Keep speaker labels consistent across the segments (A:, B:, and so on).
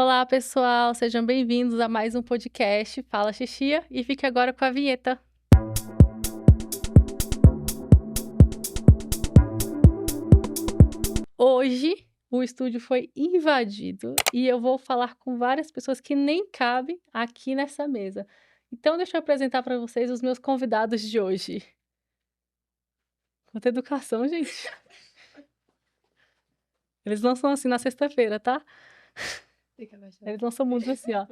A: Olá, pessoal, sejam bem-vindos a mais um podcast Fala Xixia e fique agora com a vinheta. Hoje o estúdio foi invadido e eu vou falar com várias pessoas que nem cabem aqui nessa mesa. Então, deixa eu apresentar para vocês os meus convidados de hoje. Quanta educação, gente. Eles não são assim na sexta-feira, tá? Eles não são muito assim, ó.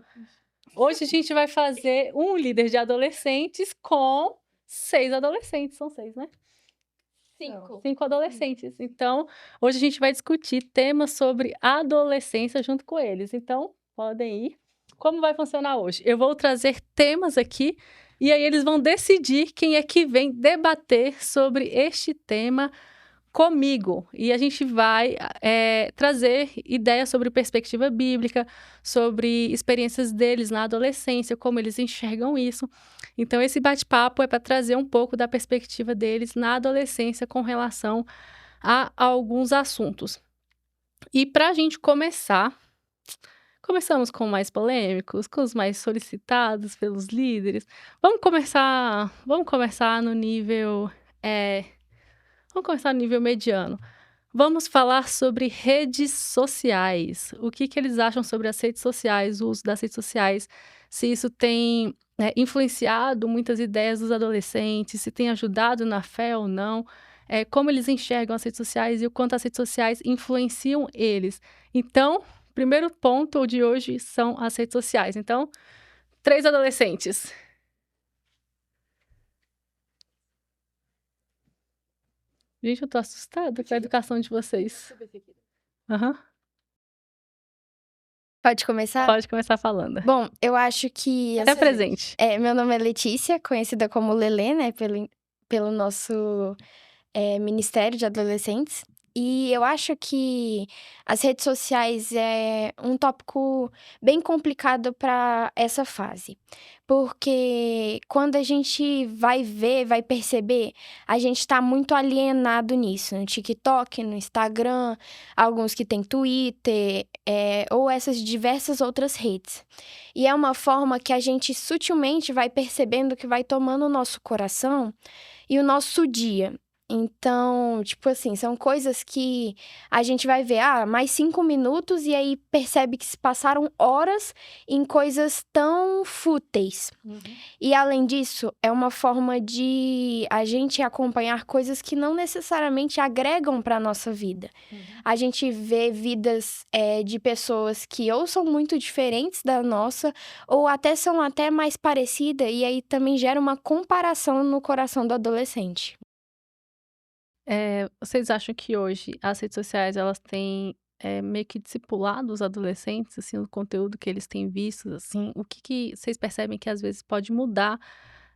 A: Hoje a gente vai fazer um líder de adolescentes com 6 adolescentes. São 6, né? 5 adolescentes. Então, hoje a gente vai discutir temas sobre adolescência junto com eles. Então, podem ir. Como vai funcionar hoje? Eu vou trazer temas aqui e aí eles vão decidir quem é que vem debater sobre este tema comigo. E a gente vai trazer ideias sobre perspectiva bíblica, sobre experiências deles na adolescência, como eles enxergam isso. Então, esse bate-papo é para trazer um pouco da perspectiva deles na adolescência com relação a alguns assuntos. E para a gente começar, começamos com mais polêmicos, com os mais solicitados pelos líderes. Vamos começar no nível... Vamos começar no nível mediano. Vamos falar sobre redes sociais. O que eles acham sobre as redes sociais, o uso das redes sociais, se isso tem influenciado muitas ideias dos adolescentes, se tem ajudado na fé ou não, como eles enxergam as redes sociais e o quanto as redes sociais influenciam eles. Então, o primeiro ponto de hoje são as redes sociais. Então, 3 adolescentes. Gente, eu tô assustada com a educação de vocês. Aham.
B: Pode começar?
A: Pode começar falando.
B: Bom, eu acho que...
A: Até presente.
B: Meu nome é Letícia, conhecida como Lelê, né? Pelo nosso Ministério de Adolescentes. E eu acho que as redes sociais é um tópico bem complicado para essa fase. Porque quando a gente vai ver, vai perceber, a gente está muito alienado nisso. No TikTok, no Instagram, alguns que têm Twitter, ou essas diversas outras redes. E é uma forma que a gente sutilmente vai percebendo que vai tomando o nosso coração e o nosso dia. Então, tipo assim, são coisas que a gente vai ver, mais 5 minutos, e aí percebe que se passaram horas em coisas tão fúteis. E além disso, é uma forma de a gente acompanhar coisas que não necessariamente agregam para a nossa vida. A gente vê vidas de pessoas que ou são muito diferentes da nossa, ou até são até mais parecidas, e aí também gera uma comparação no coração do adolescente.
A: Vocês acham que hoje as redes sociais elas têm meio que discipulado os adolescentes, assim, o conteúdo que eles têm visto, assim, o que vocês percebem que às vezes pode mudar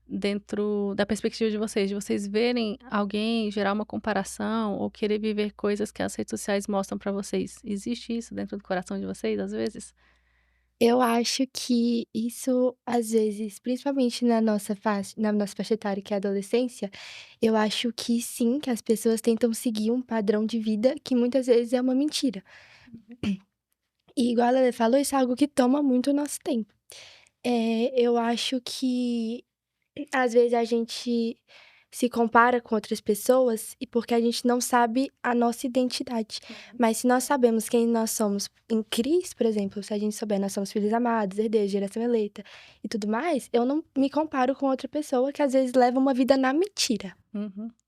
A: dentro da perspectiva de vocês verem alguém gerar uma comparação ou querer viver coisas que as redes sociais mostram pra vocês? Existe isso dentro do coração de vocês, às vezes?
C: Eu acho que isso, às vezes, principalmente na nossa faixa etária, que é a adolescência, eu acho que sim, que as pessoas tentam seguir um padrão de vida que muitas vezes é uma mentira. E igual ela falou, isso é algo que toma muito o nosso tempo. Eu acho que às vezes a gente se compara com outras pessoas e porque a gente não sabe a nossa identidade. Mas se nós sabemos quem nós somos em Cristo, por exemplo, se a gente souber nós somos filhos amados, herdeiros, geração eleita e tudo mais, eu não me comparo com outra pessoa que às vezes leva uma vida na mentira.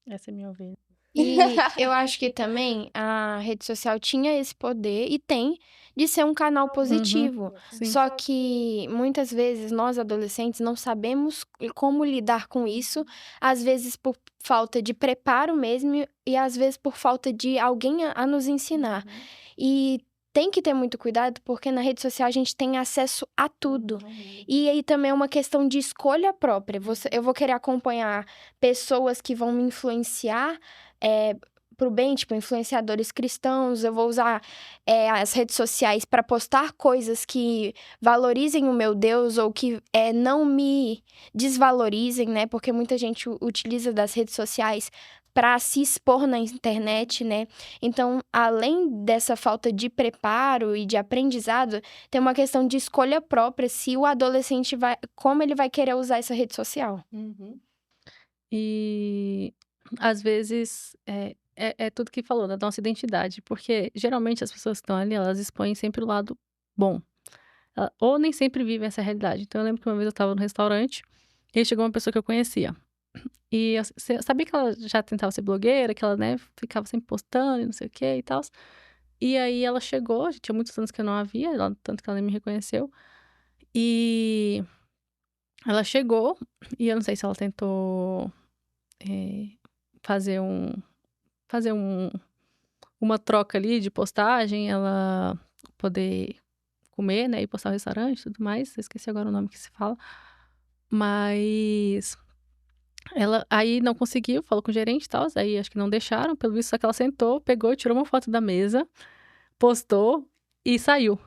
A: Essa é minha ovelha.
B: E eu acho que também a rede social tinha esse poder e tem de ser um canal positivo.
A: Sim.
B: Só que muitas vezes nós adolescentes não sabemos como lidar com isso, às vezes por falta de preparo mesmo e às vezes por falta de alguém a nos ensinar. E tem que ter muito cuidado porque na rede social a gente tem acesso a tudo. E aí também é uma questão de escolha própria. Eu vou querer acompanhar pessoas que vão me influenciar pro bem, tipo, influenciadores cristãos. Eu vou usar as redes sociais para postar coisas que valorizem o meu Deus ou que não me desvalorizem, né? Porque muita gente utiliza das redes sociais para se expor na internet, né? Então, além dessa falta de preparo e de aprendizado, tem uma questão de escolha própria, se o adolescente vai, como ele vai querer usar essa rede social.
A: E às vezes é tudo que falou da nossa identidade, porque geralmente as pessoas que estão ali, elas expõem sempre o lado bom. Ou nem sempre vivem essa realidade. Então eu lembro que uma vez eu estava no restaurante e aí chegou uma pessoa que eu conhecia. E eu sabia que ela já tentava ser blogueira, que ela, né, ficava sempre postando e não sei o que e tal. E aí ela chegou, já tinha muitos anos que eu não a via, tanto que ela nem me reconheceu. E ela chegou, e eu não sei se ela tentou fazer uma troca ali de postagem, ela poder comer, né, e postar o restaurante e tudo mais. Eu esqueci agora o nome que se fala. Mas ela aí não conseguiu, falou com o gerente e tal, aí acho que não deixaram, pelo visto, só que ela sentou, pegou, tirou uma foto da mesa, postou e saiu.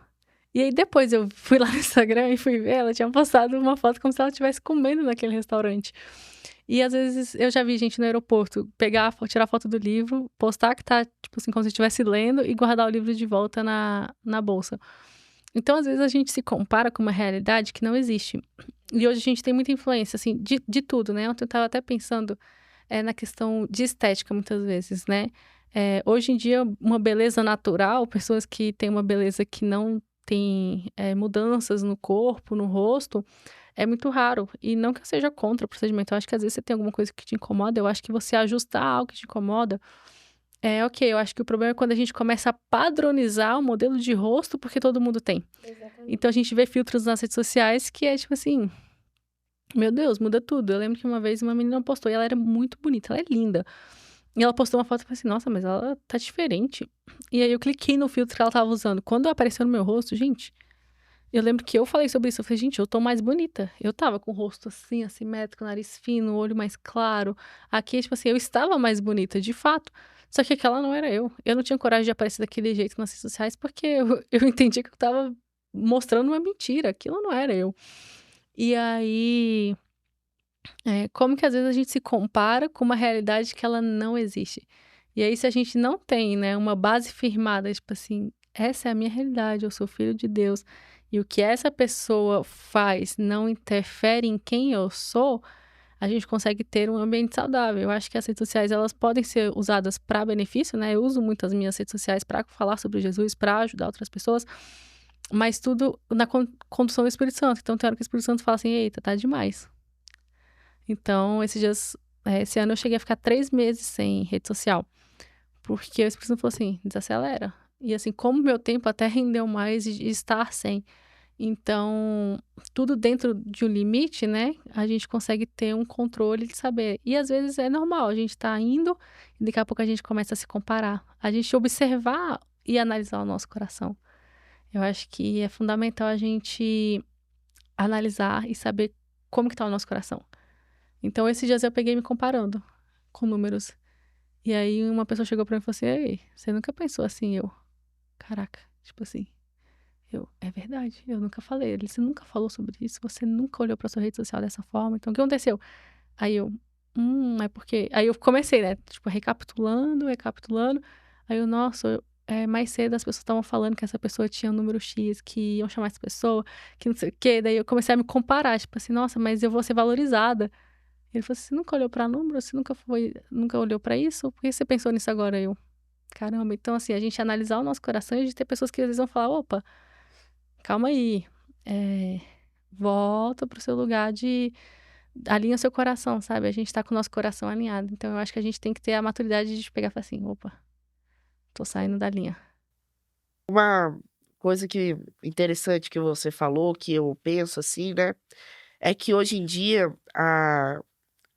A: E aí depois eu fui lá no Instagram e fui ver, ela tinha postado uma foto como se ela estivesse comendo naquele restaurante. E às vezes eu já vi gente no aeroporto tirar foto do livro, postar que tá, tipo assim, como se estivesse lendo e guardar o livro de volta na bolsa. Então, às vezes, a gente se compara com uma realidade que não existe. E hoje a gente tem muita influência, assim, de tudo, né? Ontem eu tava até pensando na questão de estética, muitas vezes, né? Hoje em dia, uma beleza natural, pessoas que têm uma beleza que não tem mudanças no corpo, no rosto, é muito raro. E não que eu seja contra o procedimento. Eu acho que às vezes você tem alguma coisa que te incomoda. Eu acho que você ajustar algo que te incomoda ok. Eu acho que o problema é quando a gente começa a padronizar o modelo de rosto porque todo mundo tem.
B: Exatamente.
A: Então a gente vê filtros nas redes sociais que é tipo assim, meu Deus, muda tudo. Eu lembro que uma vez uma menina postou e ela era muito bonita, ela é linda. E ela postou uma foto e falei assim, nossa, mas ela tá diferente. E aí eu cliquei no filtro que ela tava usando. Quando apareceu no meu rosto, gente, eu lembro que eu falei sobre isso. Eu falei, gente, eu tô mais bonita. Eu tava com o rosto assim, assimétrico, nariz fino, olho mais claro. Aqui, tipo assim, eu estava mais bonita, de fato. Só que aquela não era eu. Eu não tinha coragem de aparecer daquele jeito nas redes sociais porque eu entendi que eu tava mostrando uma mentira. Aquilo não era eu. E aí, como que às vezes a gente se compara com uma realidade que ela não existe? E aí, se a gente não tem, né, uma base firmada, tipo assim, essa é a minha realidade, eu sou filho de Deus, e o que essa pessoa faz não interfere em quem eu sou, a gente consegue ter um ambiente saudável. Eu acho que as redes sociais, elas podem ser usadas para benefício, né? Eu uso muito as minhas redes sociais para falar sobre Jesus, para ajudar outras pessoas, mas tudo na condução do Espírito Santo. Então, tem hora que o Espírito Santo fala assim, eita, tá demais. Então, esse ano eu cheguei a ficar 3 meses sem rede social. Porque o Espírito Santo falou assim, desacelera. E assim, como meu tempo até rendeu mais de estar sem. Então, tudo dentro de um limite, né? A gente consegue ter um controle de saber. E às vezes é normal, a gente tá indo e daqui a pouco a gente começa a se comparar. A gente observar e analisar o nosso coração. Eu acho que é fundamental a gente analisar e saber como que tá o nosso coração. Então, esses dias eu peguei me comparando com números. E aí uma pessoa chegou pra mim e falou assim, ei, você nunca pensou assim? Eu, caraca, tipo assim, é verdade, eu nunca falei. Ele, você nunca falou sobre isso, você nunca olhou pra sua rede social dessa forma, então o que aconteceu? Aí eu, é porque... Aí eu comecei, né, tipo, recapitulando, aí eu, nossa, mais cedo as pessoas estavam falando que essa pessoa tinha um número X, que iam chamar essa pessoa, que não sei o quê, daí eu comecei a me comparar, tipo assim, nossa, mas eu vou ser valorizada. Ele falou assim, você nunca olhou pra número, você nunca olhou pra isso? Por que você pensou nisso agora? Eu, caramba, então assim, a gente analisar o nosso coração e a gente ter pessoas que às vezes vão falar, opa, calma aí, volta pro seu lugar alinha o seu coração, sabe? A gente tá com o nosso coração alinhado. Então eu acho que a gente tem que ter a maturidade de pegar e falar assim, opa, tô saindo da linha.
D: Uma coisa que interessante que você falou, que eu penso assim, né, é que hoje em dia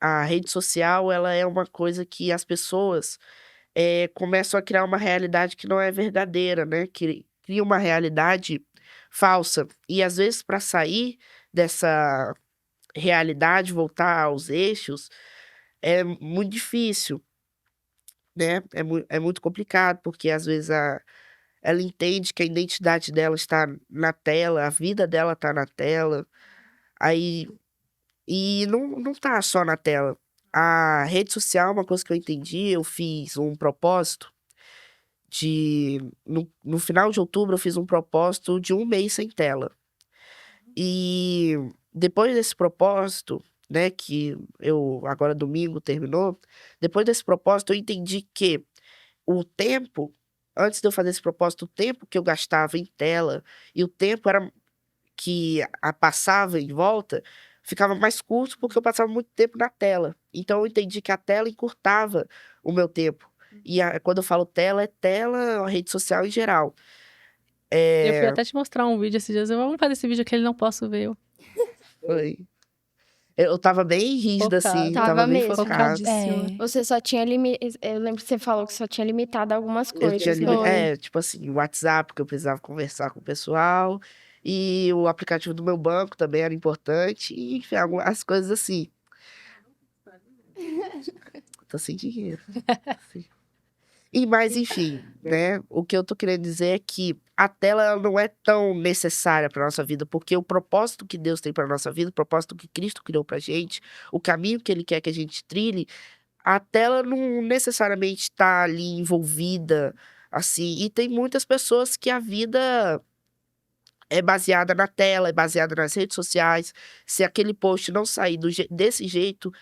D: a rede social, ela é uma coisa que as pessoas, começam a criar uma realidade que não é verdadeira, né, que cria uma realidade falsa. E às vezes para sair dessa realidade, voltar aos eixos, é muito difícil, né, é muito complicado, porque às vezes ela entende que a identidade dela está na tela, a vida dela está na tela, aí e não tá só na tela. a rede social, uma coisa que eu entendi, eu fiz um propósito no final de outubro, eu fiz um propósito de 1 mês sem tela. E depois desse propósito, né, que agora domingo terminou, depois desse propósito eu entendi que o tempo, antes de eu fazer esse propósito, o tempo que eu gastava em tela e o tempo que passava em volta, ficava mais curto porque eu passava muito tempo na tela. Então eu entendi que a tela encurtava o meu tempo. E quando eu falo tela, é tela, rede social em geral.
A: Eu fui até te mostrar um vídeo esses dias. Vamos fazer esse vídeo que ele não posso ver.
D: Eu tava bem rígida, assim.
B: Tava
D: bem
B: mesmo.
D: focada.
B: Você só tinha eu lembro que você falou que só tinha limitado algumas coisas.
D: Tipo assim, o WhatsApp, que eu precisava conversar com o pessoal. E o aplicativo do meu banco também era importante. E, enfim, algumas coisas assim. Tô sem dinheiro. Mas, enfim, né? O que eu tô querendo dizer é que a tela ela não é tão necessária para nossa vida, porque o propósito que Deus tem para nossa vida, o propósito que Cristo criou pra gente, o caminho que Ele quer que a gente trilhe, a tela não necessariamente está ali envolvida, assim. E tem muitas pessoas que a vida é baseada na tela, é baseada nas redes sociais. Se aquele post não sair desse jeito,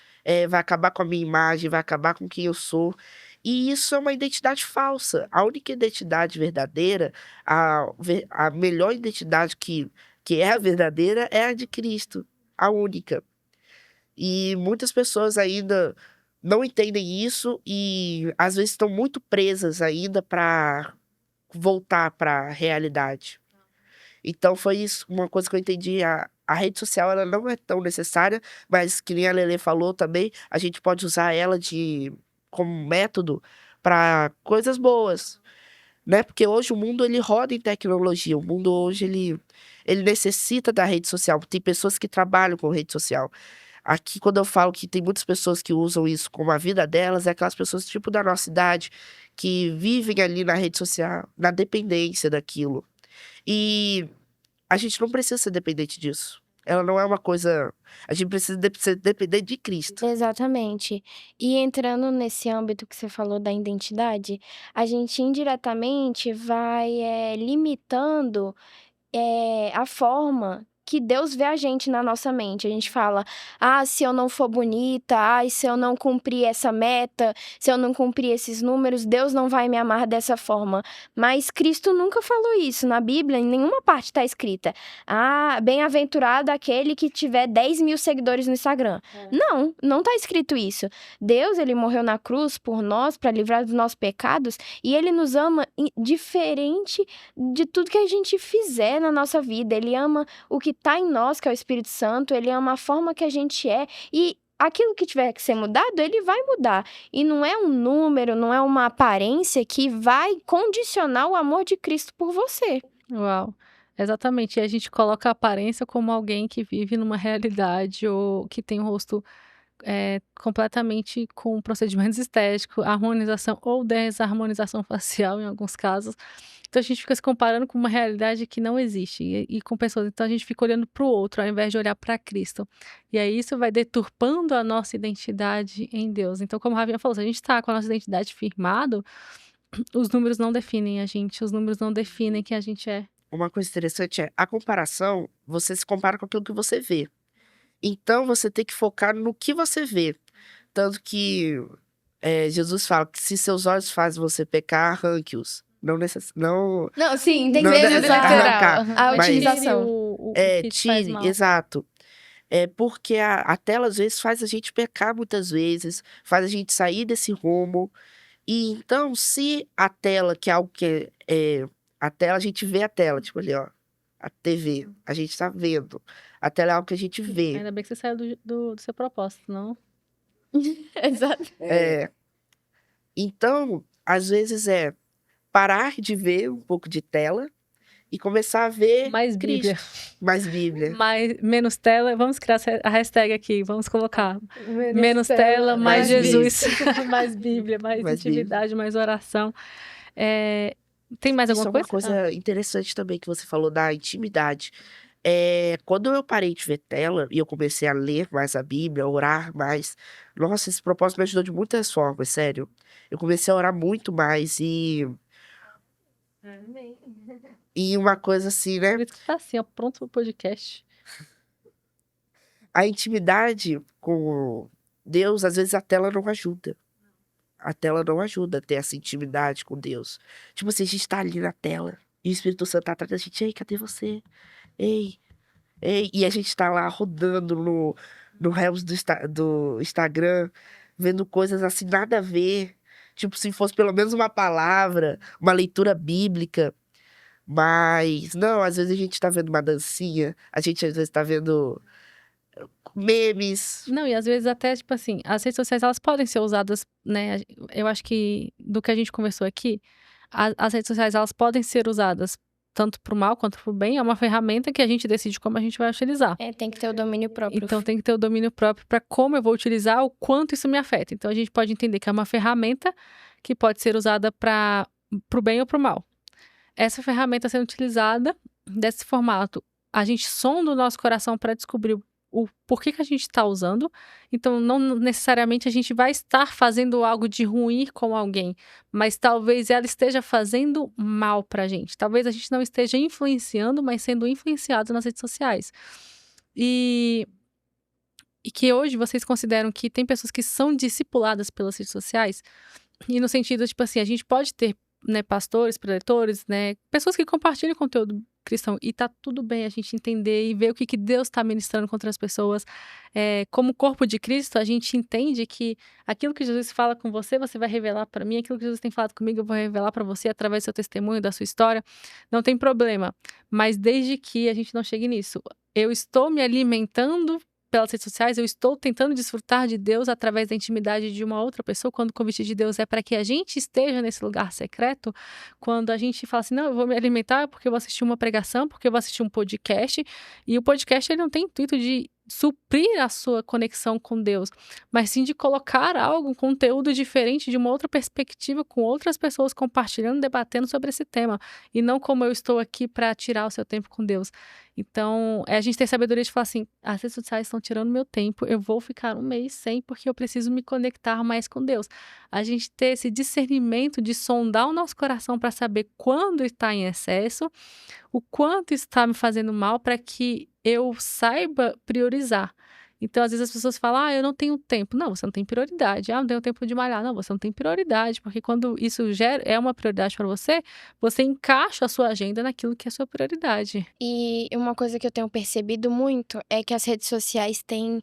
D: vai acabar com a minha imagem, vai acabar com quem eu sou. E isso é uma identidade falsa. A única identidade verdadeira, a melhor identidade que é a verdadeira, é a de Cristo. A única. E muitas pessoas ainda não entendem isso e às vezes estão muito presas ainda para voltar para a realidade. Então foi isso, uma coisa que eu entendi. A rede social ela não é tão necessária, mas que nem a Lelê falou também, a gente pode usar ela como método para coisas boas, né? Porque hoje o mundo ele roda em tecnologia, o mundo hoje ele necessita da rede social. Tem pessoas que trabalham com rede social. Aqui, quando eu falo que tem muitas pessoas que usam isso como a vida delas, é aquelas pessoas tipo da nossa idade, que vivem ali na rede social, na dependência daquilo. E a gente não precisa ser dependente disso. Ela não é uma coisa... A gente precisa ser dependente de Cristo.
B: Exatamente. E entrando nesse âmbito que você falou da identidade, a gente indiretamente vai limitando a forma que Deus vê a gente na nossa mente. A gente fala, se eu não for bonita, se eu não cumprir essa meta, se eu não cumprir esses números, Deus não vai me amar dessa forma. Mas Cristo nunca falou isso. Na Bíblia, em nenhuma parte está escrita, bem-aventurado aquele que tiver 10 mil seguidores no Instagram. Não está escrito isso. Deus, ele morreu na cruz por nós, para livrar dos nossos pecados, e ele nos ama diferente de tudo que a gente fizer na nossa vida. Ele ama o que está em nós, que é o Espírito Santo. Ele ama a forma que a gente é. E aquilo que tiver que ser mudado, ele vai mudar. E não é um número, não é uma aparência que vai condicionar o amor de Cristo por você.
A: Uau. Exatamente. E a gente coloca a aparência como alguém que vive numa realidade ou que tem um rosto completamente com procedimentos estéticos, harmonização ou desarmonização facial em alguns casos. Então a gente fica se comparando com uma realidade que não existe e com pessoas. Então a gente fica olhando para o outro ao invés de olhar para Cristo. E aí isso vai deturpando a nossa identidade em Deus. Então, como a Ravinha falou, se a gente está com a nossa identidade firmada, os números não definem a gente, os números não definem quem a gente é.
D: Uma coisa interessante é a comparação, você se compara com aquilo que você vê. Então, você tem que focar no que você vê. Tanto que Jesus fala que se seus olhos fazem você pecar, arranque-os. Não,
B: sim, tem
D: não
B: que
D: deve arrancar.
B: A utilização.
D: Tire, exato. Porque a tela, às vezes, faz a gente pecar muitas vezes, faz a gente sair desse rumo. E então, se a tela, que é algo que a tela, a gente vê a tela, tipo ali, ó. A TV, a gente tá vendo. A tela é algo que a gente vê.
A: Ainda bem que você saiu do seu propósito, não?
B: Exato.
D: Então, às vezes parar de ver um pouco de tela e começar a ver
A: mais Bíblia.
D: Mais Bíblia.
A: Menos tela, vamos criar a hashtag aqui, vamos colocar. Menos tela, mais Jesus. Mais Bíblia, mais intimidade, Bíblia. Mais oração. Tem mais alguma coisa?
D: Isso é uma coisa interessante também que você falou da intimidade. quando eu parei de ver tela e eu comecei a ler mais a Bíblia, a orar mais, nossa, esse propósito me ajudou de muitas formas, sério. Eu comecei a orar muito mais e uma coisa assim, né?
A: Por isso que tá assim, ó, pronto pro podcast.
D: A intimidade com Deus, às vezes a tela não ajuda. A tela não ajuda a ter essa intimidade com Deus. Tipo assim, a gente tá ali na tela e o Espírito Santo tá atrás da gente. Ei, cadê você? Ei, ei. E a gente tá lá rodando no Reels do Instagram, vendo coisas assim, nada a ver. Tipo, se fosse pelo menos uma palavra, uma leitura bíblica. Mas, não, às vezes a gente tá vendo uma dancinha, a gente às vezes tá vendo memes.
A: Não, e às vezes até, tipo assim, as redes sociais, elas podem ser usadas, né? Eu acho que do que a gente conversou aqui, as redes sociais, elas podem ser usadas tanto pro mal quanto pro bem. É uma ferramenta que a gente decide como a gente vai utilizar.
B: Tem que ter o domínio próprio.
A: Então tem que ter o domínio próprio para como eu vou utilizar, o quanto isso me afeta. Então a gente pode entender que é uma ferramenta que pode ser usada pro bem ou pro mal. Essa ferramenta sendo utilizada desse formato, a gente sonda o nosso coração para descobrir o porquê que a gente está usando. Então, não necessariamente a gente vai estar fazendo algo de ruim com alguém, mas talvez ela esteja fazendo mal pra gente. Talvez a gente não esteja influenciando, mas sendo influenciado nas redes sociais. E que hoje vocês consideram que tem pessoas que são discipuladas pelas redes sociais? E no sentido, tipo assim, a gente pode ter, né, pastores, preletores, né, pessoas que compartilham conteúdo cristão, e tá tudo bem a gente entender e ver o que Deus tá ministrando com outras pessoas. Como corpo de Cristo, a gente entende que aquilo que Jesus fala com você, você vai revelar para mim, aquilo que Jesus tem falado comigo, eu vou revelar para você através do seu testemunho, da sua história. Não tem problema, mas desde que a gente não chegue nisso. Eu estou me alimentando pelas redes sociais, eu estou tentando desfrutar de Deus através da intimidade de uma outra pessoa, quando o convite de Deus é para que a gente esteja nesse lugar secreto, quando a gente fala assim, não, eu vou me alimentar porque eu vou assistir uma pregação, porque eu vou assistir um podcast, e o podcast ele não tem intuito de suprir a sua conexão com Deus, mas sim de colocar algo, um conteúdo diferente, de uma outra perspectiva, com outras pessoas compartilhando, debatendo sobre esse tema, e não como eu estou aqui para tirar o seu tempo com Deus. Então, a gente tem sabedoria de falar assim, as redes sociais estão tirando meu tempo, eu vou ficar um mês sem, porque eu preciso me conectar mais com Deus. A gente ter esse discernimento de sondar o nosso coração para saber quando está em excesso, o quanto está me fazendo mal, para que eu saiba priorizar. Então, às vezes as pessoas falam, eu não tenho tempo. Não, você não tem prioridade. Não tenho tempo de malhar. Não, você não tem prioridade, porque quando isso é uma prioridade para você, você encaixa a sua agenda naquilo que é a sua prioridade.
B: E uma coisa que eu tenho percebido muito é que as redes sociais têm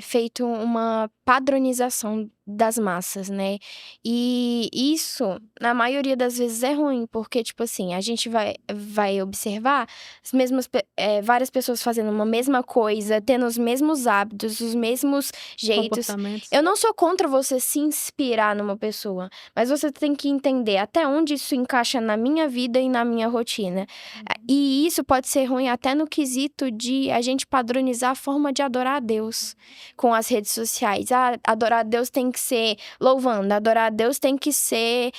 B: feito uma padronização das massas, né? E isso, na maioria das vezes, é ruim, porque, tipo assim, a gente vai observar várias pessoas fazendo uma mesma coisa, tendo os mesmos hábitos, os mesmos jeitos. Eu não sou contra você se inspirar numa pessoa, mas você tem que entender até onde isso encaixa na minha vida e na minha rotina. E isso pode ser ruim até no quesito de a gente padronizar a forma de adorar a Deus com as redes sociais. Adorar a Deus tem que ser louvando, adorar a Deus tem que ser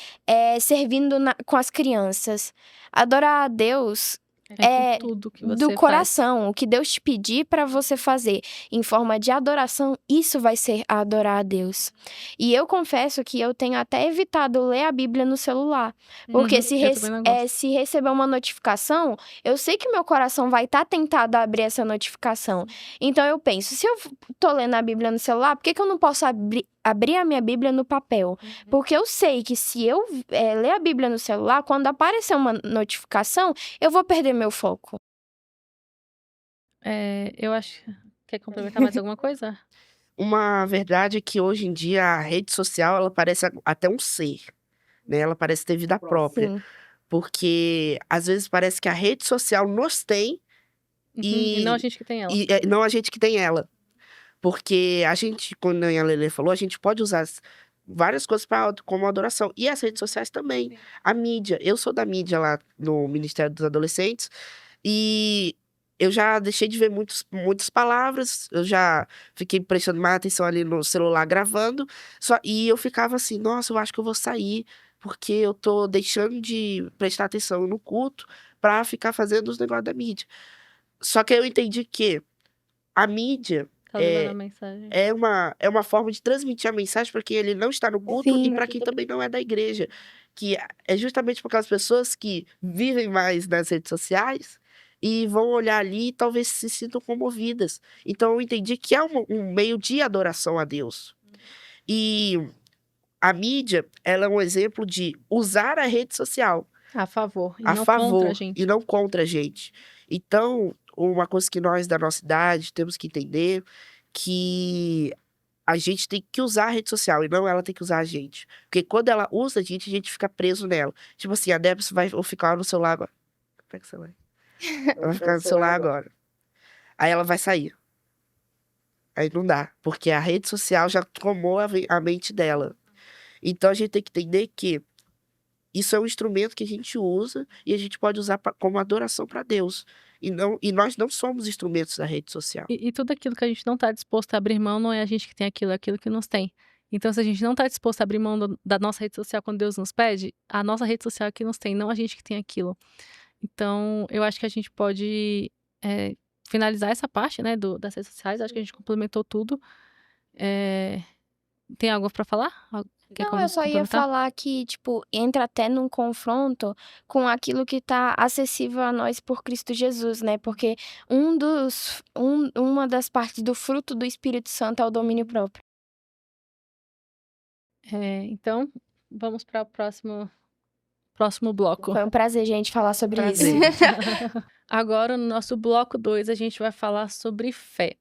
B: servindo com as crianças. Adorar a Deus
A: com tudo que você
B: do coração, faz. O que Deus te pedir para você fazer em forma de adoração, isso vai ser adorar a Deus. E eu confesso que eu tenho até evitado ler a Bíblia no celular, porque se receber uma notificação, eu sei que meu coração vai estar tentado a abrir essa notificação. Então eu penso, se eu tô lendo a Bíblia no celular, por que eu não posso abrir a minha Bíblia no papel? Porque eu sei que se eu ler a Bíblia no celular, quando aparecer uma notificação, eu vou perder meu foco.
A: Eu acho... Quer complementar mais alguma coisa?
D: Uma verdade é que hoje em dia a rede social, ela parece até um ser, né? Ela parece ter vida própria.
B: Sim.
D: Porque às vezes parece que a rede social nos tem
A: e não a gente que tem ela.
D: E não a gente que tem ela. Porque a gente, como a Lelê falou, a gente pode usar várias coisas como adoração. E as redes sociais também. Sim. A mídia. Eu sou da mídia lá no Ministério dos Adolescentes. E eu já deixei de ver muitas palavras. Eu já fiquei prestando mais atenção ali no celular gravando. E eu ficava assim, nossa, eu acho que eu vou sair. Porque eu tô deixando de prestar atenção no culto pra ficar fazendo os negócios da mídia. Só que eu entendi que a mídia
A: Tá levando a mensagem.
D: é uma forma de transmitir a mensagem para quem ele não está no culto
C: Sim.
D: e para quem também não é da igreja. Que é justamente por aquelas pessoas que vivem mais nas redes sociais e vão olhar ali e talvez se sintam comovidas. Então eu entendi que é um meio de adoração a Deus. E a mídia, ela é um exemplo de usar a rede social
A: A favor, e
D: a
A: não contra a
D: favor
A: gente.
D: e não contra a gente. Então, uma coisa que nós da nossa idade temos que entender que a gente tem que usar a rede social e não ela tem que usar a gente. Porque quando ela usa a gente fica preso nela. Tipo assim, a Debs vai ficar no celular agora. Pega o celular. Ela vai ficar no celular agora. Aí ela vai sair. Aí não dá, porque a rede social já tomou a mente dela. Então a gente tem que entender que isso é um instrumento que a gente usa e a gente pode usar como adoração para Deus. E nós não somos instrumentos da rede social.
A: E tudo aquilo que a gente não está disposto a abrir mão, não é a gente que tem aquilo, é aquilo que nos tem. Então, se a gente não está disposto a abrir mão da nossa rede social quando Deus nos pede, a nossa rede social é que nos tem, não a gente que tem aquilo. Então, eu acho que a gente pode finalizar essa parte, né, das redes sociais. Acho que a gente complementou tudo. Tem algo para falar?
B: Não, eu só ia falar que, tipo, entra até num confronto com aquilo que tá acessível a nós por Cristo Jesus, né? Porque uma das partes do fruto do Espírito Santo é o domínio próprio.
A: Então, vamos para o próximo bloco.
B: Foi um prazer, gente, falar sobre isso.
A: Agora, no nosso bloco 2, a gente vai falar sobre fé.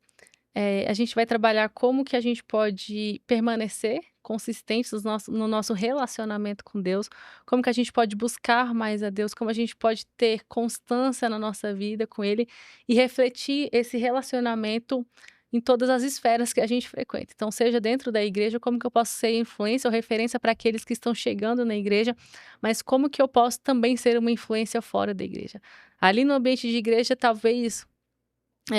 A: A gente vai trabalhar como que a gente pode permanecer consistentes no nosso relacionamento com Deus, como que a gente pode buscar mais a Deus, como a gente pode ter constância na nossa vida com Ele e refletir esse relacionamento em todas as esferas que a gente frequenta. Então, seja dentro da igreja, como que eu posso ser influência ou referência para aqueles que estão chegando na igreja, mas como que eu posso também ser uma influência fora da igreja. Ali no ambiente de igreja, talvez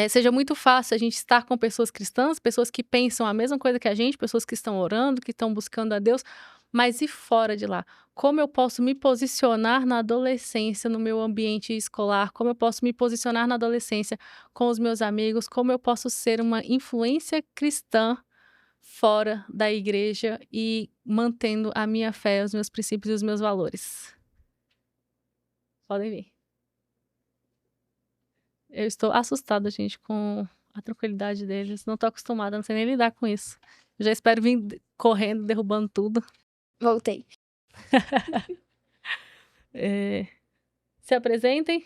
A: seja muito fácil a gente estar com pessoas cristãs, pessoas que pensam a mesma coisa que a gente, pessoas que estão orando, que estão buscando a Deus, mas e fora de lá? Como eu posso me posicionar na adolescência, no meu ambiente escolar? Como eu posso me posicionar na adolescência com os meus amigos? Como eu posso ser uma influência cristã fora da igreja e mantendo a minha fé, os meus princípios e os meus valores? Podem vir. Eu estou assustada, gente, com a tranquilidade deles. Não tô acostumada, não sei nem lidar com isso. Eu já espero vir correndo, derrubando tudo.
B: Voltei.
A: Se apresentem.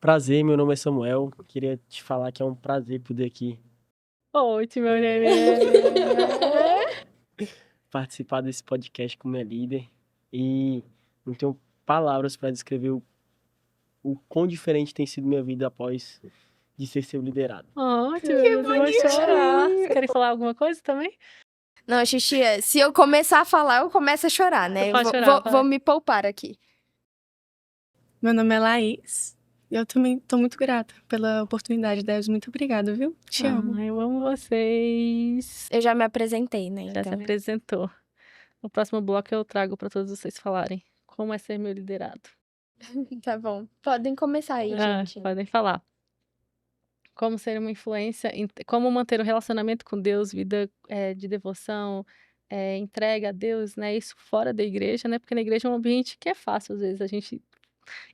E: Prazer, meu nome é Samuel. Queria te falar que é um prazer poder aqui
A: Oi, meu neném.
E: participar desse podcast com minha líder. E não tenho palavras para descrever o quão diferente tem sido minha vida após de ser seu liderado.
A: Eu vou chorar. Vocês querem falar alguma coisa também?
B: Não, Xuxia, se eu começar a falar, eu começo a chorar, né?
A: Você pode chorar,
B: vou me poupar aqui.
F: Meu nome é Laís. E eu também tô muito grata pela oportunidade, Deus. Muito obrigada, viu? Te amo.
A: Eu amo vocês.
B: Eu já me apresentei, né?
A: Já se apresentou. No próximo bloco eu trago para todos vocês falarem como é ser meu liderado.
B: Tá bom. Podem começar aí, gente.
A: Podem falar. Como ser uma influência, como manter o relacionamento com Deus, vida de devoção, entrega a Deus, né? Isso fora da igreja, né? Porque na igreja é um ambiente que é fácil, às vezes, a gente...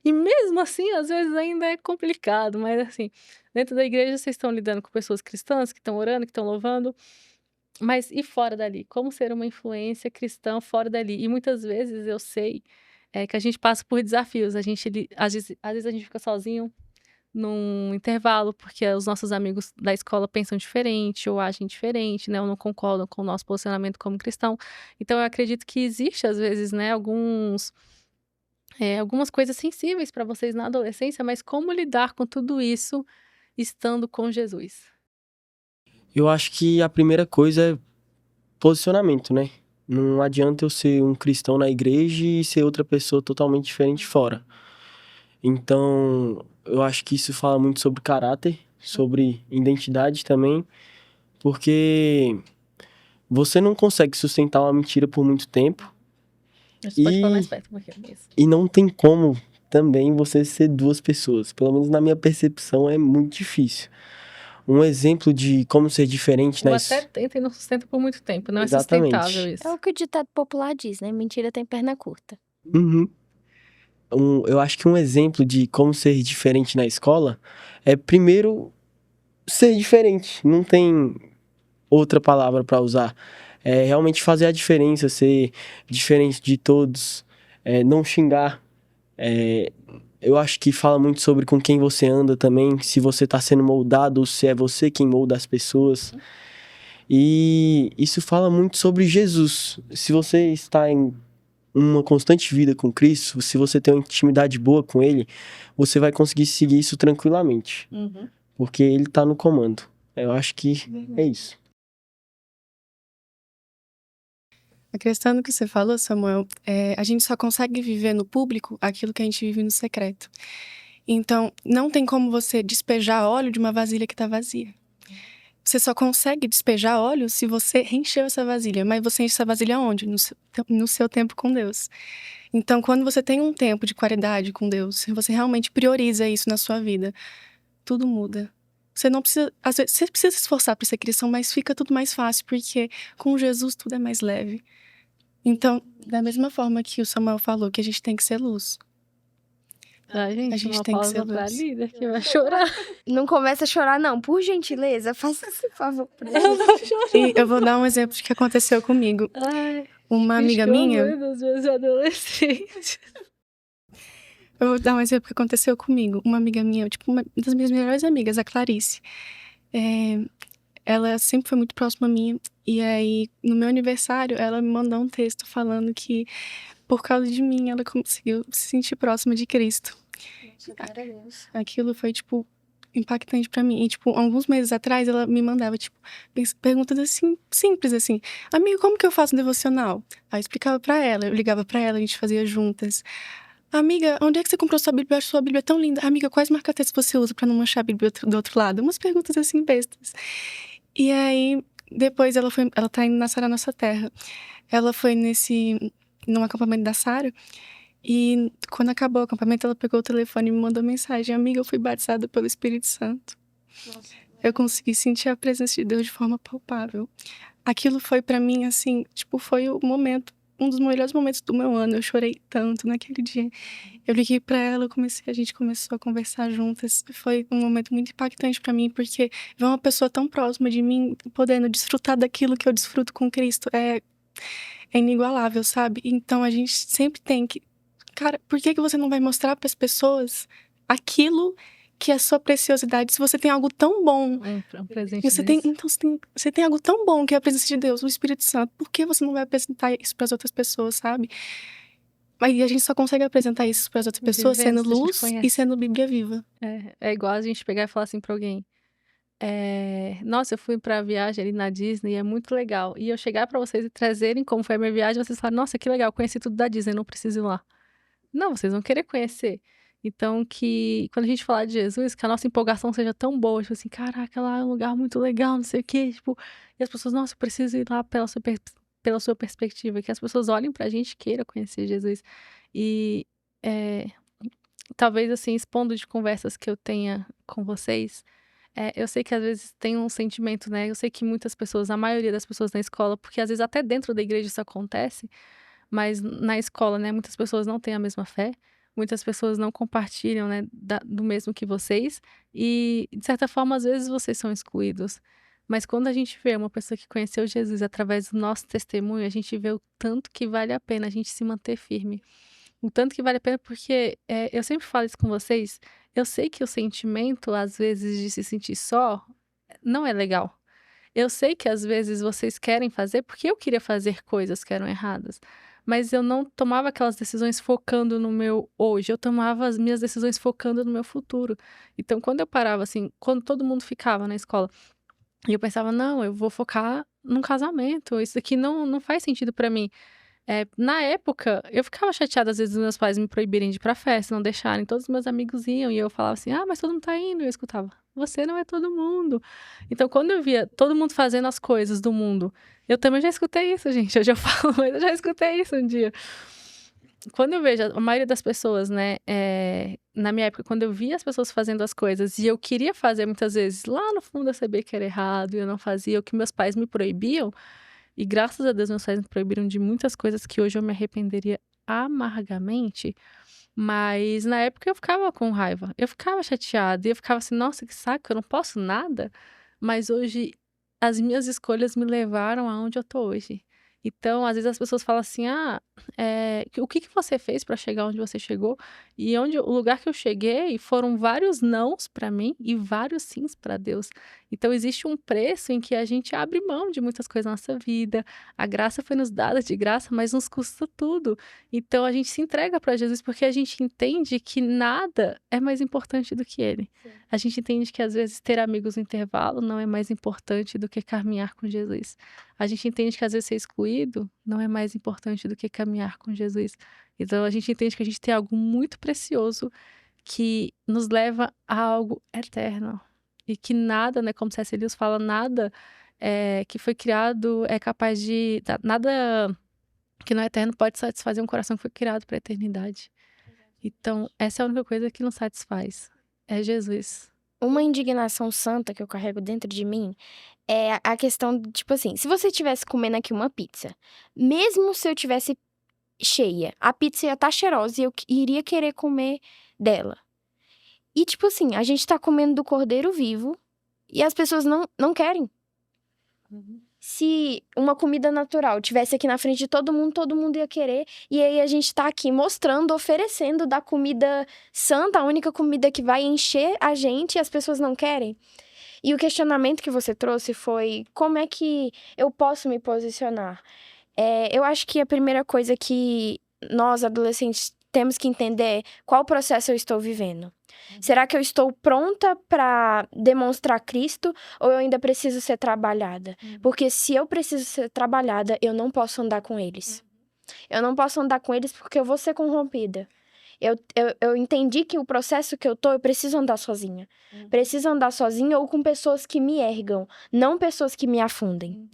A: E mesmo assim, às vezes ainda é complicado, mas assim, dentro da igreja vocês estão lidando com pessoas cristãs que estão orando, que estão louvando, mas e fora dali? Como ser uma influência cristã fora dali? E muitas vezes eu sei que a gente passa por desafios, às vezes a gente fica sozinho num intervalo, porque os nossos amigos da escola pensam diferente ou agem diferente, né, ou não concordam com o nosso posicionamento como cristão. Então, eu acredito que existe, às vezes, né, algumas coisas sensíveis para vocês na adolescência, mas como lidar com tudo isso estando com Jesus?
E: Eu acho que a primeira coisa é posicionamento, né? Não adianta eu ser um cristão na igreja e ser outra pessoa totalmente diferente fora. Então, eu acho que isso fala muito sobre caráter, sobre identidade também, porque você não consegue sustentar uma mentira por muito tempo
A: Você pode falar mais perto um pouquinho.
E: e não tem como também você ser duas pessoas. Pelo menos na minha percepção é muito difícil. Um exemplo de como ser diferente
A: Ou
E: na
A: até tenta e não sustenta por muito tempo. Não
E: Exatamente.
A: é sustentável isso.
B: É o que o ditado popular diz, né? Mentira tem perna curta.
E: Uhum. Eu acho que um exemplo de como ser diferente na escola é, primeiro, ser diferente. Não tem outra palavra para usar. É realmente fazer a diferença, ser diferente de todos, não xingar. Eu acho que fala muito sobre com quem você anda também, se você está sendo moldado ou se é você quem molda as pessoas. E isso fala muito sobre Jesus. Se você está em uma constante vida com Cristo, se você tem uma intimidade boa com Ele, você vai conseguir seguir isso tranquilamente. Porque Ele está no comando. Eu acho que é isso.
F: Acrescentando o que você falou, Samuel, a gente só consegue viver no público aquilo que a gente vive no secreto. Então, não tem como você despejar óleo de uma vasilha que está vazia. Você só consegue despejar óleo se você encheu essa vasilha. Mas você enche essa vasilha onde? No seu tempo com Deus. Então, quando você tem um tempo de qualidade com Deus, você realmente prioriza isso na sua vida, tudo muda. Você não precisa... Às vezes, você precisa se esforçar para ser cristão, mas fica tudo mais fácil, porque com Jesus tudo é mais leve. Então, da mesma forma que o Samuel falou, que a gente tem que ser luz.
A: Ai, gente,
F: A gente
A: uma
F: tem que
A: pausa
F: ser
A: pra
F: luz.
A: líder que vai chorar.
B: Não começa a chorar, não. Por gentileza, faça esse favor pra
A: Eu
B: mim.
A: vou chorar.
F: E eu vou dar um exemplo de que aconteceu comigo.
A: Ai,
F: Uma amiga minha...
A: dos meus adolescentes.
F: Eu vou dar um exemplo que aconteceu comigo. Uma amiga minha, tipo, uma das minhas melhores amigas, a Clarice. Ela sempre foi muito próxima a mim. E aí, no meu aniversário, ela me mandou um texto falando que, por causa de mim, ela conseguiu se sentir próxima de Cristo. Aquilo foi, tipo, impactante pra mim. E, tipo, alguns meses atrás, ela me mandava, tipo, perguntas assim, simples, assim. Amigo, como que eu faço um devocional? Aí eu explicava pra ela, eu ligava pra ela, a gente fazia juntas. Amiga, onde é que você comprou sua Bíblia? Eu acho sua Bíblia tão linda. Amiga, quais marca-textos você usa pra não manchar a Bíblia do outro lado? Umas perguntas assim bestas. E aí, depois ela tá indo na Sara Nossa Terra. Ela foi num acampamento da Sara. E quando acabou o acampamento, ela pegou o telefone e me mandou mensagem. Amiga, eu fui batizada pelo Espírito Santo.
B: Nossa.
F: Eu consegui sentir a presença de Deus de forma palpável. Aquilo foi pra mim, assim, tipo, foi o momento, um dos melhores momentos do meu ano. Eu chorei tanto naquele dia. Eu liguei pra ela, a gente começou a conversar juntas. Foi um momento muito impactante pra mim, porque ver uma pessoa tão próxima de mim, podendo desfrutar daquilo que eu desfruto com Cristo, é inigualável, sabe? Então a gente sempre tem que... Cara, por que você não vai mostrar pras pessoas aquilo que é a sua preciosidade? Se você tem algo tão bom...
A: Um presente
F: Você tem algo tão bom que é a presença de Deus, o Espírito Santo. Por que você não vai apresentar isso pras outras pessoas, sabe? Mas a gente só consegue apresentar isso pras outras pessoas sendo luz e sendo Bíblia viva.
A: É igual a gente pegar e falar assim pra alguém. Nossa, eu fui pra viagem ali na Disney, é muito legal. E eu chegar pra vocês e trazerem como foi a minha viagem, vocês falam, nossa, que legal, conheci tudo da Disney, não preciso ir lá. Não, vocês vão querer conhecer. Então, que quando a gente falar de Jesus, que a nossa empolgação seja tão boa, tipo assim, caraca, lá é um lugar muito legal, não sei o quê, tipo, e as pessoas, nossa, eu preciso ir lá pela sua perspectiva, que as pessoas olhem pra gente e queiram conhecer Jesus. E talvez, assim, expondo de conversas que eu tenha com vocês, eu sei que às vezes tem um sentimento, né? Eu sei que muitas pessoas, a maioria das pessoas na escola, porque às vezes até dentro da igreja isso acontece, mas na escola, né, muitas pessoas não têm a mesma fé, muitas pessoas não compartilham, né, do mesmo que vocês, e de certa forma, às vezes vocês são excluídos. Mas quando a gente vê uma pessoa que conheceu Jesus através do nosso testemunho, a gente vê o tanto que vale a pena a gente se manter firme. O tanto que vale a pena, porque eu sempre falo isso com vocês, eu sei que o sentimento, às vezes, de se sentir só, não é legal. Eu sei que às vezes vocês querem fazer porque eu queria fazer coisas que eram erradas. Mas eu não tomava aquelas decisões focando no meu hoje, eu tomava as minhas decisões focando no meu futuro. Então, quando eu parava assim, quando todo mundo ficava na escola, e eu pensava, não, eu vou focar num casamento, isso aqui não faz sentido pra mim. Na época, eu ficava chateada às vezes dos meus pais me proibirem de ir pra festa, não deixarem, todos os meus amigos iam, e eu falava assim, ah, mas todo mundo tá indo, e eu escutava, você não é todo mundo. Então, quando eu via todo mundo fazendo as coisas do mundo, eu também já escutei isso, gente, hoje eu falo, mas eu já escutei isso um dia. quando eu vejo a maioria das pessoas, né, na minha época, quando eu via as pessoas fazendo as coisas e eu queria fazer muitas vezes, lá no fundo eu sabia que era errado e eu não fazia, o que meus pais me proibiam, e graças a Deus meus pais me proibiram de muitas coisas que hoje eu me arrependeria amargamente, mas na época eu ficava com raiva, eu ficava chateada e eu ficava assim, nossa, que saco, eu não posso nada, mas hoje as minhas escolhas me levaram aonde eu tô hoje. Então, às vezes as pessoas falam assim, o que que você fez para chegar onde você chegou? E o lugar que eu cheguei foram vários nãos para mim e vários sims para Deus. Então, existe um preço em que a gente abre mão de muitas coisas na nossa vida. A graça foi nos dada de graça, mas nos custa tudo. Então, a gente se entrega para Jesus porque a gente entende que nada é mais importante do que Ele. Sim. A gente entende que, às vezes, ter amigos no intervalo não é mais importante do que caminhar com Jesus. A gente entende que, às vezes, ser excluído não é mais importante do que caminhar com Jesus. Então, a gente entende que a gente tem algo muito precioso que nos leva a algo eterno. E que nada, né, como C.S. Lewis fala, nada que foi criado é capaz de... Nada que não é eterno pode satisfazer um coração que foi criado para a eternidade. Então, essa é a única coisa que nos satisfaz. É Jesus.
B: Uma indignação santa que eu carrego dentro de mim é a questão de, tipo assim, se você estivesse comendo aqui uma pizza, mesmo se eu tivesse cheia, a pizza ia estar cheirosa e eu iria querer comer dela. E, tipo assim, a gente tá comendo do cordeiro vivo e as pessoas não querem.
A: Uhum.
B: Se uma comida natural tivesse aqui na frente de todo mundo ia querer. E aí a gente tá aqui mostrando, oferecendo da comida santa, a única comida que vai encher a gente e as pessoas não querem. E o questionamento que você trouxe foi como é que eu posso me posicionar? Eu acho que a primeira coisa que nós, adolescentes, temos que entender é qual processo eu estou vivendo. Será que eu estou pronta para demonstrar Cristo ou eu ainda preciso ser trabalhada? Porque se eu preciso ser trabalhada, eu não posso andar com eles. Eu não posso andar com eles porque eu vou ser corrompida. Eu entendi que o processo que eu preciso andar sozinha. Preciso andar sozinha ou com pessoas que me ergam, não pessoas que me afundem.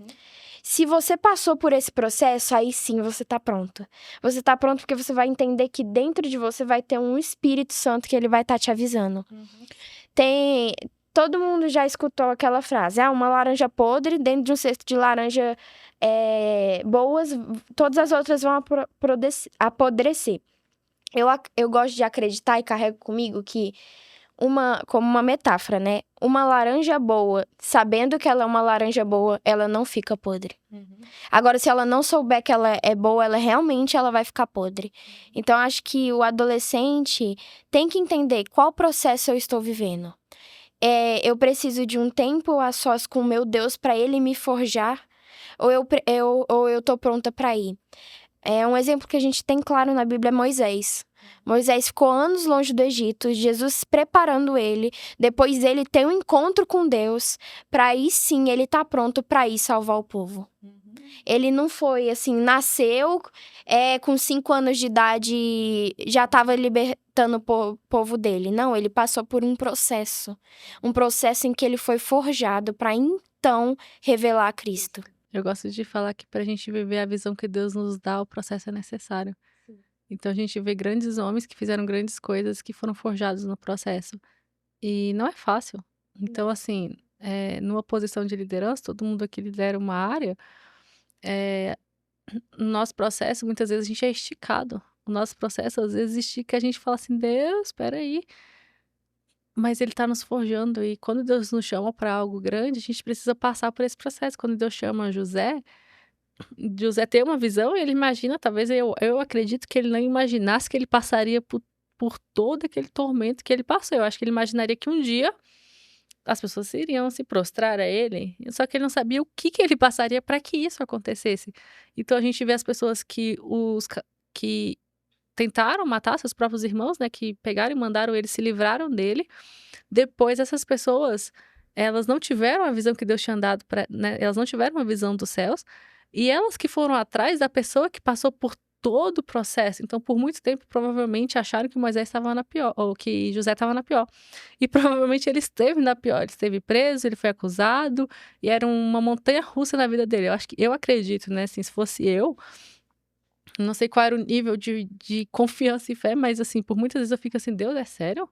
B: Se você passou por esse processo, aí sim você tá pronto. Você tá pronto porque você vai entender que dentro de você vai ter um Espírito Santo que ele vai estar te avisando. Todo mundo já escutou aquela frase, uma laranja podre dentro de um cesto de laranja boas, todas as outras vão apodrecer. Eu gosto de acreditar e carrego comigo que como uma metáfora, né? Uma laranja boa, sabendo que ela é uma laranja boa, ela não fica podre. Agora, se ela não souber que ela é boa, ela vai ficar podre. Então, acho que o adolescente tem que entender qual processo eu estou vivendo. Eu preciso de um tempo a sós com o meu Deus para ele me forjar, ou eu tô pronta para ir. Um exemplo que a gente tem claro na Bíblia é Moisés. Moisés ficou anos longe do Egito, Jesus preparando ele, depois ele tem um encontro com Deus, para aí sim ele tá pronto para ir salvar o povo. Ele não foi assim, nasceu com 5 anos de idade, já estava libertando o povo dele. Não, ele passou por um processo em que ele foi forjado para então revelar a Cristo.
A: Eu gosto de falar que para a gente viver a visão que Deus nos dá, o processo é necessário. Sim. Então a gente vê grandes homens que fizeram grandes coisas que foram forjados no processo. E não é fácil. Então, assim, numa posição de liderança, todo mundo aqui lidera uma área, no nosso processo, muitas vezes a gente é esticado. O nosso processo, às vezes, estica, a gente fala assim, Deus, espera aí. Mas ele está nos forjando e quando Deus nos chama para algo grande, a gente precisa passar por esse processo. Quando Deus chama José tem uma visão e ele imagina, talvez eu acredito que ele não imaginasse que ele passaria por todo aquele tormento que ele passou. Eu acho que ele imaginaria que um dia as pessoas iriam se prostrar a ele, só que ele não sabia o que ele passaria para que isso acontecesse. Então a gente vê as pessoas que tentaram matar seus próprios irmãos, né, que pegaram e mandaram eles, se livraram dele. Depois, essas pessoas, elas não tiveram a visão que Deus tinha dado, né, elas não tiveram uma visão dos céus, e elas que foram atrás da pessoa que passou por todo o processo. Então, por muito tempo, provavelmente acharam que Moisés estava na pior, ou que José estava na pior. E provavelmente ele esteve na pior, ele esteve preso, ele foi acusado, e era uma montanha russa na vida dele. Eu acredito, né, assim, se fosse eu Não sei qual era o nível de confiança e fé, mas assim, por muitas vezes eu fico assim, Deus, é sério?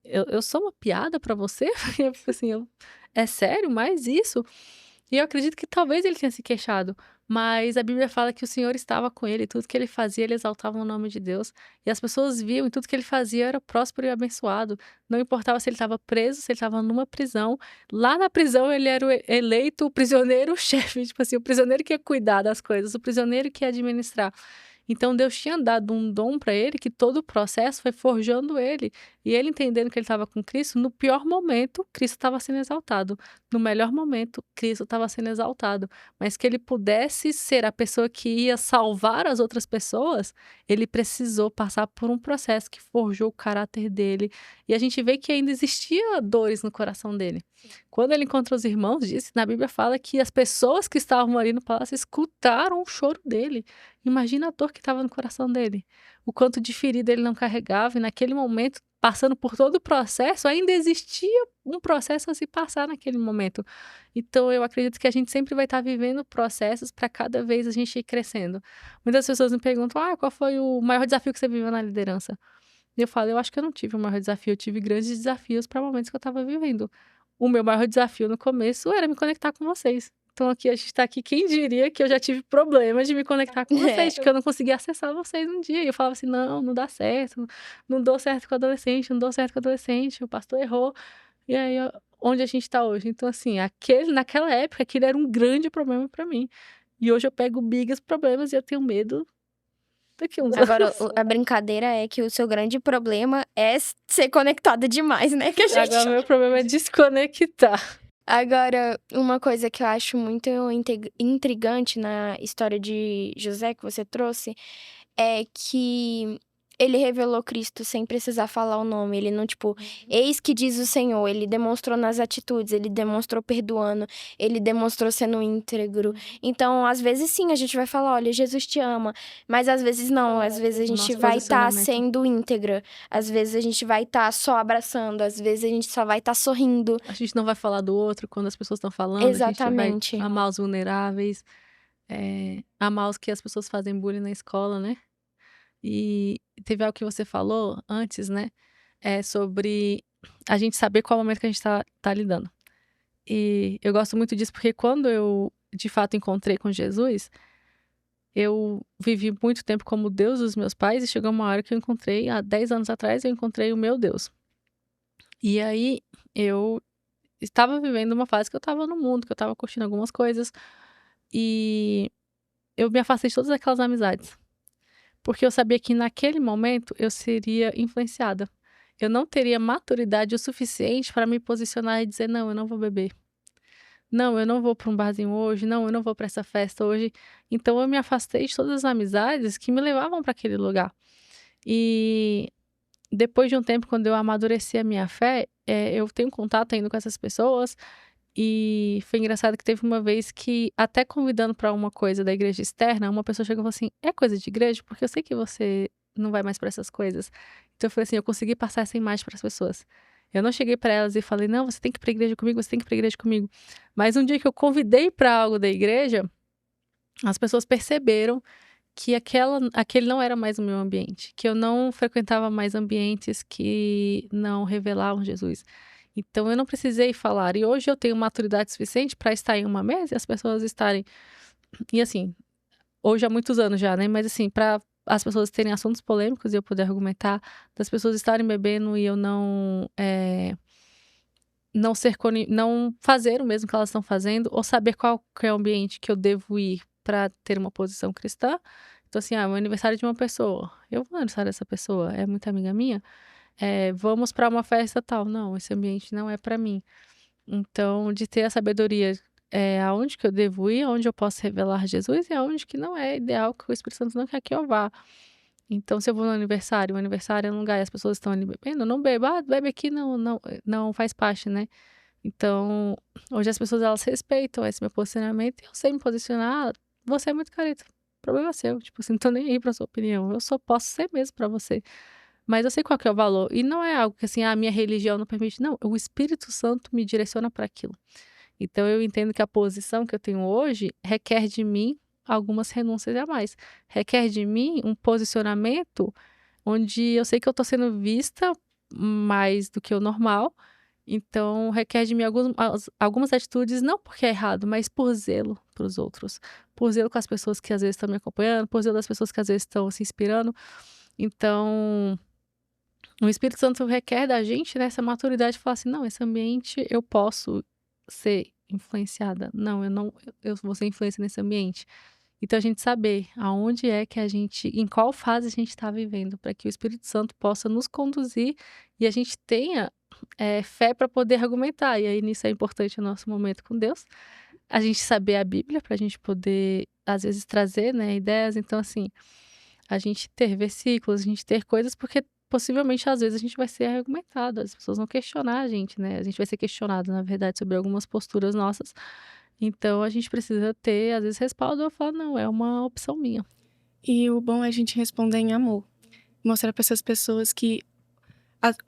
A: Eu sou uma piada pra você? Eu fico assim, é sério? Mais isso? E eu acredito que talvez ele tenha se queixado, mas a Bíblia fala que o Senhor estava com ele, tudo que ele fazia, ele exaltava o nome de Deus. E as pessoas viam, e tudo que ele fazia era próspero e abençoado. Não importava se ele estava preso, se ele estava numa prisão. Lá na prisão ele era o eleito, o prisioneiro, o chefe, tipo assim, o prisioneiro que ia cuidar das coisas, o prisioneiro que ia administrar. Então Deus tinha dado um dom para ele que todo o processo foi forjando ele. E ele entendendo que ele estava com Cristo, no pior momento, Cristo estava sendo exaltado. No melhor momento, Cristo estava sendo exaltado. Mas que ele pudesse ser a pessoa que ia salvar as outras pessoas, ele precisou passar por um processo que forjou o caráter dele. E a gente vê que ainda existia dores no coração dele. Quando ele encontrou os irmãos, disse, na Bíblia fala que as pessoas que estavam ali no palácio escutaram o choro dele. Imagina a dor que estava no coração dele. O quanto de ferida ele não carregava. E naquele momento, passando por todo o processo, ainda existia um processo a se passar naquele momento. Então, eu acredito que a gente sempre vai estar vivendo processos para cada vez a gente ir crescendo. Muitas pessoas me perguntam, qual foi o maior desafio que você viveu na liderança? E eu falo, eu acho que eu não tive o maior desafio. Eu tive grandes desafios para momentos que eu estava vivendo. O meu maior desafio no começo era me conectar com vocês. Então, aqui a gente tá aqui, quem diria que eu já tive problemas de me conectar com vocês, porque eu não conseguia acessar vocês um dia. E eu falava assim, não dá certo, não dou certo com adolescente, não dou certo com adolescente, o pastor errou. E aí, onde a gente tá hoje? Então, assim, naquela época, aquilo era um grande problema pra mim. E hoje eu pego bigas problemas e eu tenho medo daqui uns
B: Agora,
A: anos.
B: a brincadeira é que o seu grande problema é ser conectada demais, né? Que a gente...
A: Agora, meu problema é desconectar.
B: Agora, uma coisa que eu acho muito intrigante na história de José que você trouxe é que ele revelou Cristo sem precisar falar o nome. Ele não, eis que diz o Senhor. Ele demonstrou nas atitudes, ele demonstrou perdoando, ele demonstrou sendo íntegro. Então, às vezes sim, a gente vai falar, olha, Jesus te ama. Mas às vezes não, às vezes a gente
A: Nosso
B: vai estar
A: posicionamento.
B: sendo íntegra. Às vezes a gente vai estar só abraçando, às vezes a gente só vai estar sorrindo.
A: A gente não vai falar do outro quando as pessoas estão falando.
B: Exatamente.
A: A gente vai amar os vulneráveis, amar os que as pessoas fazem bullying na escola, né? E teve algo que você falou antes, né? Sobre a gente saber qual momento que a gente tá lidando. E eu gosto muito disso porque quando eu, de fato, encontrei com Jesus, eu vivi muito tempo como Deus dos meus pais e chegou uma hora que eu encontrei, há 10 anos atrás, eu encontrei o meu Deus. E aí, eu estava vivendo uma fase que eu estava no mundo, que eu estava curtindo algumas coisas. E eu me afastei de todas aquelas amizades. Porque eu sabia que naquele momento eu seria influenciada. Eu não teria maturidade o suficiente para me posicionar e dizer, não, eu não vou beber. Não, eu não vou para um barzinho hoje. Não, eu não vou para essa festa hoje. Então eu me afastei de todas as amizades que me levavam para aquele lugar. E depois de um tempo, quando eu amadureci a minha fé, eu tenho contato ainda com essas pessoas. E foi engraçado que teve uma vez que, até convidando para uma coisa da igreja externa, uma pessoa chegou e falou assim, é coisa de igreja? Porque eu sei que você não vai mais para essas coisas. Então eu falei assim, eu consegui passar essa imagem para as pessoas. Eu não cheguei para elas e falei, não, você tem que ir para a igreja comigo, você tem que ir para a igreja comigo. Mas um dia que eu convidei para algo da igreja, as pessoas perceberam que aquele não era mais o meu ambiente, que eu não frequentava mais ambientes que não revelavam Jesus. Então eu não precisei falar. E hoje eu tenho maturidade suficiente para estar em uma mesa e as pessoas estarem. E assim, hoje há muitos anos já, né? Mas assim, para as pessoas terem assuntos polêmicos e eu poder argumentar, das pessoas estarem bebendo e eu não não fazer o mesmo que elas estão fazendo, ou saber qual que é o ambiente que eu devo ir para ter uma posição cristã. Então, assim, é o aniversário de uma pessoa. Eu vou no aniversário dessa pessoa, é muita amiga minha. Vamos para uma festa tal. Não, esse ambiente não é para mim. Então, de ter a sabedoria aonde que eu devo ir, aonde eu posso revelar Jesus e aonde que não é ideal, que o Espírito Santo não quer que eu vá. Então, se eu vou no aniversário, o aniversário é um lugar e as pessoas estão ali bebendo, eu não bebo. Bebe aqui não faz parte, né? Então, hoje as pessoas, elas respeitam esse meu posicionamento e eu sei me posicionar. Você é muito careta. O problema é seu. Tipo assim, não tô nem aí pra sua opinião. Eu só posso ser mesmo pra você. Mas eu sei qual que é o valor. E não é algo que, assim, a minha religião não permite. Não, o Espírito Santo me direciona para aquilo. Então, eu entendo que a posição que eu tenho hoje requer de mim algumas renúncias a mais. Requer de mim um posicionamento onde eu sei que eu tô sendo vista mais do que o normal. Então, requer de mim algumas atitudes, não porque é errado, mas por zelo para os outros. Por zelo com as pessoas que às vezes estão me acompanhando, por zelo das pessoas que às vezes estão se inspirando. Então, o Espírito Santo requer da gente, né, essa maturidade de falar assim, não, esse ambiente eu posso ser influenciada. Não, eu vou ser influência nesse ambiente. Então, a gente saber aonde é que a gente, em qual fase a gente está vivendo, para que o Espírito Santo possa nos conduzir e a gente tenha fé para poder argumentar. E aí, nisso é importante o nosso momento com Deus. A gente saber a Bíblia, para a gente poder, às vezes, trazer, né, ideias. Então, assim, a gente ter versículos, a gente ter coisas, porque possivelmente, às vezes, a gente vai ser argumentado. As pessoas vão questionar a gente, né? A gente vai ser questionado, na verdade, sobre algumas posturas nossas. Então, a gente precisa ter, às vezes, respaldo ou falar, não, é uma opção minha.
F: E o bom é a gente responder em amor. Mostrar para essas pessoas que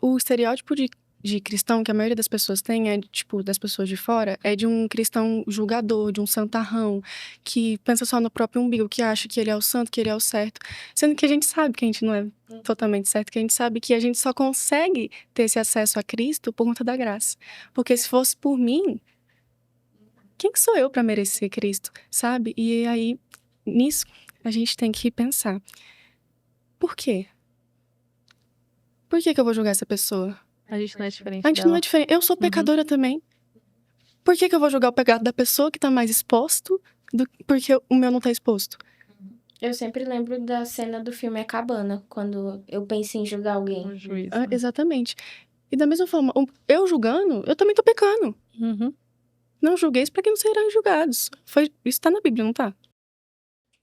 F: o estereótipo de cristão que a maioria das pessoas tem, tipo, das pessoas de fora, é de um cristão julgador, de um santarrão, que pensa só no próprio umbigo, que acha que ele é o santo, que ele é o certo. Sendo que a gente sabe que a gente não é totalmente certo, que a gente sabe que a gente só consegue ter esse acesso a Cristo por conta da graça. Porque se fosse por mim, quem que sou eu para merecer Cristo, sabe? E aí, nisso, a gente tem que pensar. Por quê? Por que eu vou julgar essa pessoa?
A: A gente não é diferente
F: A gente
A: dela.
F: não é diferente. Eu sou pecadora também. Por que eu vou julgar o pecado da pessoa que tá mais exposto porque o meu não tá exposto?
B: Eu sempre lembro da cena do filme A Cabana, quando eu penso em julgar alguém.
A: Um juízo.
F: Exatamente. E da mesma forma, eu julgando, eu também tô pecando.
A: Uhum.
F: Não julgueis para que não serão julgados. Isso tá na Bíblia, não tá?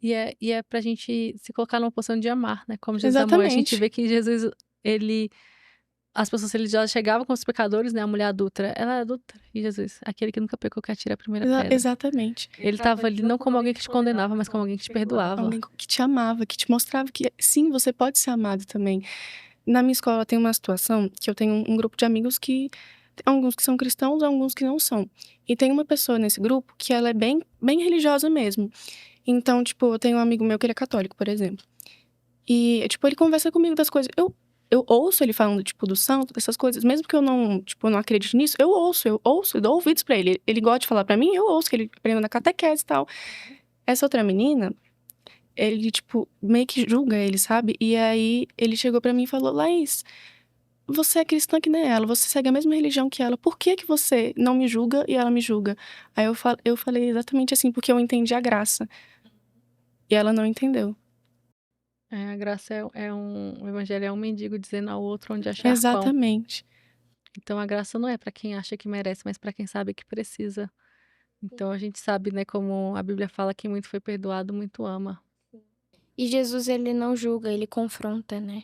A: E é pra gente se colocar numa posição de amar, né? Como Jesus amou. A gente vê que Jesus, as pessoas religiosas chegavam com os pecadores, né? A mulher adulta, ela é adulta. E Jesus, aquele que nunca pecou, que atira a primeira pedra.
F: Exatamente.
A: Ele tava ali não como alguém que te condenava, mas como alguém que te perdoava.
F: Alguém que te amava, que te mostrava que sim, você pode ser amado também. Na minha escola tem uma situação que eu tenho um grupo de amigos que alguns que são cristãos, alguns que não são. E tem uma pessoa nesse grupo que ela é bem, bem religiosa mesmo. Então, tipo, eu tenho um amigo meu que ele é católico, por exemplo. E, tipo, ele conversa comigo das coisas. Eu ouço ele falando, tipo, do santo, dessas coisas. Mesmo que eu não, tipo, não acredite nisso, eu ouço, eu dou ouvidos pra ele. Ele gosta de falar pra mim, eu ouço, que ele aprende na catequese e tal. Essa outra menina, ele, tipo, meio que julga ele, sabe? E aí, ele chegou pra mim e falou, Laís, você é cristã que nem ela, você segue a mesma religião que ela, por que você não me julga e ela me julga? Aí eu falei exatamente assim, porque eu entendi a graça. E ela não entendeu.
A: A graça o evangelho é um mendigo dizendo ao outro onde achar pão.
F: Exatamente.
A: Então, a graça não é pra quem acha que merece, mas pra quem sabe que precisa. Então, a gente sabe, né, como a Bíblia fala que muito foi perdoado, muito ama.
B: E Jesus, ele não julga, ele confronta, né?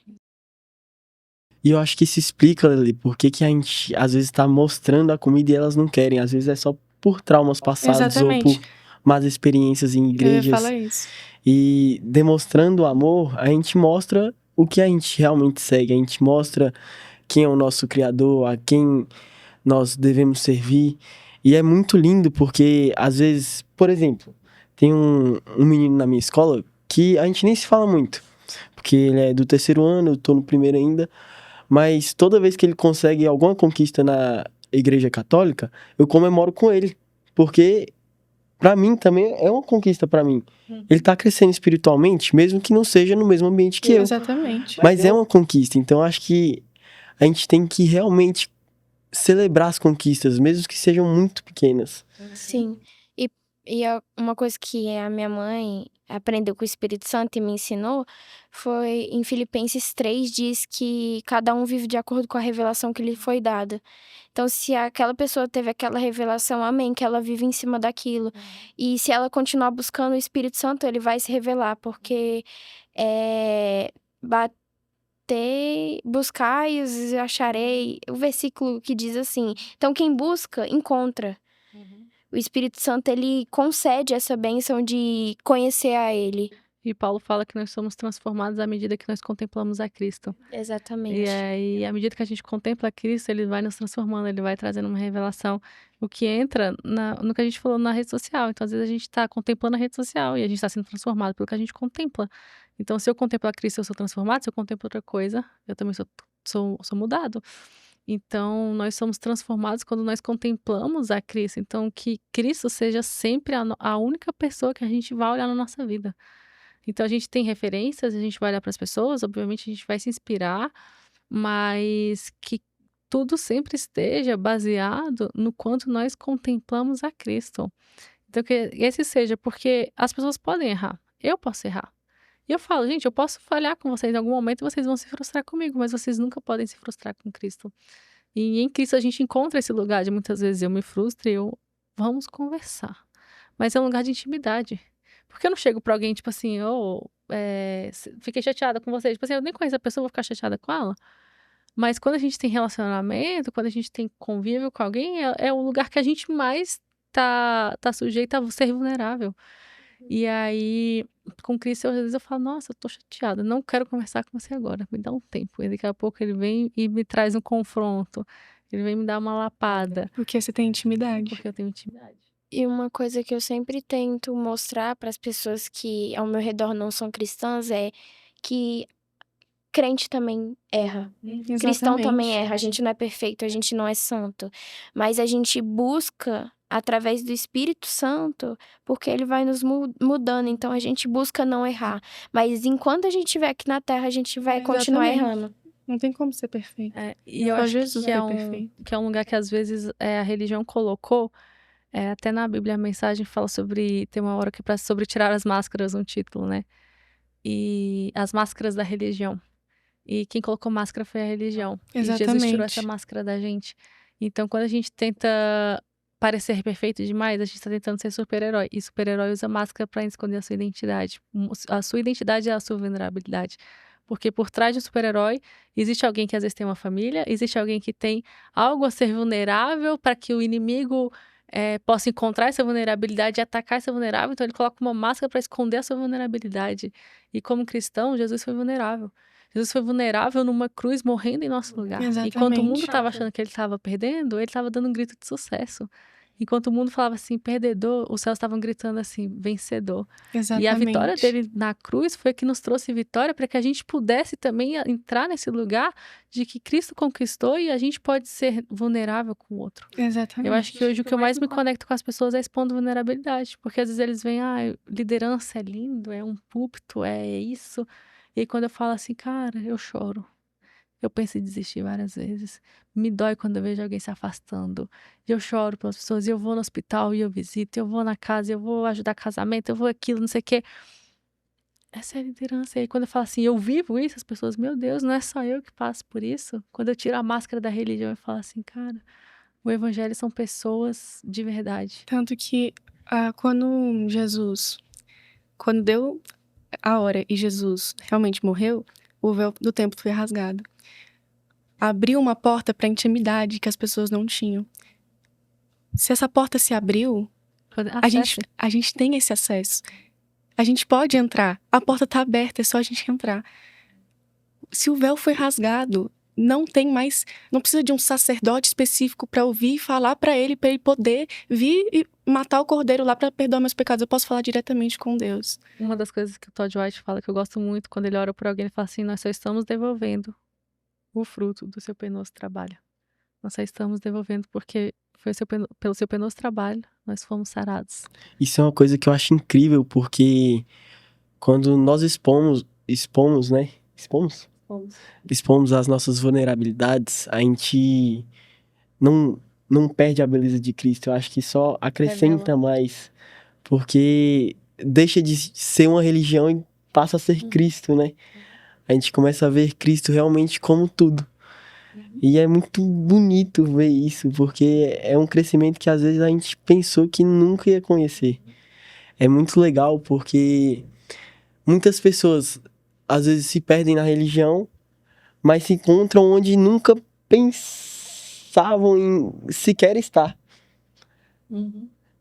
E: E eu acho que isso explica, Lili, por que a gente às vezes tá mostrando a comida e elas não querem. Às vezes é só por traumas passados
F: Exatamente.
E: ou por más experiências em igrejas.
F: Fala isso.
E: E demonstrando o amor, a gente mostra o que a gente realmente segue. A gente mostra quem é o nosso Criador, a quem nós devemos servir. E é muito lindo porque, às vezes, por exemplo, tem um menino na minha escola que a gente nem se fala muito. Porque ele é do 3º ano, eu tô no 1º ainda. Mas toda vez que ele consegue alguma conquista na igreja católica, eu comemoro com ele. Porque, pra mim, também é uma conquista pra mim. Ele tá crescendo espiritualmente, mesmo que não seja no mesmo ambiente que eu.
F: Exatamente.
E: Mas é uma conquista. Então, acho que a gente tem que realmente celebrar as conquistas, mesmo que sejam muito pequenas.
B: Sim. E uma coisa que a minha mãe aprendeu com o Espírito Santo e me ensinou foi em Filipenses 3, diz que cada um vive de acordo com a revelação que lhe foi dada. Então, se aquela pessoa teve aquela revelação, amém, que ela vive em cima daquilo. E se ela continuar buscando o Espírito Santo, ele vai se revelar, porque buscar e os acharei. O versículo que diz assim, então quem busca, encontra. O Espírito Santo, ele concede essa bênção de conhecer a ele.
A: E Paulo fala que nós somos transformados à medida que nós contemplamos a Cristo.
B: Exatamente.
A: E aí, à medida que a gente contempla Cristo, ele vai nos transformando, ele vai trazendo uma revelação. O que entra no que a gente falou na rede social. Então, às vezes, a gente está contemplando a rede social e a gente está sendo transformado pelo que a gente contempla. Então, se eu contemplo a Cristo, eu sou transformado. Se eu contemplo outra coisa, eu também sou mudado. Então, nós somos transformados quando nós contemplamos a Cristo. Então, que Cristo seja sempre a única pessoa que a gente vai olhar na nossa vida. Então, a gente tem referências, a gente vai olhar para as pessoas, obviamente a gente vai se inspirar, mas que tudo sempre esteja baseado no quanto nós contemplamos a Cristo. Então, que esse seja, porque as pessoas podem errar, eu posso errar. E eu falo, gente, eu posso falhar com vocês em algum momento, vocês vão se frustrar comigo, mas vocês nunca podem se frustrar com Cristo. E em Cristo a gente encontra esse lugar de muitas vezes eu me frustro e vamos conversar. Mas é um lugar de intimidade. Porque eu não chego pra alguém, tipo assim, fiquei chateada com você. Tipo assim, eu nem conheço a pessoa, vou ficar chateada com ela. Mas quando a gente tem relacionamento, quando a gente tem convívio com alguém, é o lugar que a gente mais tá sujeito a ser vulnerável. E aí, com Cristo, às vezes eu falo, nossa, eu tô chateada, não quero conversar com você agora, me dá um tempo. E daqui a pouco ele vem e me traz um confronto, ele vem me dar uma lapada.
F: Porque você tem intimidade.
A: Porque eu tenho intimidade.
B: E uma coisa que eu sempre tento mostrar para as pessoas que ao meu redor não são cristãs é que crente também erra. Cristão também erra. A gente não é perfeito, a gente não é santo. Mas a gente busca através do Espírito Santo, porque ele vai nos mudando. Então a gente busca não errar. Mas enquanto a gente estiver aqui na Terra, a gente vai continuar errando.
F: Não tem como ser perfeito.
A: E eu
F: Só
A: acho
F: Jesus
A: que
F: foi perfeito.
A: que é um lugar que às vezes a religião colocou. Até na Bíblia a mensagem fala sobre. Tem uma hora que é sobre tirar as máscaras, um título, né? E as máscaras da religião. E quem colocou máscara foi a religião.
F: Exatamente.
A: E Jesus tirou essa máscara da gente. Então, quando a gente tenta parecer perfeito demais, a gente tá tentando ser super-herói. E super-herói usa máscara pra esconder a sua identidade. A sua identidade é a sua vulnerabilidade. Porque por trás de um super-herói, existe alguém que às vezes tem uma família, existe alguém que tem algo a ser vulnerável para que o inimigo possa encontrar essa vulnerabilidade e atacar essa vulnerável. Então, ele coloca uma máscara para esconder a sua vulnerabilidade. E como cristão, Jesus foi vulnerável. Jesus foi vulnerável numa cruz, morrendo em nosso lugar.
F: Exatamente.
A: Enquanto o mundo estava achando que ele estava perdendo, ele estava dando um grito de sucesso. Enquanto o mundo falava assim, perdedor, os céus estavam gritando assim, vencedor.
F: Exatamente.
A: E a vitória dele na cruz foi que nos trouxe vitória para que a gente pudesse também entrar nesse lugar de que Cristo conquistou e a gente pode ser vulnerável com o outro.
F: Exatamente.
A: Eu acho que hoje o que eu mais me conecto com as pessoas é expondo vulnerabilidade. Porque às vezes eles veem, liderança é lindo, é um púlpito, é isso. E aí quando eu falo assim, cara, eu choro. Eu penso em desistir várias vezes. Me dói quando eu vejo alguém se afastando. E eu choro pelas pessoas. E eu vou no hospital e eu visito. Eu vou na casa, eu vou ajudar casamento, eu vou aquilo, não sei o quê. Essa é a liderança. E aí quando eu falo assim, eu vivo isso, as pessoas, meu Deus, não é só eu que passo por isso. Quando eu tiro a máscara da religião, eu falo assim, cara, o evangelho são pessoas de verdade.
F: Tanto que quando deu a hora e Jesus realmente morreu, o véu do templo foi rasgado. Abriu uma porta para intimidade que as pessoas não tinham. Se essa porta se abriu, a gente tem esse acesso. A gente pode entrar. A porta tá aberta, é só a gente entrar. Se o véu foi rasgado, não precisa de um sacerdote específico para ouvir e falar para ele poder vir e matar o cordeiro lá para perdoar meus pecados. Eu posso falar diretamente com Deus.
A: Uma das coisas que o Todd White fala que eu gosto muito, quando ele ora por alguém, ele fala assim, nós só estamos devolvendo o fruto do seu penoso trabalho. Nós só estamos devolvendo porque foi pelo seu penoso trabalho nós fomos sarados.
E: Isso é uma coisa que eu acho incrível, porque quando nós expomos, né? Expomos as nossas vulnerabilidades, a gente não perde a beleza de Cristo. Eu acho que só acrescenta mais, porque deixa de ser uma religião e passa a ser Cristo, né? A gente começa a ver Cristo realmente como tudo. E é muito bonito ver isso, porque é um crescimento que às vezes a gente pensou que nunca ia conhecer. É muito legal porque muitas pessoas às vezes se perdem na religião, mas se encontram onde nunca pensavam em sequer estar.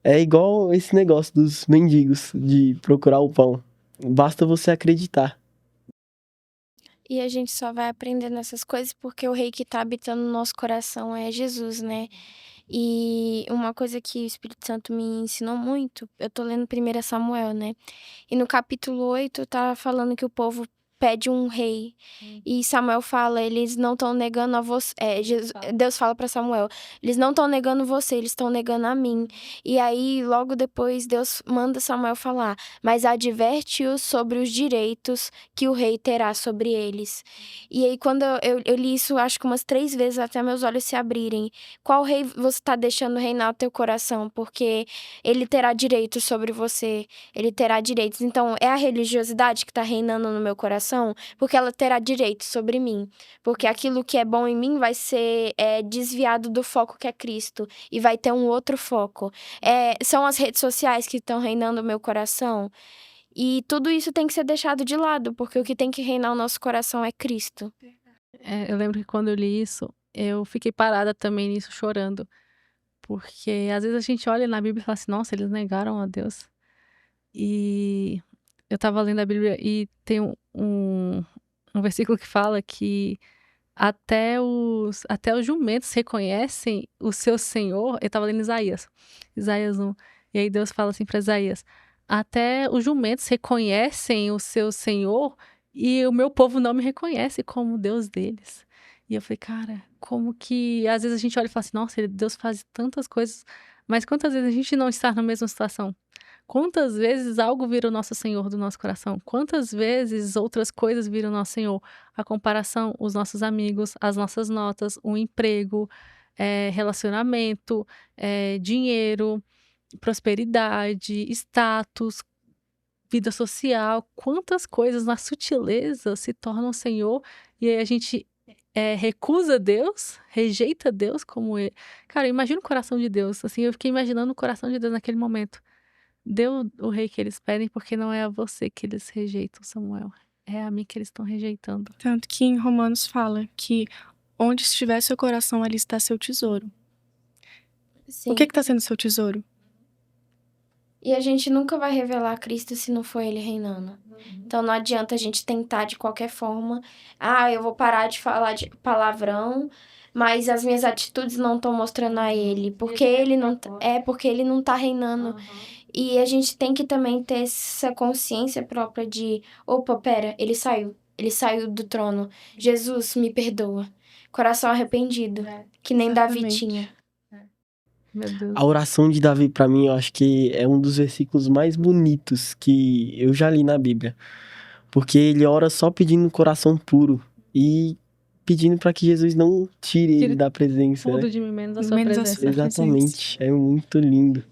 E: É igual esse negócio dos mendigos, de procurar o pão. Basta você acreditar.
B: E a gente só vai aprendendo essas coisas porque o rei que tá habitando no nosso coração é Jesus, né? E uma coisa que o Espírito Santo me ensinou muito, eu tô lendo 1 Samuel, né? E no capítulo 8 tá falando que o povo pede um rei. E Samuel fala, eles não estão negando a você. Deus fala pra Samuel, eles não estão negando você, eles estão negando a mim. E aí, logo depois, Deus manda Samuel falar, mas adverte-os sobre os direitos que o rei terá sobre eles. E aí, quando eu li isso, acho que umas 3 vezes até meus olhos se abrirem. Qual rei você está deixando reinar o teu coração? Porque ele terá direitos sobre você, ele terá direitos. Então, é a religiosidade que está reinando no meu coração? Porque ela terá direitos sobre mim. Porque aquilo que é bom em mim vai ser desviado do foco que é Cristo. E vai ter um outro foco. São as redes sociais que estão reinando o meu coração. E tudo isso tem que ser deixado de lado, porque o que tem que reinar o nosso coração é Cristo.
A: Eu lembro que quando eu li isso, eu fiquei parada também nisso, chorando. Porque às vezes a gente olha na Bíblia e fala assim, nossa, eles negaram a Deus. E eu tava lendo a Bíblia e tem um versículo que fala que até os jumentos reconhecem o seu Senhor. Eu tava lendo Isaías 1. E aí Deus fala assim para Isaías, até os jumentos reconhecem o seu Senhor e o meu povo não me reconhece como Deus deles. E eu falei, cara, como que às vezes a gente olha e fala assim, nossa, Deus faz tantas coisas, mas quantas vezes a gente não está na mesma situação? Quantas vezes algo vira o nosso Senhor do nosso coração? Quantas vezes outras coisas viram o nosso Senhor? A comparação, os nossos amigos, as nossas notas, o emprego, relacionamento, dinheiro, prosperidade, status, vida social. Quantas coisas na sutileza se tornam Senhor e aí a gente recusa Deus, rejeita Deus como ele. Cara, imagina o coração de Deus. Assim, eu fiquei imaginando o coração de Deus naquele momento. Deu o rei que eles pedem porque não é a você que eles rejeitam, Samuel. É a mim que eles estão rejeitando.
F: Tanto que em Romanos fala que onde estiver seu coração, ali está seu tesouro.
B: Sim.
F: O que está sendo seu tesouro?
B: E a gente nunca vai revelar Cristo se não for Ele reinando. Então não adianta a gente tentar de qualquer forma. Eu vou parar de falar de palavrão, mas as minhas atitudes não estão mostrando a Ele. Porque Ele não porque Ele não tá reinando. E a gente tem que também ter essa consciência própria de, opa, pera, Ele saiu do trono. Jesus, me perdoa. Coração arrependido, que nem Davi
F: Exatamente.
B: tinha.
A: Meu Deus.
E: A oração de Davi, pra mim, eu acho que é um dos versículos mais bonitos que eu já li na Bíblia. Porque ele ora só pedindo um coração puro e pedindo pra que Jesus não tire ele da presença,
A: Tudo
E: né?
A: de mim, menos a sua
F: Menos a
A: presença.
F: sua
E: Exatamente, é muito lindo.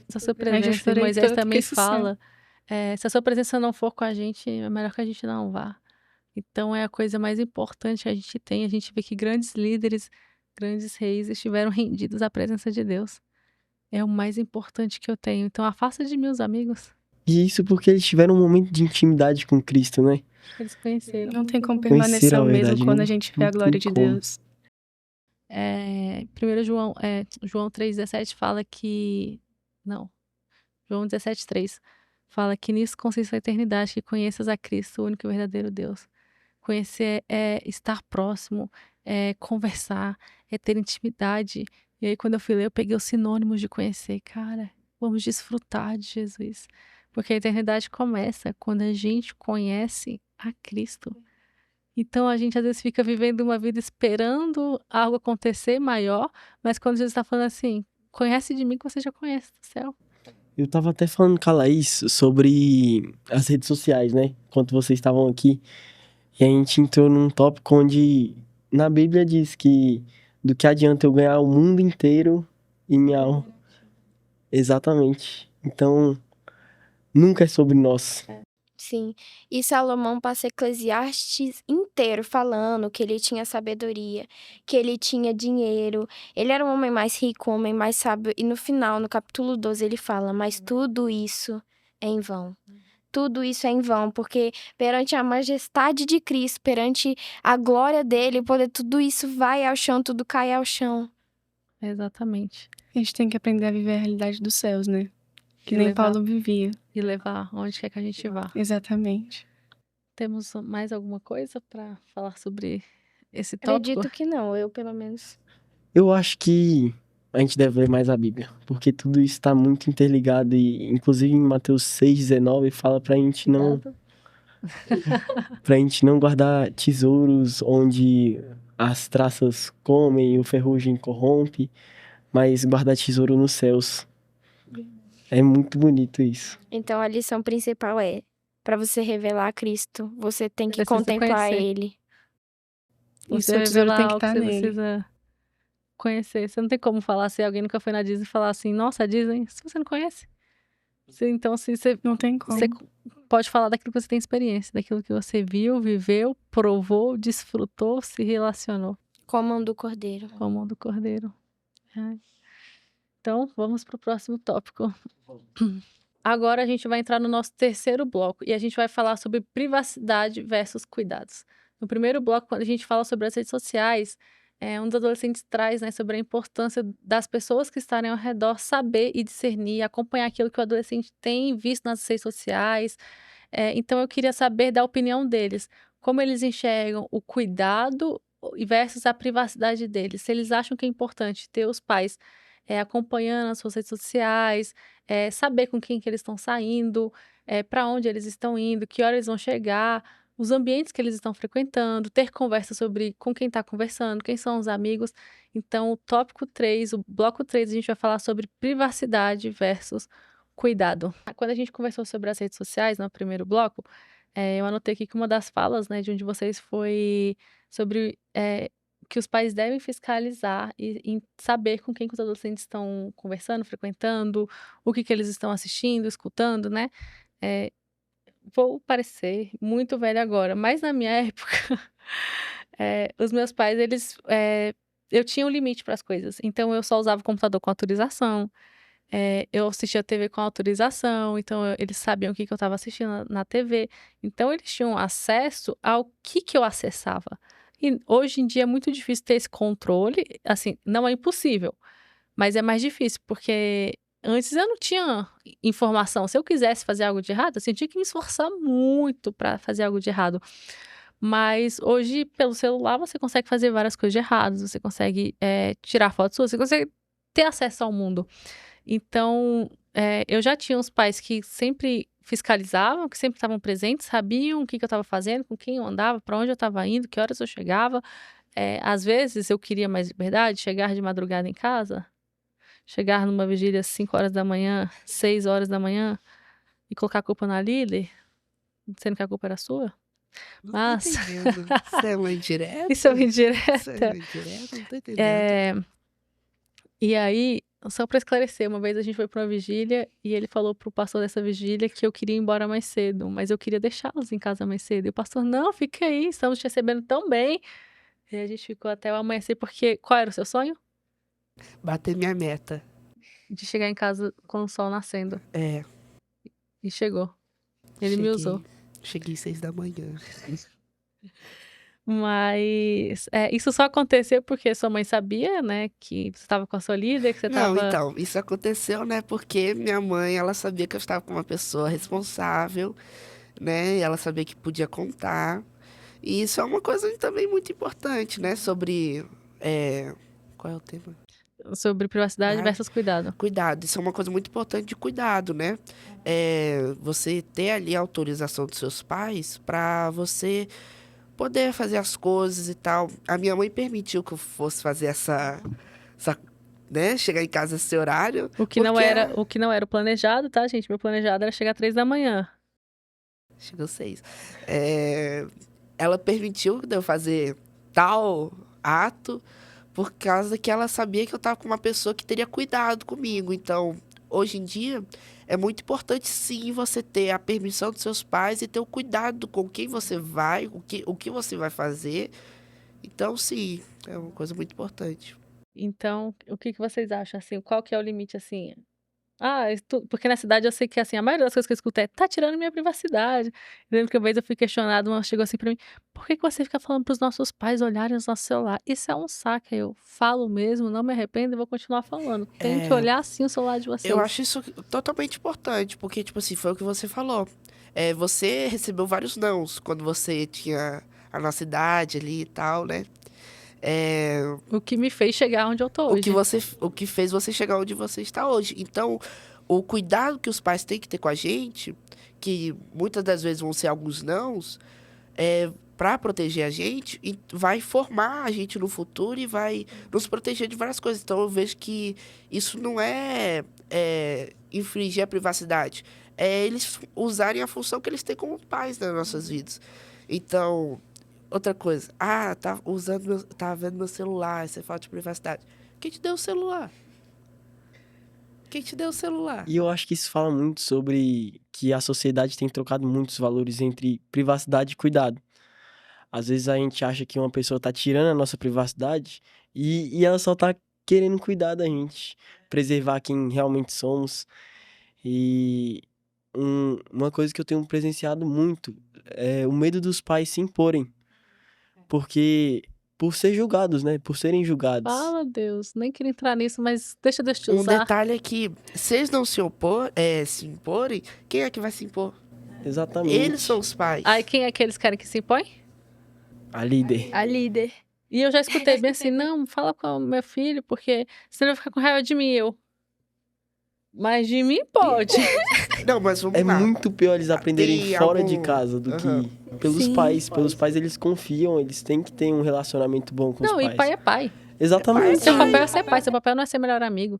A: Se a sua
F: já
A: presença,
F: chorei
A: Moisés
F: tanto
A: também
F: que isso
A: fala, se a sua presença não for com a gente, é melhor que a gente não vá. Então é a coisa mais importante que a gente tem. A gente vê que grandes líderes, grandes reis estiveram rendidos à presença de Deus. É o mais importante que eu tenho. Então afasta de mim os amigos.
E: E isso porque eles tiveram um momento de intimidade com Cristo, né?
A: Eles conheceram.
F: Não tem como permanecer
E: Conheceram a
F: o mesmo
E: verdade,
F: quando
E: não-
F: a gente vê
E: não
F: a glória
E: tem
F: de
E: como.
F: Deus.
A: 1 João 3,17 fala que... Não. João 17,3 fala que nisso consiste a eternidade, que conheças a Cristo, o único e verdadeiro Deus. Conhecer é estar próximo, é conversar, é ter intimidade. E aí, quando eu fui ler, eu peguei os sinônimos de conhecer. Cara, vamos desfrutar de Jesus. Porque a eternidade começa quando a gente conhece a Cristo. Então, a gente às vezes fica vivendo uma vida esperando algo acontecer maior, mas quando Jesus está falando assim, conhece de mim que você já conhece do céu.
E: Eu tava até falando com a Laís sobre as redes sociais, né? Enquanto vocês estavam aqui. E a gente entrou num tópico onde na Bíblia diz que do que adianta eu ganhar o mundo inteiro e minha alma. Exatamente. Então, nunca é sobre nós.
B: Sim, e Salomão passa Eclesiastes inteiro falando que ele tinha sabedoria, que ele tinha dinheiro, ele era o homem mais rico, o homem mais sábio, e no final, no capítulo 12, ele fala, mas tudo isso é em vão. Tudo isso é em vão, porque perante a majestade de Cristo, perante a glória dele, o poder, tudo isso vai ao chão, tudo cai ao chão.
A: Exatamente.
F: A gente tem que aprender a viver a realidade dos céus, né? Que
A: E
F: nem
A: levar.
F: Paulo vivia.
A: E levar onde quer que a gente vá.
F: Exatamente.
A: Temos mais alguma coisa para falar sobre esse tópico?
B: Acredito que não, eu pelo menos.
E: Eu acho que a gente deve ler mais a Bíblia, porque tudo isso está muito interligado e, inclusive, em Mateus 6,19 fala pra gente
A: Cuidado.
E: não guardar tesouros onde as traças comem e o ferrugem corrompe, mas guardar tesouro nos céus. É muito bonito isso.
B: Então a lição principal é: para você revelar a Cristo, você tem que
A: Precisa
B: contemplar
A: conhecer.
B: Ele.
F: O
A: Você
F: seu tesouro tem
A: revelar
F: que
A: o que
F: estar
A: você
F: nele.
A: precisa conhecer. Você não tem como falar se alguém nunca foi na Disney e falar assim, nossa, a Disney, se você não conhece. Então, se você,
F: Não tem como.
A: você pode falar daquilo que você tem experiência, daquilo que você viu, viveu, provou, desfrutou, se relacionou
B: Como um do Cordeiro.
A: com o mundo do Cordeiro. É. Então, vamos para o próximo tópico. Agora a gente vai entrar no nosso terceiro bloco e a gente vai falar sobre privacidade versus cuidados. No primeiro bloco, quando a gente fala sobre as redes sociais, um dos adolescentes traz, né, sobre a importância das pessoas que estarem ao redor saber e discernir, acompanhar aquilo que o adolescente tem visto nas redes sociais. Então eu queria saber da opinião deles, como eles enxergam o cuidado versus a privacidade deles. Se eles acham que é importante ter os pais acompanhando as suas redes sociais, saber com quem que eles estão saindo, para onde eles estão indo, que hora eles vão chegar, os ambientes que eles estão frequentando, ter conversa sobre com quem está conversando, quem são os amigos. Então, o tópico 3, o bloco 3, a gente vai falar sobre privacidade versus cuidado. Quando a gente conversou sobre as redes sociais, no primeiro bloco, eu anotei aqui que uma das falas, né, de um de vocês foi sobre que os pais devem fiscalizar e saber com quem que os adolescentes estão conversando, frequentando, o que que eles estão assistindo, escutando, né? Vou parecer muito velha agora, mas na minha época, os meus pais, eu tinha um limite para as coisas. Então, eu só usava o computador com autorização, eu assistia TV com autorização, então eles sabiam o que que eu estava assistindo na TV. Então, eles tinham acesso ao que eu acessava. E hoje em dia é muito difícil ter esse controle. Assim, não é impossível, mas é mais difícil, porque antes eu não tinha informação. Se eu quisesse fazer algo de errado, assim, eu tinha que me esforçar muito para fazer algo de errado. Mas hoje, pelo celular, você consegue fazer várias coisas de errado, você consegue tirar fotos suas, você consegue ter acesso ao mundo. Então, eu já tinha uns pais que sempre fiscalizavam, que sempre estavam presentes, sabiam o que eu estava fazendo, com quem eu andava, para onde eu estava indo, que horas eu chegava. Às vezes, eu queria mais liberdade, chegar de madrugada em casa, chegar numa vigília às 5 horas da manhã, 6 horas da manhã, e colocar a culpa na Lili, sendo que a culpa era sua. Mas...
D: Não tô entendendo. Isso é uma indireta?
A: Isso é uma
D: Isso é
A: indireta.
D: uma indireta? Não tô entendendo.
A: E aí, só para esclarecer, uma vez a gente foi para uma vigília e ele falou pro pastor dessa vigília que eu queria ir embora mais cedo, mas eu queria deixá-los em casa mais cedo. E o pastor, não, fica aí, estamos te recebendo tão bem. E a gente ficou até o amanhecer, porque qual era o seu sonho?
D: Bater minha meta.
A: De chegar em casa com o sol nascendo.
D: É.
A: E chegou. Ele me usou.
D: Cheguei 6 da manhã.
A: Mas isso só aconteceu porque sua mãe sabia, né, que você estava com a sua líder, que você
D: Não,
A: estava...
D: então, isso aconteceu, né, porque minha mãe, ela sabia que eu estava com uma pessoa responsável, né, e ela sabia que podia contar. E isso é uma coisa também muito importante, né, sobre... qual é o tema?
A: Sobre privacidade versus cuidado.
D: Cuidado, isso é uma coisa muito importante de cuidado, né? Você ter ali a autorização dos seus pais para você poder fazer as coisas e tal. A minha mãe permitiu que eu fosse fazer essa né? Chegar em casa esse horário.
A: O que não era o planejado, tá, gente? Meu planejado era chegar 3 da manhã.
D: Chegou 6. Ela permitiu de eu fazer tal ato por causa que ela sabia que eu estava com uma pessoa que teria cuidado comigo. Então, hoje em dia, é muito importante, sim, você ter a permissão dos seus pais e ter o cuidado com quem você vai, o que você vai fazer. Então, sim, é uma coisa muito importante.
A: Então, o que vocês acham, assim? Qual que é o limite, assim? Porque na cidade eu sei que, assim, a maioria das coisas que eu escuto é, tá tirando minha privacidade. Eu lembro que uma vez eu fui questionada, uma chegou assim pra mim, por que você fica falando pros nossos pais olharem os nossos celular? Isso é um saco. Aí eu falo mesmo, não me arrependo e vou continuar falando. Tem que olhar, sim, o celular de vocês.
D: Eu acho isso totalmente importante, porque, tipo assim, foi o que você falou. Você recebeu vários nãos quando você tinha a nossa idade ali e tal, né?
A: O que me fez chegar onde eu tô hoje.
D: O que fez você chegar onde você está hoje. Então, o cuidado que os pais têm que ter com a gente, que muitas das vezes vão ser alguns nãos, para proteger a gente, e vai formar a gente no futuro e vai nos proteger de várias coisas. Então, eu vejo que isso não é infringir a privacidade. É eles usarem a função que eles têm como pais nas nossas vidas. Então, outra coisa. Tá vendo meu celular, isso é falta de privacidade. Quem te deu o celular? Quem te deu o celular?
E: E eu acho que isso fala muito sobre que a sociedade tem trocado muitos valores entre privacidade e cuidado. Às vezes a gente acha que uma pessoa tá tirando a nossa privacidade e ela só tá querendo cuidar da gente, preservar quem realmente somos. E uma coisa que eu tenho presenciado muito é o medo dos pais se imporem. Porque por ser julgados, né? Por serem julgados.
A: Fala, Deus. Nem queria entrar nisso, mas deixa Deus te
D: Um
A: usar.
D: detalhe é que, se eles não se imporem, quem é que vai se impor?
E: Exatamente.
D: Eles são os pais.
A: Aí quem é que eles querem que se impõe?
E: A líder.
C: A líder.
A: E eu já escutei bem assim, não, fala com o meu filho, porque senão ele vai ficar com raiva de mim. Mas de mim pode.
D: Não, mas vamos
E: É
D: lá.
E: muito pior eles aprenderem
D: Tem
E: fora
D: algum-
E: de casa do
D: Aham.
E: que pelos
C: Sim.
E: pais. Pelos pais eles confiam, eles têm que ter um relacionamento bom com
A: Não,
E: os
A: e
E: pais.
A: pai é pai.
E: Exatamente.
A: Seu papel é ser pai, seu papel não é ser melhor amigo.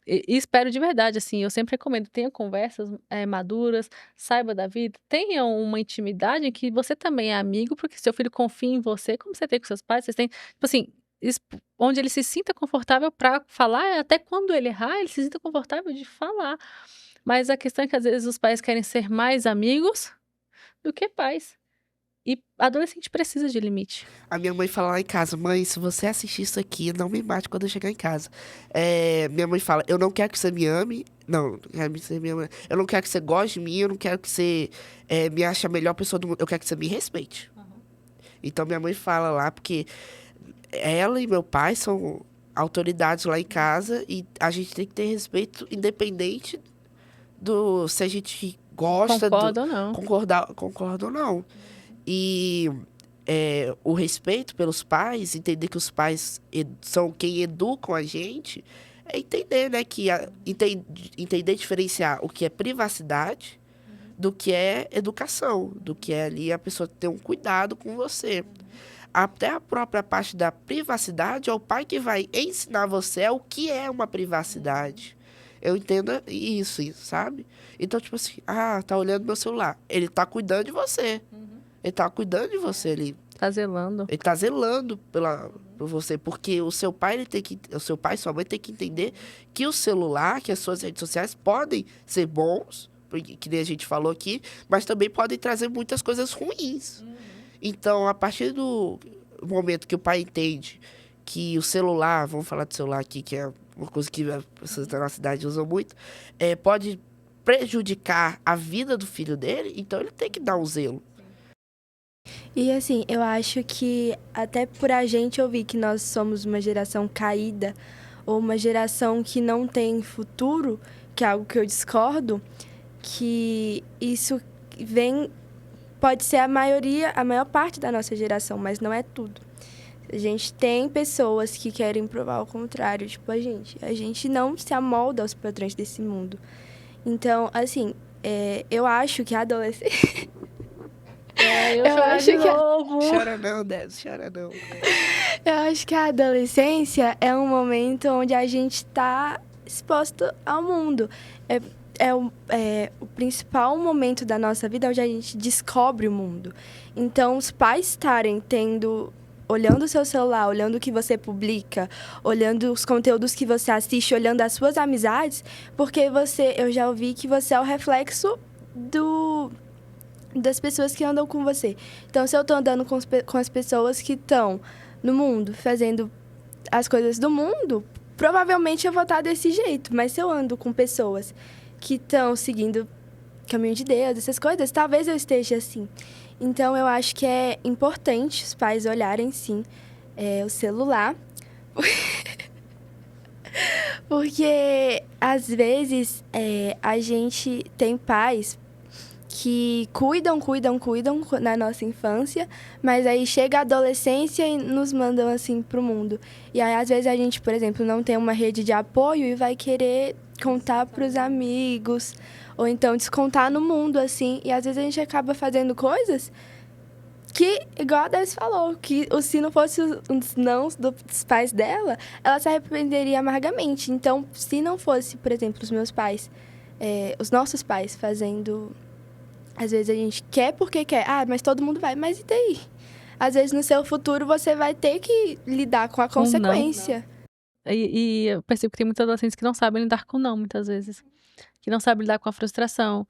A: E espero de verdade, assim, eu sempre recomendo, tenha conversas maduras, saiba da vida, tenha uma intimidade em que você também é amigo, porque seu filho confia em você, como você tem com seus pais, vocês têm, tipo assim, onde ele se sinta confortável pra falar, até quando ele errar, ele se sinta confortável de falar. Mas a questão é que às vezes os pais querem ser mais amigos do que pais. E adolescente precisa de limite.
D: A minha mãe fala lá em casa, mãe, se você assistir isso aqui, não me mate quando eu chegar em casa. Minha mãe fala, eu não quero que você me ame, eu não quero que você goste de mim, eu não quero que você me ache a melhor pessoa do mundo, eu quero que você me respeite. Então minha mãe fala lá, porque ela e meu pai são autoridades lá em casa e a gente tem que ter respeito independente do se a gente gosta,
A: Concorda ou não.
D: concorda ou não. E o respeito pelos pais, entender que os pais são quem educam a gente, é entender, né, entender diferenciar o que é privacidade do que é educação, do que é ali a pessoa ter um cuidado com você. Até a própria parte da privacidade é o pai que vai ensinar você o que é uma privacidade. Eu entendo isso, sabe? Então, tipo assim, tá olhando meu celular. Ele tá cuidando de você. Ele tá cuidando de você ali.
A: Tá zelando.
D: Ele tá zelando por você. Porque o seu pai, e sua mãe tem que entender que o celular, que as suas redes sociais podem ser bons, que nem a gente falou aqui, mas também podem trazer muitas coisas ruins. Então, a partir do momento que o pai entende que o celular, vamos falar de celular aqui, que é uma coisa que as pessoas da nossa cidade usam muito, pode prejudicar a vida do filho dele, então ele tem que dar um zelo.
C: E assim, eu acho que até por a gente ouvir que nós somos uma geração caída ou uma geração que não tem futuro, que é algo que eu discordo, que isso pode ser a maior parte da nossa geração, mas não é tudo. A gente tem pessoas que querem provar o contrário, tipo a gente não se amolda aos padrões desse mundo. Então, assim, eu acho que a adolescência...
A: Eu acho que novo.
D: Chora não, Dez, chora não.
C: Eu acho que a adolescência é um momento onde a gente está exposto ao mundo. O principal momento da nossa vida onde a gente descobre o mundo. Então, os pais estarem olhando o seu celular, olhando o que você publica, olhando os conteúdos que você assiste, olhando as suas amizades, porque eu já ouvi que você é o reflexo das pessoas que andam com você. Então, se eu estou andando com as pessoas que estão no mundo, fazendo as coisas do mundo, provavelmente eu vou estar desse jeito. Mas se eu ando com pessoas que estão seguindo o caminho de Deus, essas coisas, talvez eu esteja assim. Então, eu acho que é importante os pais olharem, sim, o celular. Porque, às vezes, a gente tem pais que cuidam na nossa infância, mas aí chega a adolescência e nos mandam, assim, pro mundo. E aí, às vezes, a gente, por exemplo, não tem uma rede de apoio e vai querer contar pros amigos, ou então descontar no mundo, assim. E, às vezes, a gente acaba fazendo coisas que, igual a Dez falou, que se não fosse os nãos dos pais dela, ela se arrependeria amargamente. Então, se não fosse, por exemplo, os meus pais, os nossos pais fazendo... Às vezes a gente quer porque quer. Ah, mas todo mundo vai. Mas e daí? Às vezes no seu futuro você vai ter que lidar com a consequência.
A: E eu percebo que tem muitos adolescentes que não sabem lidar com não, muitas vezes. Que não sabem lidar com a frustração.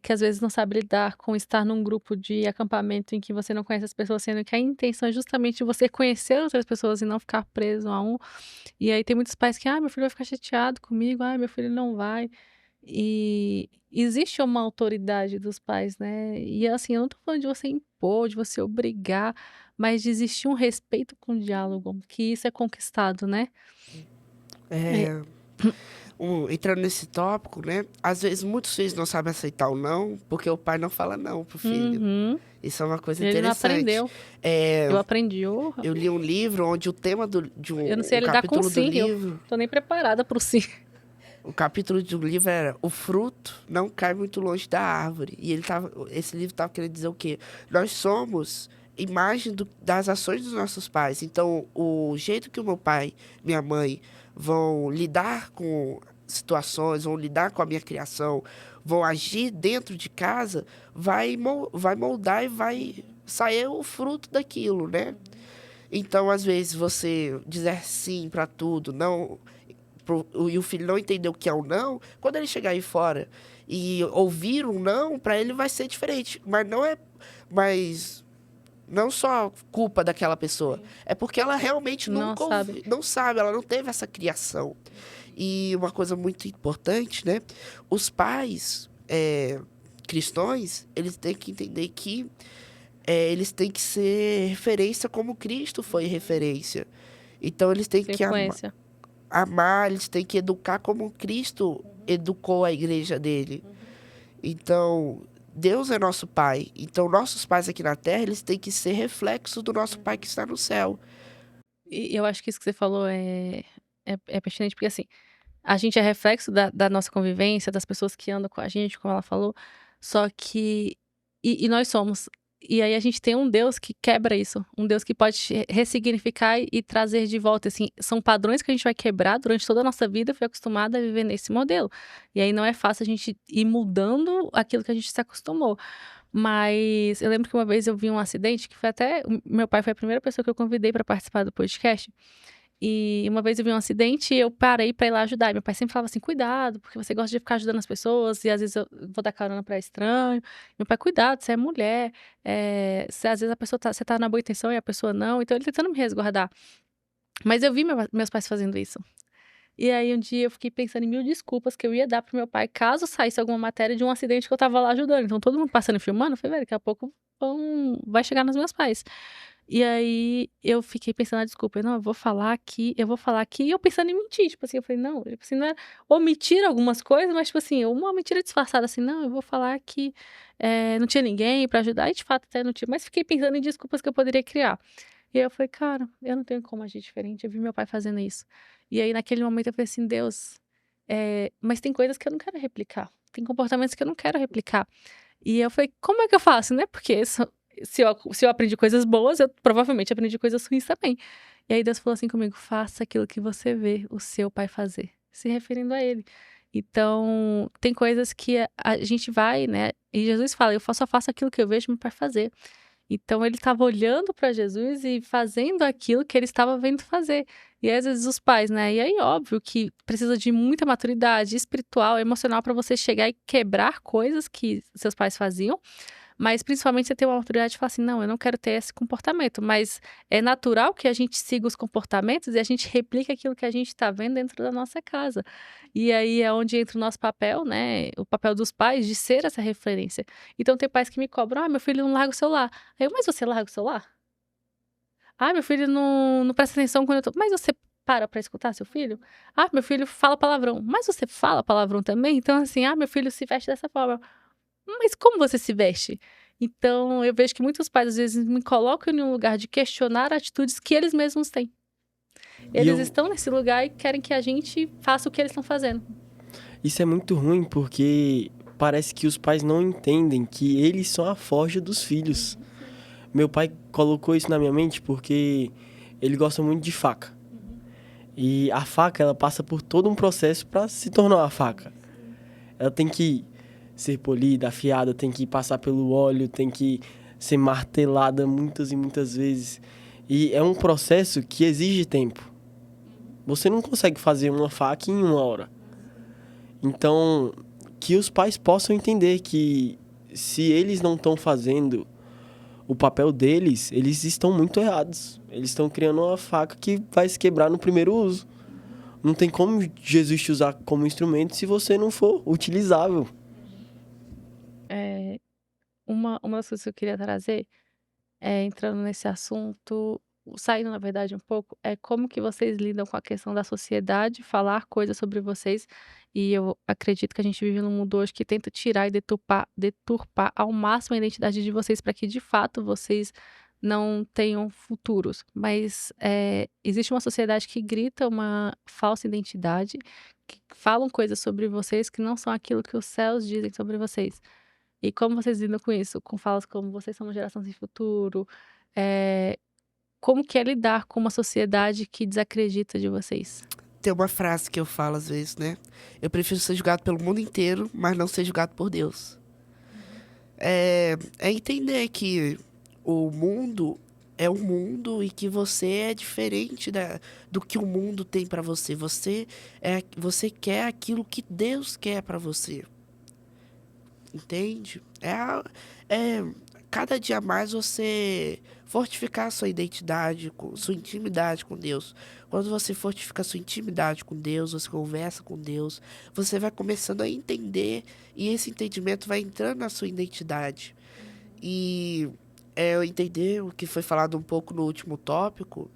A: Que às vezes não sabem lidar com estar num grupo de acampamento em que você não conhece as pessoas, sendo que a intenção é justamente você conhecer outras pessoas e não ficar preso a um. E aí tem muitos pais que, meu filho vai ficar chateado comigo, meu filho não vai. E existe uma autoridade dos pais, né? E assim, eu não tô falando de você impor, de você obrigar, mas de existir um respeito com o diálogo, que isso é conquistado, né?
D: Entrando nesse tópico, né? Às vezes muitos filhos não sabem aceitar o não, porque o pai não fala não pro filho.
A: Uhum.
D: Isso é uma coisa
A: Ele
D: interessante.
A: não aprendeu. Eu aprendi.
D: Eu li um livro onde o tema de um
A: Eu não sei lidar com sim, eu tô nem preparada pro sim.
D: O capítulo do livro era o fruto não cai muito longe da árvore. E esse livro estava querendo dizer o quê? Nós somos imagem das ações dos nossos pais. Então, o jeito que o meu pai, minha mãe vão lidar com situações, vão lidar com a minha criação, vão agir dentro de casa, vai moldar e vai sair o fruto daquilo, né? Então, às vezes, você dizer sim para tudo, não... e o filho não entender o que é um não, quando ele chegar aí fora e ouvir um não, para ele vai ser diferente. Mas não só culpa daquela pessoa, é porque ela realmente não sabe, ela não teve essa criação. E uma coisa muito importante, né? Os pais cristãos, eles têm que entender que eles têm que ser referência como Cristo foi referência. Então, eles têm que amar, eles têm que educar como Cristo educou a igreja dele. Então, Deus é nosso Pai. Então, nossos pais aqui na Terra, eles têm que ser reflexos do nosso Pai que está no céu.
A: E eu acho que isso que você falou é pertinente, porque assim, a gente é reflexo da nossa convivência, das pessoas que andam com a gente, como ela falou, só que... E nós somos... E aí a gente tem um Deus que quebra isso. Um Deus que pode ressignificar e trazer de volta, assim. São padrões que a gente vai quebrar durante toda a nossa vida. Eu fui acostumada a viver nesse modelo. E aí não é fácil a gente ir mudando aquilo que a gente se acostumou. Mas eu lembro que uma vez eu vi um acidente, que foi até... Meu pai foi a primeira pessoa que eu convidei para participar do podcast. E uma vez eu vi um acidente e eu parei pra ir lá ajudar. E meu pai sempre falava assim, cuidado, porque você gosta de ficar ajudando as pessoas. E às vezes eu vou dar carona pra estranho. Meu pai, cuidado, você é mulher. Às vezes a pessoa você tá na boa intenção e a pessoa não. Então ele tentando me resguardar. Mas eu vi meus pais fazendo isso. E aí um dia eu fiquei pensando em 1000 desculpas que eu ia dar pro meu pai caso saísse alguma matéria de um acidente que eu tava lá ajudando. Então todo mundo passando e filmando, eu falei, velho, daqui a pouco vai chegar nos meus pais. E aí eu fiquei pensando na desculpa, eu vou falar aqui, e eu pensando em mentir, tipo assim, eu falei, não, tipo assim, não era omitir algumas coisas, mas tipo assim, uma mentira disfarçada, assim, não, eu vou falar que não tinha ninguém pra ajudar, e de fato até não tinha, mas fiquei pensando em desculpas que eu poderia criar. E aí eu falei, cara, eu não tenho como agir diferente, eu vi meu pai fazendo isso. E aí naquele momento eu falei assim, Deus, mas tem coisas que eu não quero replicar, tem comportamentos que eu não quero replicar. E eu falei, como é que eu faço, né? Porque se eu aprendi coisas boas, eu provavelmente aprendi coisas ruins também. E aí Deus falou assim comigo, faça aquilo que você vê o seu pai fazer, se referindo a ele. Então, tem coisas que a gente vai, né? E Jesus fala, eu só faço aquilo que eu vejo meu pai fazer. Então, ele estava olhando para Jesus e fazendo aquilo que ele estava vendo fazer. E aí, às vezes, os pais, né? E aí, óbvio que precisa de muita maturidade espiritual, emocional, para você chegar e quebrar coisas que seus pais faziam. Mas principalmente você ter uma autoridade de falar assim, não, eu não quero ter esse comportamento. Mas é natural que a gente siga os comportamentos e a gente replique aquilo que a gente está vendo dentro da nossa casa. E aí é onde entra o nosso papel, né? O papel dos pais de ser essa referência. Então tem pais que me cobram, meu filho não larga o celular. Aí eu, mas você larga o celular? Meu filho não presta atenção quando eu tô... Mas você para escutar seu filho? Meu filho fala palavrão. Mas você fala palavrão também? Então assim, meu filho se veste dessa forma. Mas como você se veste? Então, eu vejo que muitos pais, às vezes, me colocam em um lugar de questionar atitudes que eles mesmos têm. Eles estão nesse lugar e querem que a gente faça o que eles estão fazendo.
E: Isso é muito ruim porque parece que os pais não entendem que eles são a forja dos filhos. Meu pai colocou isso na minha mente porque ele gosta muito de faca. E a faca, ela passa por todo um processo para se tornar uma faca. Ela tem que ser polida, afiada, tem que passar pelo óleo, tem que ser martelada muitas e muitas vezes. E é um processo que exige tempo. Você não consegue fazer uma faca em 1 hora. Então, que os pais possam entender que se eles não estão fazendo o papel deles, eles estão muito errados. Eles estão criando uma faca que vai se quebrar no primeiro uso. Não tem como Jesus te usar como instrumento se você não for utilizável.
A: Uma das coisas que eu queria trazer, entrando nesse assunto, saindo, na verdade, um pouco, é como que vocês lidam com a questão da sociedade, falar coisas sobre vocês. E eu acredito que a gente vive num mundo hoje que tenta tirar e deturpar ao máximo a identidade de vocês para que, de fato, vocês não tenham futuros. Mas existe uma sociedade que grita uma falsa identidade, que falam coisas sobre vocês que não são aquilo que os céus dizem sobre vocês. E como vocês lidam com isso? Com falas como vocês são uma geração sem futuro? Como que é lidar com uma sociedade que desacredita de vocês?
D: Tem uma frase que eu falo às vezes, né? Eu prefiro ser julgado pelo mundo inteiro, mas não ser julgado por Deus. É entender que o mundo é um mundo e que você é diferente do que o mundo tem pra você. Você quer aquilo que Deus quer pra você. Entende? Cada dia mais você fortificar a sua identidade, sua intimidade com Deus. Quando você fortifica a sua intimidade com Deus, você conversa com Deus, você vai começando a entender e esse entendimento vai entrando na sua identidade. E eu entender o que foi falado um pouco no último tópico,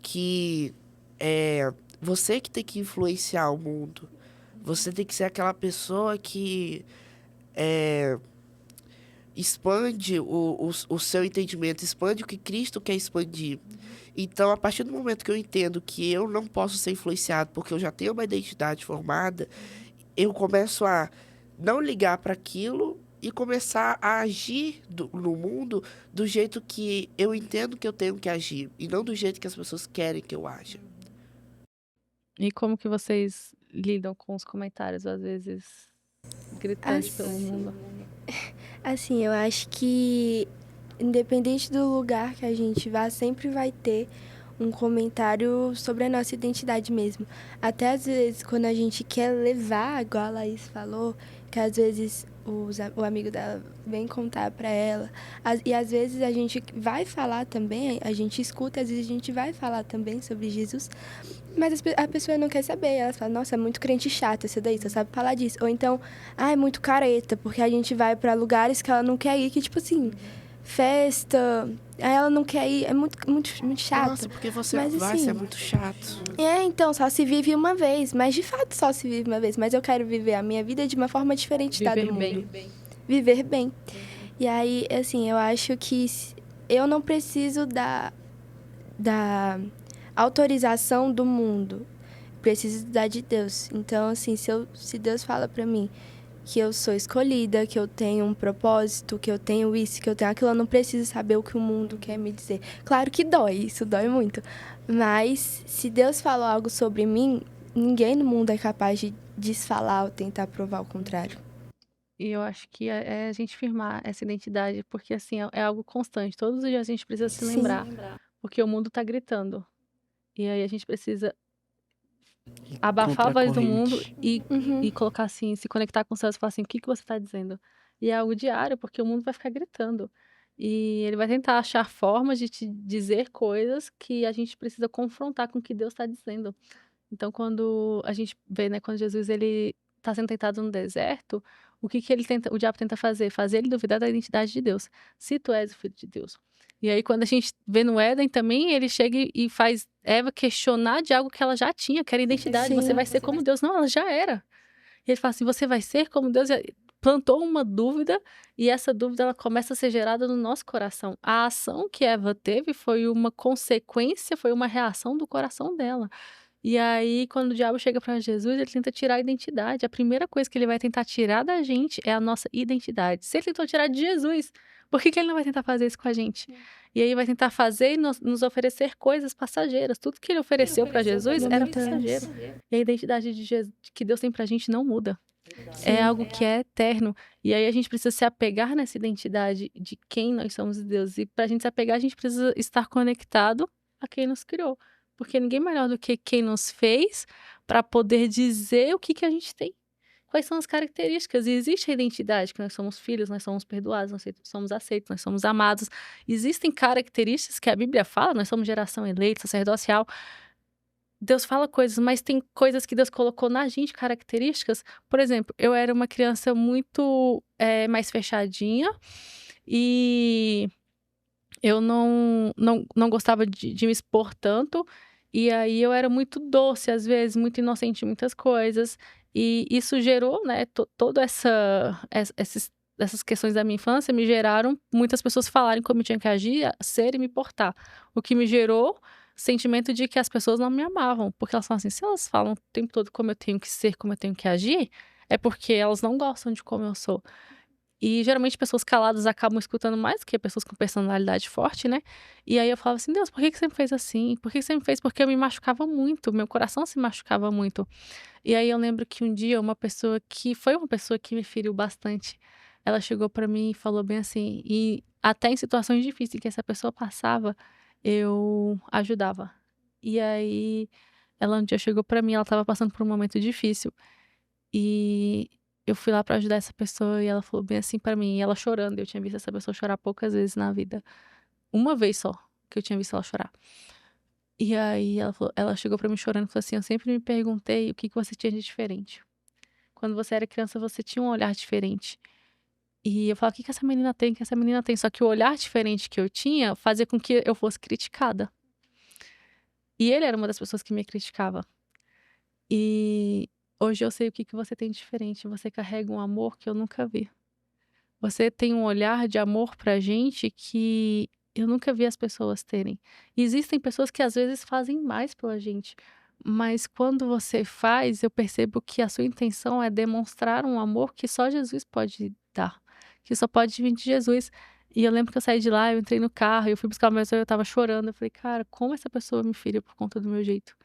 D: que é você que tem que influenciar o mundo. Você tem que ser aquela pessoa que expande o seu entendimento, expande o que Cristo quer expandir. Então, a partir do momento que eu entendo que eu não posso ser influenciado porque eu já tenho uma identidade formada, eu começo a não ligar para aquilo e começar a agir no mundo do jeito que eu entendo que eu tenho que agir, e não do jeito que as pessoas querem que eu aja.
A: E como que vocês lidam com os comentários, às vezes, gritantes pelo mundo?
C: Assim, eu acho que independente do lugar que a gente vá, sempre vai ter um comentário sobre a nossa identidade mesmo. Até às vezes, quando a gente quer levar, igual a Laís falou, que às vezes o amigo dela vem contar pra ela, e às vezes a gente vai falar também, a gente escuta, às vezes a gente vai falar também sobre Jesus, mas a pessoa não quer saber. Ela fala, nossa, é muito crente chato esse daí, só sabe falar disso. Ou então, é muito careta, porque a gente vai pra lugares que ela não quer ir, que tipo assim, festa, aí ela não quer ir, é muito chato.
D: Nossa, porque você
C: mas,
D: vai
C: assim,
D: ser muito chato.
C: Então, só se vive uma vez, mas de fato só se vive uma vez. Mas eu quero viver a minha vida de uma forma diferente da do mundo. Viver bem. E aí, assim, eu acho que eu não preciso da autorização do mundo. Preciso da de Deus. Então, assim, se Deus fala pra mim que eu sou escolhida, que eu tenho um propósito, que eu tenho isso, que eu tenho aquilo, eu não preciso saber o que o mundo quer me dizer. Claro que dói, isso dói muito. Mas, se Deus falou algo sobre mim, ninguém no mundo é capaz de desfalar ou tentar provar o contrário.
A: E eu acho que é a gente firmar essa identidade, porque assim, é algo constante. Todos os dias a gente precisa se lembrar, porque o mundo tá gritando. E aí a gente precisa abafar a voz do mundo e colocar assim, se conectar com os céus e falar assim, o que você tá dizendo? E é algo diário, porque o mundo vai ficar gritando. E ele vai tentar achar formas de te dizer coisas que a gente precisa confrontar com o que Deus está dizendo. Então, quando a gente vê, né, quando Jesus ele está sendo tentado no deserto, o que ele tenta, o diabo tenta fazer? Fazer ele duvidar da identidade de Deus. Se tu és o filho de Deus. E aí, quando a gente vê no Éden também, ele chega e faz Eva questionar de algo que ela já tinha, que era identidade.
C: Sim.
A: Você vai ser como Deus. Não, ela já era. E ele fala assim, você vai ser como Deus. E plantou uma dúvida, e essa dúvida ela começa a ser gerada no nosso coração. A ação que Eva teve foi uma consequência, foi uma reação do coração dela. E aí, quando o diabo chega para Jesus, ele tenta tirar a identidade. A primeira coisa que ele vai tentar tirar da gente é a nossa identidade. Se ele tentou tirar de Jesus, por que ele não vai tentar fazer isso com a gente? E aí vai tentar fazer e nos oferecer coisas passageiras. Tudo que ele ofereceu para Jesus era passageiro. E a identidade que Deus tem pra gente não muda. É algo que é eterno. E aí a gente precisa se apegar nessa identidade de quem nós somos de Deus. E pra gente se apegar, a gente precisa estar conectado a quem nos criou. Porque ninguém melhor do que quem nos fez para poder dizer o que a gente tem. Quais são as características? E existe a identidade, que nós somos filhos, nós somos perdoados, nós somos aceitos, nós somos amados. Existem características que a Bíblia fala, nós somos geração eleita, sacerdocial. Deus fala coisas, mas tem coisas que Deus colocou na gente, características. Por exemplo, eu era uma criança muito mais fechadinha e eu não gostava de me expor tanto. E aí eu era muito doce, às vezes, muito inocente em muitas coisas. E isso gerou, né, toda essas questões da minha infância me geraram muitas pessoas falarem como eu tinha que agir, ser e me portar. O que me gerou sentimento de que as pessoas não me amavam. Porque elas falam assim, se elas falam o tempo todo como eu tenho que ser, como eu tenho que agir, é porque elas não gostam de como eu sou. E geralmente pessoas caladas acabam escutando mais do que pessoas com personalidade forte, né? E aí eu falava assim, Deus, por que você me fez assim? Por que você me fez? Porque eu me machucava muito, meu coração se machucava muito. E aí eu lembro que um dia uma pessoa que me feriu bastante, ela chegou pra mim e falou bem assim, e até em situações difíceis que essa pessoa passava, eu ajudava. E aí ela um dia chegou pra mim, ela tava passando por um momento difícil. E eu fui lá pra ajudar essa pessoa e ela falou bem assim pra mim, e ela chorando. Eu tinha visto essa pessoa chorar poucas vezes na vida. Uma vez só que eu tinha visto ela chorar. E aí ela chegou pra mim chorando e falou assim: eu sempre me perguntei o que você tinha de diferente. Quando você era criança, você tinha um olhar diferente. E eu falava, o que essa menina tem? O que essa menina tem? Só que o olhar diferente que eu tinha fazia com que eu fosse criticada. E ele era uma das pessoas que me criticava. E hoje eu sei o que você tem de diferente. Você carrega um amor que eu nunca vi. Você tem um olhar de amor pra gente que eu nunca vi as pessoas terem. E existem pessoas que às vezes fazem mais pela gente. Mas quando você faz, eu percebo que a sua intenção é demonstrar um amor que só Jesus pode dar. Que só pode vir de Jesus. E eu lembro que eu saí de lá, eu entrei no carro, eu fui buscar uma pessoa, eu tava chorando. Eu falei, cara, como essa pessoa me feriu por conta do meu jeito?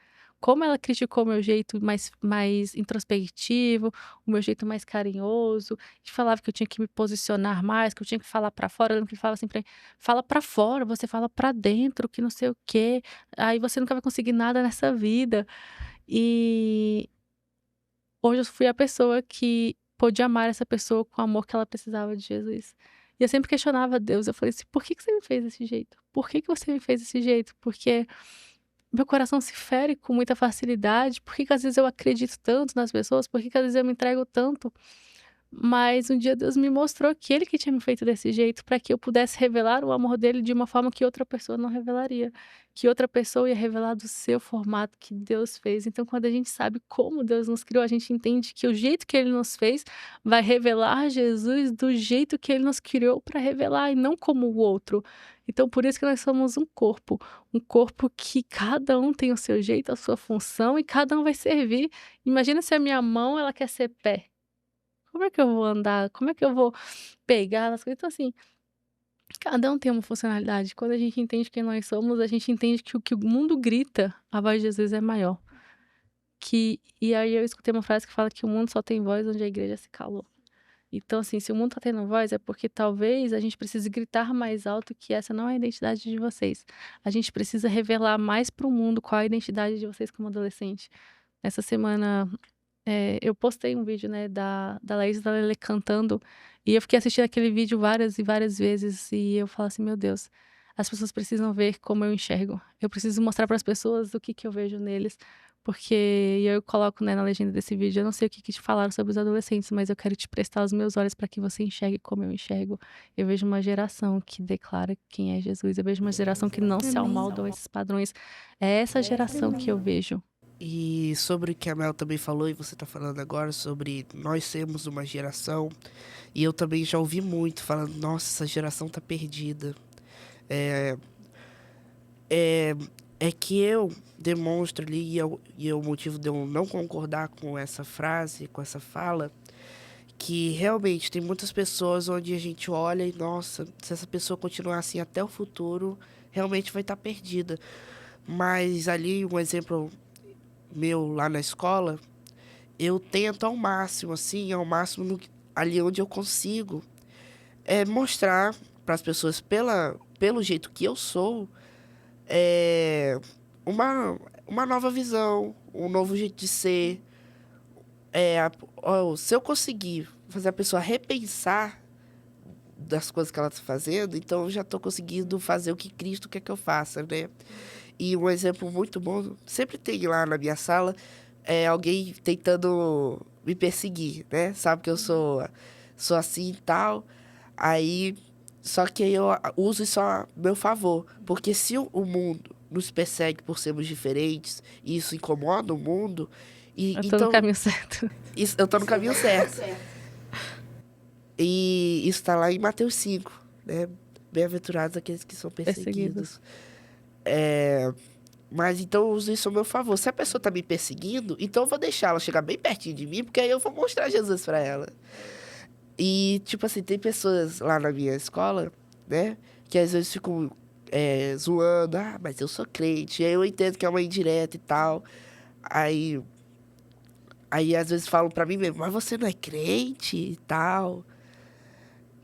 A: Como ela criticou o meu jeito mais introspectivo, o meu jeito mais carinhoso, e falava que eu tinha que me posicionar mais, que eu tinha que falar pra fora. Eu lembro que ele falava assim pra mim, fala pra fora, você fala pra dentro, que não sei o quê. Aí você nunca vai conseguir nada nessa vida. E hoje eu fui a pessoa que pôde amar essa pessoa com o amor que ela precisava de Jesus. E eu sempre questionava Deus. Eu falei assim, por que você me fez desse jeito? Por que você me fez desse jeito? Porque meu coração se fere com muita facilidade. Por que às vezes eu acredito tanto nas pessoas? Por que às vezes eu me entrego tanto? Mas um dia Deus me mostrou que Ele que tinha me feito desse jeito, para que eu pudesse revelar o amor dele de uma forma que outra pessoa não revelaria. Que outra pessoa ia revelar do seu formato que Deus fez. Então, quando a gente sabe como Deus nos criou, a gente entende que o jeito que Ele nos fez vai revelar Jesus do jeito que Ele nos criou para revelar, e não como o outro. Então, por isso que nós somos um corpo que cada um tem o seu jeito, a sua função, e cada um vai servir. Imagina se a minha mão, ela quer ser pé. Como é que eu vou andar? Como é que eu vou pegar as coisas? Então, assim, cada um tem uma funcionalidade. Quando a gente entende quem nós somos, a gente entende que o que o mundo grita, a voz de Jesus é maior. E aí eu escutei uma frase que fala que o mundo só tem voz onde a igreja se calou. Então, assim, se o mundo tá tendo voz, é porque talvez a gente precise gritar mais alto que essa não é a identidade de vocês. A gente precisa revelar mais pro mundo qual é a identidade de vocês como adolescente. Essa semana eu postei um vídeo, né, da Laís e da Lele cantando, e eu fiquei assistindo aquele vídeo várias e várias vezes, e eu falo assim, meu Deus, as pessoas precisam ver como eu enxergo. Eu preciso mostrar para as pessoas o que eu vejo neles, porque eu coloco, né, na legenda desse vídeo, eu não sei o que te falaram sobre os adolescentes, mas eu quero te prestar os meus olhos para que você enxergue como eu enxergo. Eu vejo uma geração que declara quem é Jesus, eu vejo uma geração que não se amolda a esses padrões. É essa geração que eu vejo.
D: E sobre o que a Mel também falou, e você tá falando agora, sobre nós sermos uma geração, e eu também já ouvi muito falando, nossa, essa geração tá perdida. É que eu demonstro ali, e é o motivo de eu não concordar com essa frase, com essa fala, que realmente tem muitas pessoas onde a gente olha e, nossa, se essa pessoa continuar assim até o futuro, realmente vai estar perdida. Mas ali, um exemplo meu lá na escola, eu tento ao máximo, assim, ali onde eu consigo, mostrar para as pessoas, pelo jeito que eu sou, uma nova visão, um novo jeito de ser. Se eu conseguir fazer a pessoa repensar das coisas que ela está fazendo, então eu já estou conseguindo fazer o que Cristo quer que eu faça, né? E um exemplo muito bom, sempre tem lá na minha sala alguém tentando me perseguir, né? Sabe que eu sou assim e tal. Aí, só que eu uso isso a meu favor. Porque se o mundo nos persegue por sermos diferentes, e isso incomoda o mundo...
A: Eu tô no caminho certo.
D: Eu tô no caminho certo. E isso tá lá em Mateus 5, né? Bem-aventurados aqueles que são perseguidos. Mas então eu uso isso ao meu favor. Se a pessoa tá me perseguindo, então eu vou deixar ela chegar bem pertinho de mim, porque aí eu vou mostrar Jesus pra ela. E, tipo assim, tem pessoas lá na minha escola, né? Que às vezes ficam zoando. Ah, mas eu sou crente. E aí eu entendo que é uma indireta e tal. Aí às vezes falam pra mim mesmo, mas você não é crente e tal.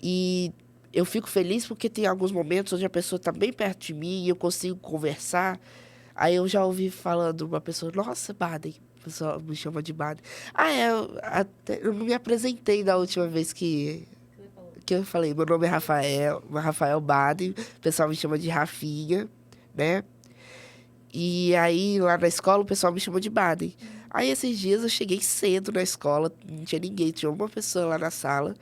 D: E eu fico feliz porque tem alguns momentos onde a pessoa tá bem perto de mim e eu consigo conversar. Aí eu já ouvi falando uma pessoa, nossa, Baden. O pessoal me chama de Baden. Eu não me apresentei da última vez que eu falei. Meu nome é Rafael Baden. O pessoal me chama de Rafinha, né? E aí, lá na escola, o pessoal me chama de Baden. Aí, esses dias, eu cheguei cedo na escola, não tinha ninguém, tinha uma pessoa lá na sala.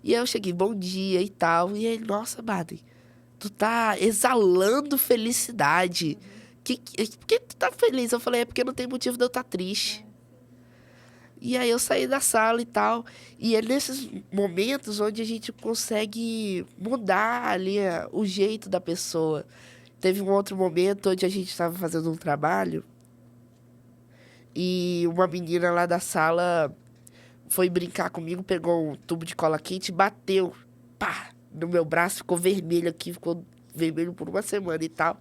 D: E aí, eu cheguei, bom dia e tal. E ele, nossa, Baden, tu tá exalando felicidade. Por que tu tá feliz? Eu falei, é porque não tem motivo de eu estar triste. E aí, eu saí da sala e tal. E é nesses momentos onde a gente consegue mudar ali o jeito da pessoa. Teve um outro momento onde a gente estava fazendo um trabalho e uma menina lá da sala foi brincar comigo, pegou um tubo de cola quente e bateu, pá, no meu braço, ficou vermelho aqui, ficou vermelho por uma semana e tal.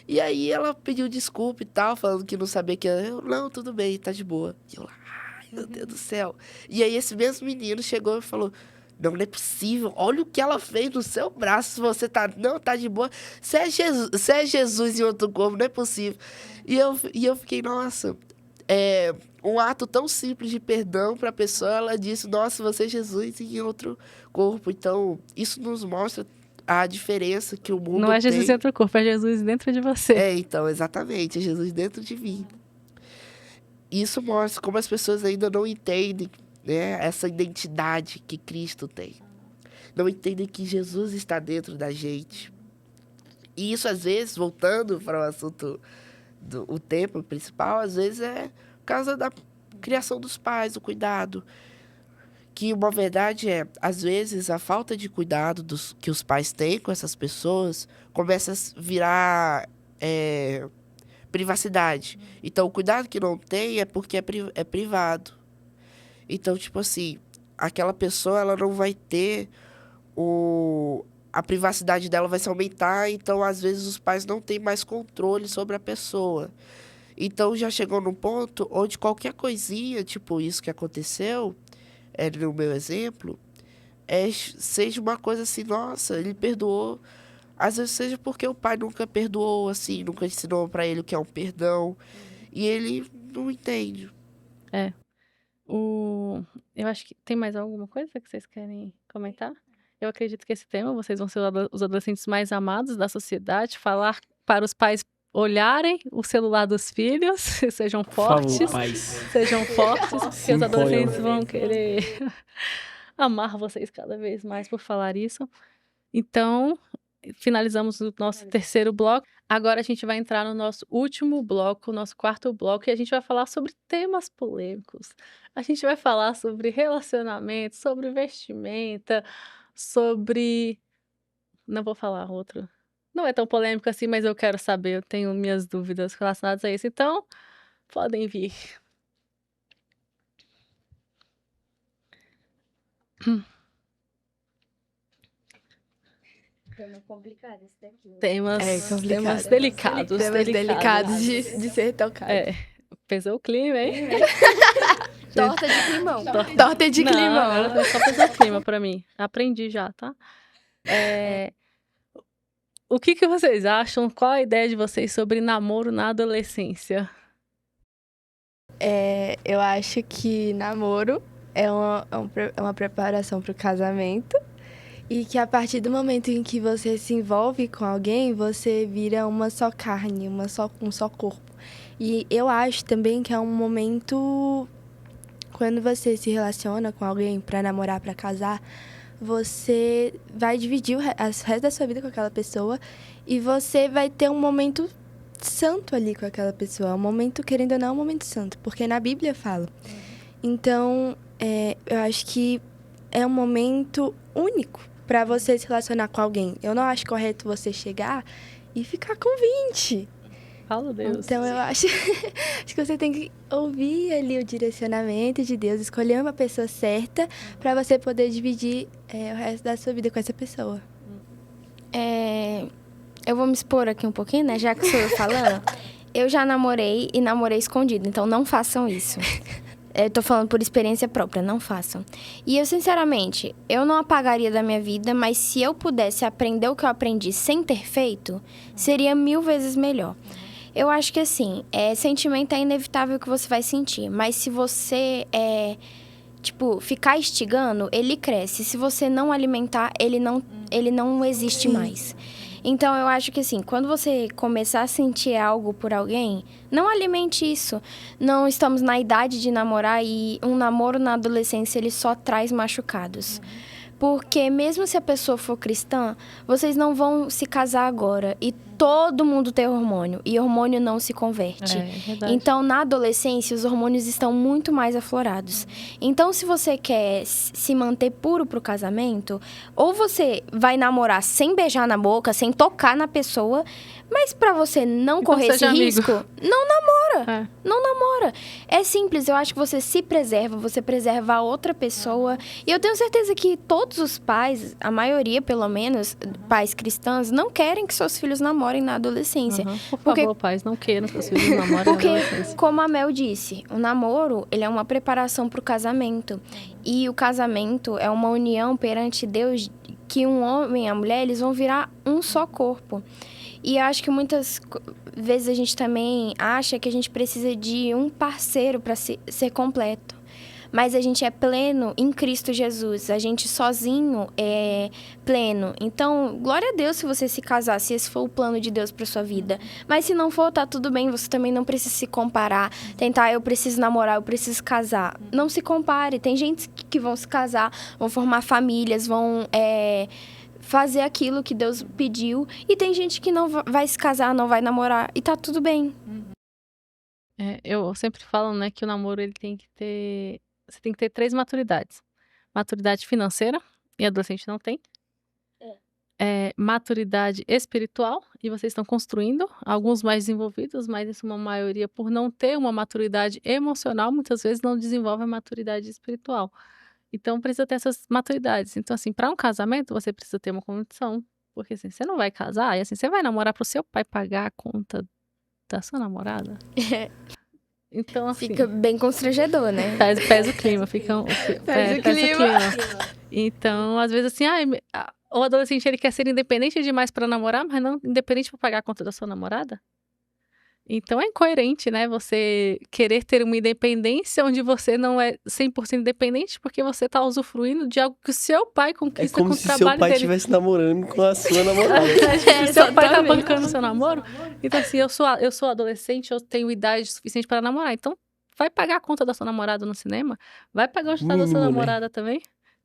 D: E aí ela pediu desculpa e tal, falando que não sabia que eu, não, tudo bem, tá de boa. E eu lá, ai, meu Deus do céu. E aí esse mesmo menino chegou e falou, não é possível, olha o que ela fez no seu braço, você não tá de boa, você é Jesus em outro corpo, não é possível. E eu fiquei, nossa, um ato tão simples de perdão para a pessoa, ela disse, nossa, você é Jesus em outro corpo. Então, isso nos mostra a diferença que o mundo tem.
A: Não é Jesus em outro corpo, é Jesus dentro de você.
D: Então, exatamente, é Jesus dentro de mim. Isso mostra como as pessoas ainda não entendem, né, essa identidade que Cristo tem. Não entendem que Jesus está dentro da gente. E isso, às vezes, voltando para o assunto o tema principal, às vezes é por causa da criação dos pais, do cuidado. Que uma verdade às vezes, a falta de cuidado que os pais têm com essas pessoas começa a virar privacidade. Então, o cuidado que não tem é porque é privado. Então, tipo assim, aquela pessoa, ela não vai ter a privacidade dela vai se aumentar, então, às vezes, os pais não têm mais controle sobre a pessoa. Então, já chegou num ponto onde qualquer coisinha, tipo isso que aconteceu, no meu exemplo, seja uma coisa assim, nossa, ele perdoou. Às vezes seja porque o pai nunca perdoou, assim, nunca ensinou pra ele o que é um perdão. E ele não entende.
A: Eu acho que tem mais alguma coisa que vocês querem comentar? Eu acredito que esse tema, vocês vão ser os adolescentes mais amados da sociedade, falar para os pais olharem o celular dos filhos, sejam
E: Por favor,
A: fortes,
E: pais.
A: sejam fortes, porque os
E: imponham.
A: adolescentes vão querer amar vocês cada vez mais por falar isso. Então, finalizamos o nosso terceiro bloco. Agora a gente vai entrar no nosso último bloco, nosso quarto bloco, e a gente vai falar sobre temas polêmicos. A gente vai falar sobre relacionamento, sobre vestimenta, sobre... Não vou falar outro. Não é tão polêmico assim, mas eu quero saber, eu tenho minhas dúvidas relacionadas a isso. Então, podem vir.
B: Tema complicado esse daqui.
A: Temas
C: complicado.
A: delicados.
C: Temas delicados de ser tocado.
A: Pesou o clima, hein?
B: Torta de climão.
C: Torta de
A: Não,
C: climão.
A: agora só pesou o clima pra mim. Aprendi já, tá? O que vocês acham? Qual a ideia de vocês sobre namoro na adolescência?
C: Eu acho que namoro é uma preparação para o casamento e que a partir do momento em que você se envolve com alguém, você vira uma só carne, um só corpo. E eu acho também que é um momento, quando você se relaciona com alguém para namorar, para casar, você vai dividir o resto da sua vida com aquela pessoa e você vai ter um momento santo ali com aquela pessoa. Um momento, querendo ou não, um momento santo, porque na Bíblia fala. Então, eu acho que é um momento único para você se relacionar com alguém. Eu não acho correto você chegar e ficar com 20.
A: Fala, Deus.
C: Então, eu acho que você tem que ouvir ali o direcionamento de Deus, escolher uma pessoa certa para você poder dividir o resto da sua vida com essa pessoa.
B: Eu vou me expor aqui um pouquinho, né? Já que sou eu falando. Eu já namorei e namorei escondido, então não façam isso. Eu tô falando por experiência própria, não façam. E eu, sinceramente, eu não apagaria da minha vida, mas se eu pudesse aprender o que eu aprendi sem ter feito, seria 1000 vezes melhor. Eu acho que, assim, sentimento é inevitável que você vai sentir, mas se você, ficar instigando, ele cresce. Se você não alimentar, ele não existe mais. Então, eu acho que, assim, quando você começar a sentir algo por alguém, não alimente isso. Não estamos na idade de namorar e um namoro na adolescência, ele só traz machucados. Porque mesmo se a pessoa for cristã, vocês não vão se casar agora. E todo mundo tem hormônio. E hormônio não se converte.
A: É verdade.
B: Então, na adolescência, os hormônios estão muito mais aflorados. Então, se você quer se manter puro pro casamento, ou você vai namorar sem beijar na boca, sem tocar na pessoa, mas pra você não
A: Então
B: correr esse
A: seja amigo.
B: risco, não namora.
A: É.
B: Não namora. É simples, eu acho que você se preserva, você preserva a outra pessoa. E eu tenho certeza que todos os pais, a maioria pelo menos, pais cristãos, não querem que seus filhos namorem na adolescência.
A: Uhum. Por favor, pais, não queiram que seus filhos namorem na
B: Porque,
A: adolescência.
B: como a Mel disse, o namoro, ele é uma preparação para o casamento. E o casamento é uma união perante Deus que um homem e a mulher, eles vão virar um só corpo. E eu acho que muitas vezes a gente também acha que a gente precisa de um parceiro para ser completo. Mas a gente é pleno em Cristo Jesus. A gente sozinho é pleno. Então, glória a Deus se você se casar, se esse for o plano de Deus para sua vida. Mas se não for, tá tudo bem. Você também não precisa se comparar. Tentar, eu preciso namorar, eu preciso casar. Não se compare. Tem gente que vão se casar, vão formar famílias, vão... fazer aquilo que Deus pediu. E tem gente que não vai se casar, não vai namorar. E tá tudo bem.
A: Eu sempre falo, né, que o namoro, ele tem que ter... Você tem que ter 3 maturidades. Maturidade financeira, e adolescente não tem. Maturidade espiritual, e vocês estão construindo. Alguns mais desenvolvidos, mas isso é uma maioria, por não ter uma maturidade emocional, muitas vezes não desenvolve a maturidade espiritual. Então, precisa ter essas maturidades. Então, assim, para um casamento, você precisa ter uma condição. Porque, assim, você não vai casar, e assim, você vai namorar pro seu pai pagar a conta da sua namorada? Então, assim...
B: Fica bem constrangedor, né?
A: Pesa o clima, pesa o clima. Então, às vezes, assim, o adolescente, ele quer ser independente demais para namorar, mas não independente para pagar a conta da sua namorada? Então é incoerente, né? Você querer ter uma independência onde você não é 100% independente porque você tá usufruindo de algo que o seu pai
E: É
A: conquista
E: como
A: com o
E: se seu
A: trabalho
E: pai
A: dele.
E: estivesse namorando com a sua namorada.
A: Se seu pai tá
B: Exatamente.
A: bancando o seu namoro, então assim, eu sou adolescente, eu tenho idade suficiente para namorar. Então, vai pagar a conta da sua namorada no cinema? Vai pagar o jantar da sua
E: Mínimo, né?
A: namorada também?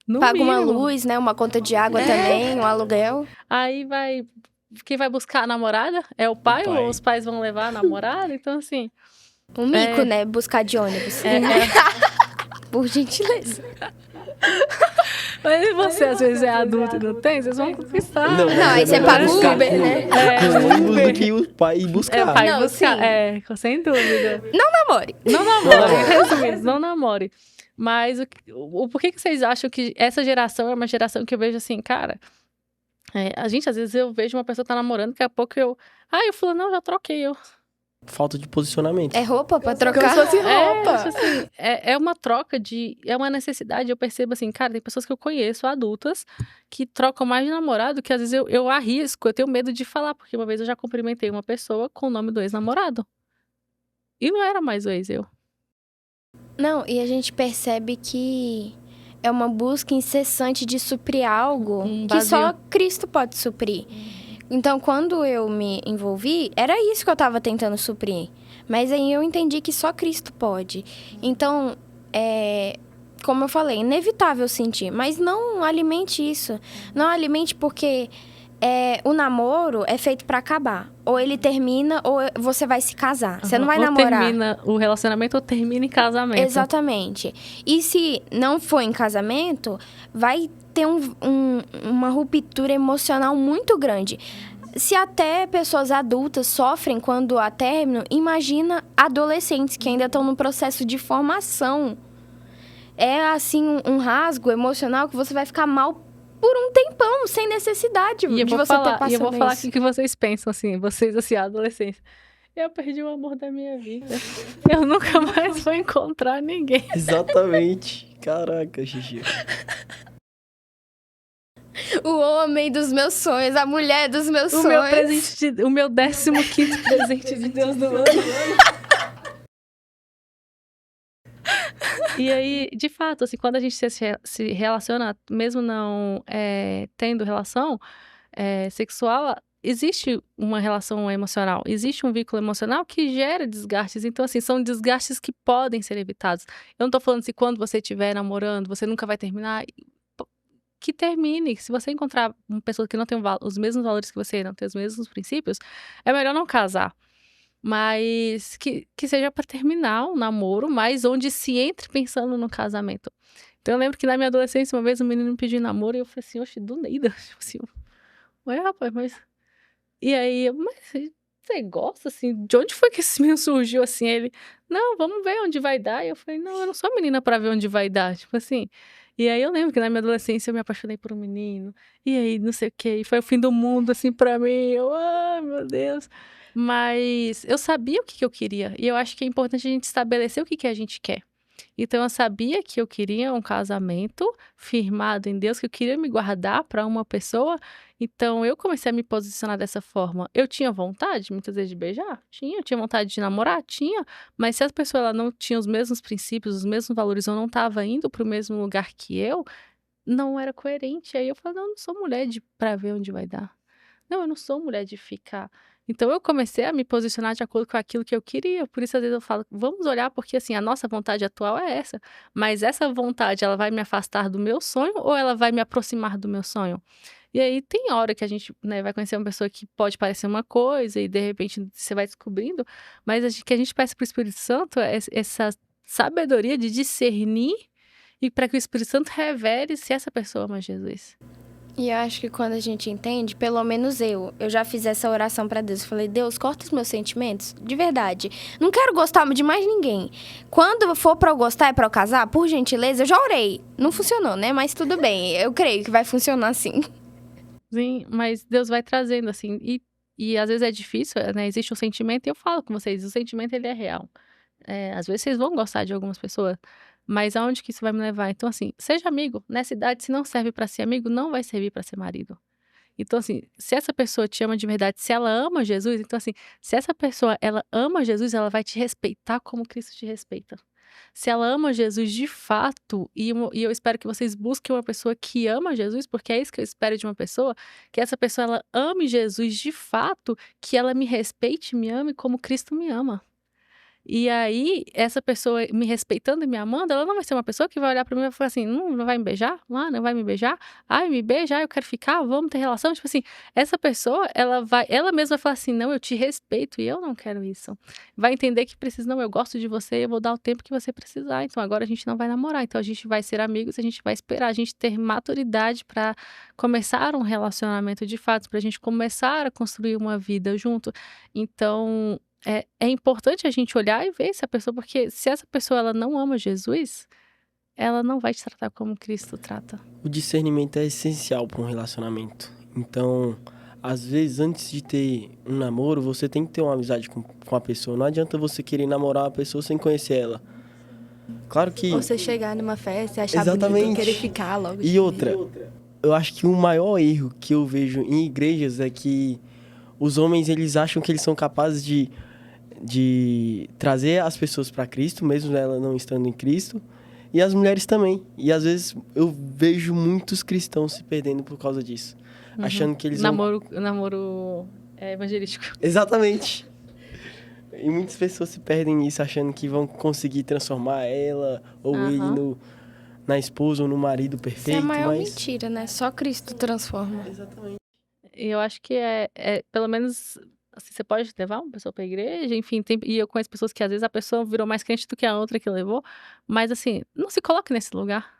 A: No
B: Paga uma
A: mínimo.
B: luz, né? Uma conta de água também, um aluguel.
A: Aí vai... Quem vai buscar a namorada? É o pai,
E: pai.
A: ou os pais vão levar a namorada? Então, assim...
B: Um mico, né? Buscar de ônibus. Por gentileza.
A: Mas você, às vezes, é adulto e não tem, vocês vão conquistar.
E: Não,
B: Não, aí
E: é
B: você
E: melhor
B: paga o
E: buscar
B: Uber, né?
E: com ônibus do que o pai ir buscar.
A: É, pai
B: Não,
A: buscar.
B: sim.
A: É, sem dúvida.
B: Namore.
A: Não namore, resumindo, não namore. Mas por que vocês acham que essa geração é uma geração que eu vejo assim, cara... a gente, às vezes, eu vejo uma pessoa tá namorando, daqui a pouco eu falo, não, já troquei,
E: Falta de posicionamento.
B: É roupa pra
F: Como
B: trocar?
F: se fosse roupa.
A: Tipo assim, é uma troca é uma necessidade. Eu percebo assim, cara, tem pessoas que eu conheço, adultas, que trocam mais de namorado, que às vezes eu arrisco, eu tenho medo de falar, porque uma vez eu já cumprimentei uma pessoa com o nome do ex-namorado. E não era mais o ex, eu.
B: Não, e a gente percebe que é uma busca incessante de suprir algo que
A: vazio.
B: só Cristo pode suprir. Então, quando eu me envolvi, era isso que eu tava tentando suprir. Mas aí eu entendi que só Cristo pode. Então, como eu falei, é inevitável sentir. Mas não alimente isso. Não alimente porque o namoro é feito pra acabar. Ou ele termina, ou você vai se casar. Você não vai
A: ou
B: namorar.
A: termina o relacionamento ou termina em casamento.
B: Exatamente. E se não for em casamento, vai ter uma ruptura emocional muito grande. Se até pessoas adultas sofrem quando há término, imagina adolescentes que ainda estão no processo de formação. É, assim, um rasgo emocional que você vai ficar mal por um tempão, sem necessidade
A: E eu
B: de
A: vou
B: você ter
A: falar,
B: passado
A: e eu vou falar
B: isso.
A: o que vocês pensam, assim, vocês, assim, adolescentes. Eu perdi o amor da minha vida. Eu nunca mais vou encontrar ninguém.
E: Exatamente. Caraca, Gigi.
B: O homem dos meus sonhos, a mulher dos meus
A: O
B: sonhos.
A: meu presente, o meu 15º presente de Deus do ano. E aí, de fato, assim, quando a gente se relaciona, mesmo não tendo relação sexual, existe uma relação emocional, existe um vínculo emocional que gera desgastes. Então, assim, são desgastes que podem ser evitados. Eu não tô falando assim, quando você estiver namorando, você nunca vai terminar. Que termine. Se você encontrar uma pessoa que não tem os mesmos valores que você, não tem os mesmos princípios, é melhor não casar. Mas que seja para terminar um namoro, mas onde se entre pensando no casamento. Então eu lembro que na minha adolescência, uma vez um menino me pediu namoro e eu falei assim, oxe, do nada. Tipo assim, ué, rapaz, mas... E aí, mas você gosta, assim? De onde foi que esse menino surgiu, assim? Ele, não, vamos ver onde vai dar. E eu falei, não, eu não sou menina pra ver onde vai dar. Tipo assim... E aí eu lembro que na minha adolescência eu me apaixonei por um menino. E aí, não sei o quê. E foi o fim do mundo, assim, pra mim. Eu, ai, meu Deus... Mas eu sabia o que eu queria. E eu acho que é importante a gente estabelecer o que a gente quer. Então, eu sabia que eu queria um casamento firmado em Deus, que eu queria me guardar para uma pessoa. Então, eu comecei a me posicionar dessa forma. Eu tinha vontade, muitas vezes, de beijar? Tinha. Eu tinha vontade de namorar? Tinha. Mas se a pessoa ela não tinha os mesmos princípios, os mesmos valores, ou não estava indo para o mesmo lugar que eu, não era coerente. Aí eu falei, não, eu não sou mulher para ver onde vai dar. Não, eu não sou mulher de ficar... Então, eu comecei a me posicionar de acordo com aquilo que eu queria. Por isso, às vezes, eu falo, vamos olhar, porque, assim, a nossa vontade atual é essa. Mas essa vontade, ela vai me afastar do meu sonho ou ela vai me aproximar do meu sonho? E aí, tem hora que a gente, né, vai conhecer uma pessoa que pode parecer uma coisa e, de repente, você vai descobrindo. Mas que a gente peça para o Espírito Santo é essa sabedoria de discernir e para que o Espírito Santo revele se essa pessoa ama Jesus.
B: E eu acho que quando a gente entende, pelo menos eu já fiz essa oração pra Deus. Eu falei, Deus, corta os meus sentimentos, de verdade. Não quero gostar de mais ninguém. Quando for pra eu gostar e pra eu casar, por gentileza, eu já orei. Não funcionou, né? Mas tudo bem, eu creio que vai funcionar assim.
A: Sim, mas Deus vai trazendo, assim, e às vezes é difícil, né? Existe um sentimento, e eu falo com vocês, o sentimento, ele é real. Às vezes vocês vão gostar de algumas pessoas, mas aonde que isso vai me levar? Então, assim, seja amigo. Nessa idade, se não serve pra ser amigo, não vai servir pra ser marido. Então, assim, se essa pessoa te ama de verdade, se ela ama Jesus, então, assim, se essa pessoa, ela ama Jesus, ela vai te respeitar como Cristo te respeita. Se ela ama Jesus de fato, e eu espero que vocês busquem uma pessoa que ama Jesus, porque é isso que eu espero de uma pessoa, que essa pessoa, ela ame Jesus de fato, que ela me respeite, me ame como Cristo me ama. E aí, essa pessoa me respeitando e me amando, ela não vai ser uma pessoa que vai olhar pra mim e vai falar assim, não vai me beijar? Não vai me beijar? Ai, me beija, eu quero ficar, vamos ter relação? Tipo assim, essa pessoa, ela mesma vai falar assim, não, eu te respeito e eu não quero isso. Vai entender que precisa, não, eu gosto de você, eu vou dar o tempo que você precisar, então agora a gente não vai namorar, então a gente vai ser amigos, a gente vai esperar a gente ter maturidade pra começar um relacionamento de fato, pra gente começar a construir uma vida junto. Então, é importante a gente olhar e ver se a pessoa, porque se essa pessoa ela não ama Jesus, ela não vai te tratar como Cristo trata.
E: O discernimento é essencial para um relacionamento. Então, às vezes, antes de ter um namoro, você tem que ter uma amizade com a pessoa. Não adianta você querer namorar uma pessoa sem conhecer ela. Claro que...
C: Ou você chegar numa festa e achar
E: Exatamente.
C: bonito e querer ficar logo.
E: E outra, eu acho que o maior erro que eu vejo em igrejas é que os homens, eles acham que eles são capazes de trazer as pessoas para Cristo, mesmo ela não estando em Cristo, e as mulheres também. E às vezes eu vejo muitos cristãos se perdendo por causa disso, achando que eles
A: namoro evangelístico.
E: Exatamente. E muitas pessoas se perdem nisso, achando que vão conseguir transformar ela ou ele na esposa ou no marido perfeito.
B: Isso é a maior mentira, né? Só Cristo transforma.
E: Exatamente.
A: E eu acho que pelo menos... Assim, você pode levar uma pessoa pra igreja, enfim, e eu conheço pessoas que às vezes a pessoa virou mais crente do que a outra que levou, mas assim, não se coloque nesse lugar.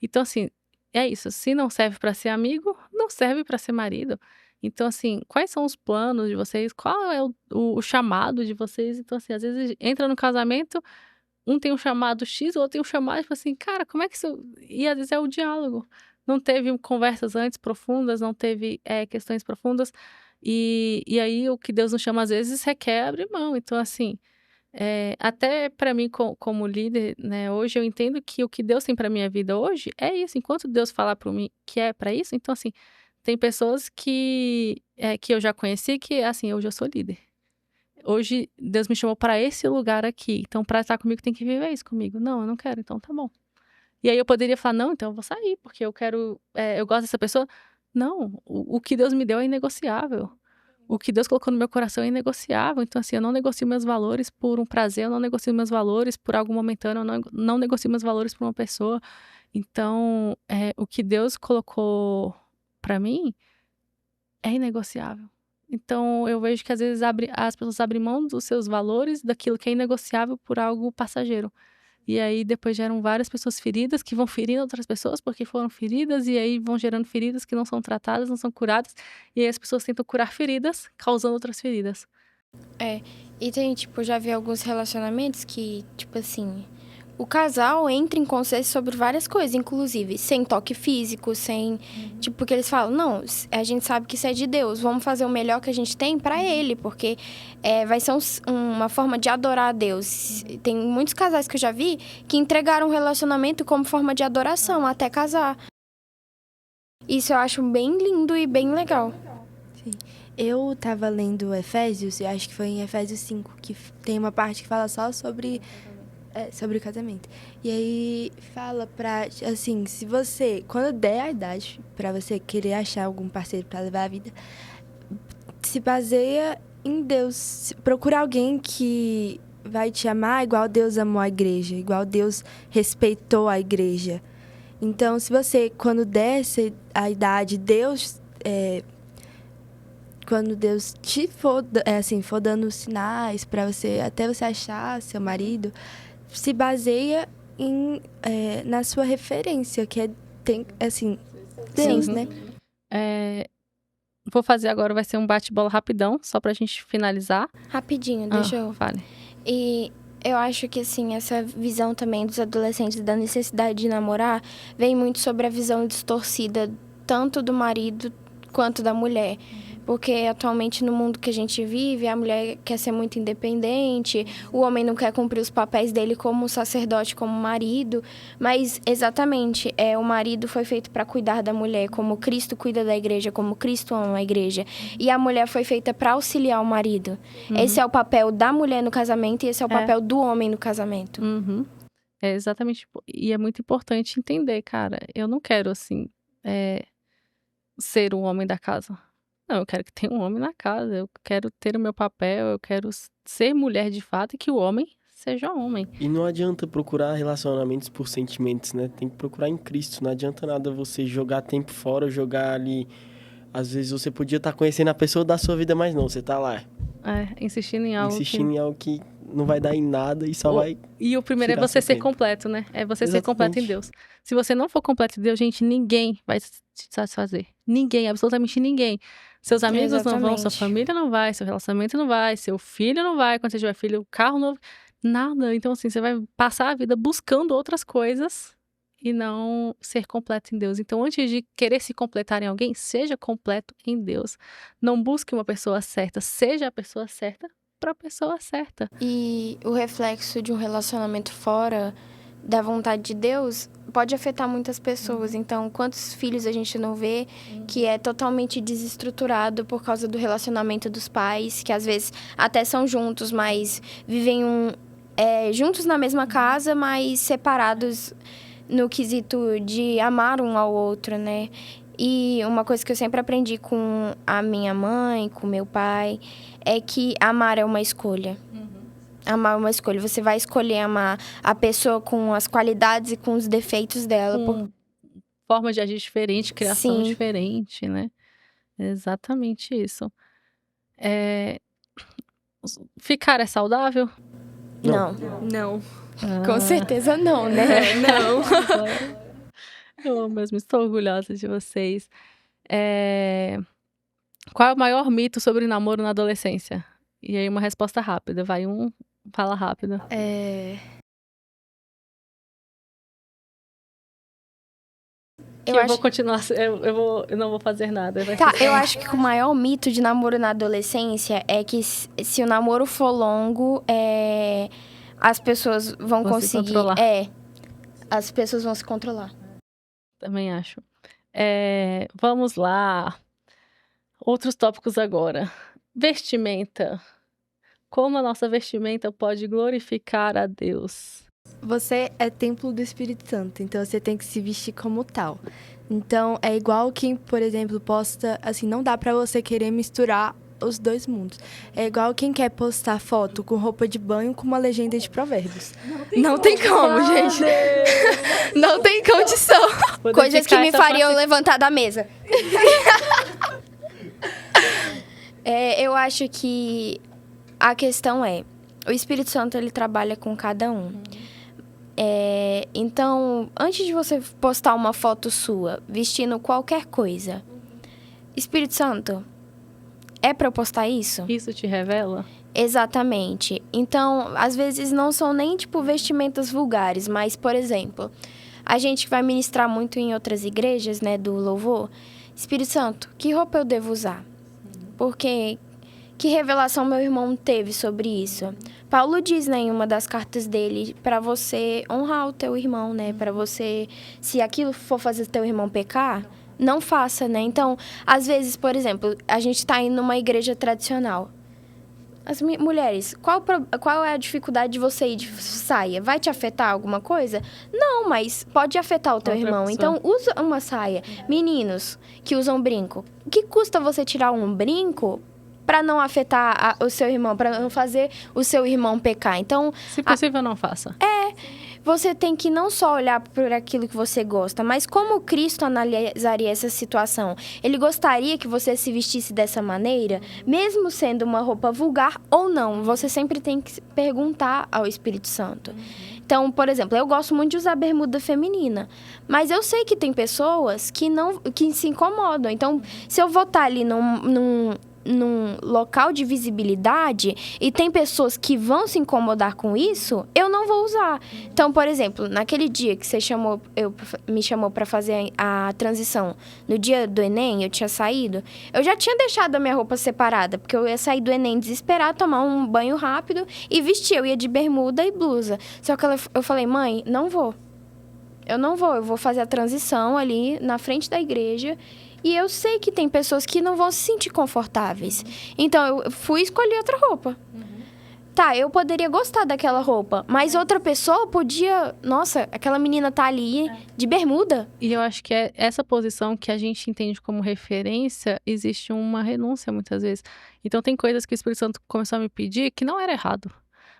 A: Então, assim, é isso, se não serve pra ser amigo, não serve pra ser marido. Então, assim, quais são os planos de vocês? Qual é o chamado de vocês? Então, assim, às vezes entra no casamento, um tem um chamado X, o outro tem um chamado, tipo assim, cara, como é que isso... E às vezes é o diálogo. Não teve conversas antes profundas, não teve questões profundas. E aí o que Deus nos chama às vezes requer abrir mão. Então, assim, até para mim como líder, né, hoje eu entendo que o que Deus tem para minha vida hoje é isso. Enquanto Deus falar para mim que é para isso, então, assim, tem pessoas que eu já conheci que, assim, hoje eu sou líder. Hoje Deus me chamou para esse lugar aqui. Então, para estar comigo tem que viver isso comigo. Não, eu não quero, então tá bom. E aí eu poderia falar, não, então eu vou sair, porque eu quero, eu gosto dessa pessoa. Não, o que Deus me deu é inegociável. O que Deus colocou no meu coração é inegociável. Então, assim, eu não negocio meus valores por um prazer, eu não negocio meus valores por algo momentâneo, eu não negocio meus valores por uma pessoa. Então, o que Deus colocou pra mim é inegociável. Então, eu vejo que às vezes as pessoas abrem mão dos seus valores, daquilo que é inegociável por algo passageiro. E aí depois geram várias pessoas feridas que vão ferindo outras pessoas porque foram feridas e aí vão gerando feridas que não são tratadas, não são curadas. E aí as pessoas tentam curar feridas, causando outras feridas.
B: E tem, tipo, já vi alguns relacionamentos que, tipo assim, o casal entra em consenso sobre várias coisas, inclusive sem toque físico, sem... Tipo, porque eles falam, não, a gente sabe que isso é de Deus, vamos fazer o melhor que a gente tem pra Ele, porque vai ser uma forma de adorar a Deus. Tem muitos casais que eu já vi que entregaram o relacionamento como forma de adoração, até casar. Isso eu acho bem lindo e bem legal.
C: Sim. Eu tava lendo Efésios, eu acho que foi em Efésios 5, que tem uma parte que fala só sobre o casamento. E aí fala assim, se você, quando der a idade pra você querer achar algum parceiro pra levar a vida, se baseia em Deus. Procura alguém que vai te amar igual Deus amou a igreja, igual Deus respeitou a igreja. Então, se você, quando der a idade, quando Deus te for dando sinais pra você, até você achar seu marido, se baseia na sua referência, que Deus,
A: Sim.
C: né?
A: Vou fazer agora, vai ser um bate-bola rapidão, só pra gente finalizar.
B: Rapidinho, deixa eu...
A: Fale.
B: E eu acho que, assim, essa visão também dos adolescentes da necessidade de namorar vem muito sobre a visão distorcida tanto do marido quanto da mulher. Porque atualmente no mundo que a gente vive, a mulher quer ser muito independente, o homem não quer cumprir os papéis dele como sacerdote, como marido, mas exatamente, o marido foi feito para cuidar da mulher, como Cristo cuida da igreja, como Cristo ama a igreja. E a mulher foi feita para auxiliar o marido. Esse é o papel da mulher no casamento e esse é o papel do homem no casamento.
A: É exatamente, e é muito importante entender, cara, eu não quero, assim, ser o homem da casa. Não, eu quero que tenha um homem na casa, eu quero ter o meu papel, eu quero ser mulher de fato e que o homem seja homem.
E: E não adianta procurar relacionamentos por sentimentos, né? Tem que procurar em Cristo. Não adianta nada você jogar tempo fora, jogar ali... Às vezes você podia estar conhecendo a pessoa da sua vida, mas não, você tá lá.
A: Insistindo em algo
E: em algo que não vai dar em nada e só vai...
A: E o primeiro é você ser completo, né? É você ser completo em Deus. Se você não for completo em Deus, gente, ninguém vai te satisfazer. Ninguém, absolutamente ninguém. Seus amigos não vão, sua família não vai, seu relacionamento não vai, seu filho não vai, quando você tiver filho, o carro não... Nada. Então, assim, você vai passar a vida buscando outras coisas e não ser completo em Deus. Então, antes de querer se completar em alguém, seja completo em Deus. Não busque uma pessoa certa, seja a pessoa certa para a pessoa certa.
B: E o reflexo de um relacionamento fora da vontade de Deus pode afetar muitas pessoas. Então, quantos filhos a gente não vê que é totalmente desestruturado por causa do relacionamento dos pais, que às vezes até são juntos, mas vivem juntos na mesma casa, mas separados no quesito de amar um ao outro, né? E uma coisa que eu sempre aprendi com a minha mãe, com meu pai, é que amar é uma escolha. Amar é uma escolha. Você vai escolher amar a pessoa com as qualidades e com os defeitos dela.
A: Com forma de agir diferente, criação diferente, né? Exatamente isso. Ficar é saudável?
B: Não. Com certeza não, né?
A: Não. Eu mesmo estou orgulhosa de vocês. Qual é o maior mito sobre namoro na adolescência? E aí uma resposta rápida. Vai fala rápido. Eu vou continuar, eu não vou fazer nada.
B: Eu acho que o maior mito de namoro na adolescência é que se o namoro for longo, as pessoas vão conseguir... as pessoas vão se controlar.
A: Também acho. Vamos lá. Outros tópicos agora. Vestimenta. Como a nossa vestimenta pode glorificar a Deus?
C: Você é templo do Espírito Santo, então você tem que se vestir como tal. Então, é igual quem, por exemplo, posta... Assim, não dá pra você querer misturar os dois mundos. É igual quem quer postar foto com roupa de banho com uma legenda de provérbios. Não tem como, gente. Não tem condição.
B: Coisas que me fariam levantar da mesa. Eu acho que a questão o Espírito Santo, ele trabalha com cada um. Então, antes de você postar uma foto sua vestindo qualquer coisa, Espírito Santo, é pra eu postar isso?
A: Isso te revela?
B: Exatamente. Então, às vezes não são nem, vestimentas vulgares, mas, por exemplo, a gente vai ministrar muito em outras igrejas, né, do louvor. Espírito Santo, que roupa eu devo usar? Porque que revelação meu irmão teve sobre isso? Paulo diz, né, em uma das cartas dele, para você honrar o teu irmão, né? Para você, se aquilo for fazer teu irmão pecar, não faça, né? Então, às vezes, por exemplo, a gente tá indo numa igreja tradicional. As mulheres, qual é a dificuldade de você ir de saia? Vai te afetar alguma coisa? Não, mas pode afetar o teu irmão. Então, usa uma saia. Meninos que usam brinco. O que custa você tirar um brinco para não afetar o seu irmão, para não fazer o seu irmão pecar? Então,
A: se possível, não faça.
B: Você tem que não só olhar por aquilo que você gosta, mas como Cristo analisaria essa situação. Ele gostaria que você se vestisse dessa maneira, mesmo sendo uma roupa vulgar ou não. Você sempre tem que perguntar ao Espírito Santo. Então, por exemplo, eu gosto muito de usar bermuda feminina, mas eu sei que tem pessoas que se incomodam. Então, se eu vou estar ali num local de visibilidade e tem pessoas que vão se incomodar com isso, eu não vou usar. Então, por exemplo, naquele dia que me chamou para fazer a transição, no dia do Enem, eu tinha saído, eu já tinha deixado a minha roupa separada, porque eu ia sair do Enem desesperada, tomar um banho rápido e vestir. Eu ia de bermuda e blusa. Só que eu falei, mãe, não vou. Eu não vou, eu vou fazer a transição ali na frente da igreja. E eu sei que tem pessoas que não vão se sentir confortáveis. Então, eu fui escolher outra roupa. Tá, eu poderia gostar daquela roupa, mas outra pessoa podia... Nossa, aquela menina tá ali de bermuda.
A: E eu acho que é essa posição que a gente entende como referência, existe uma renúncia muitas vezes. Então, tem coisas que o Espírito Santo começou a me pedir que não era errado.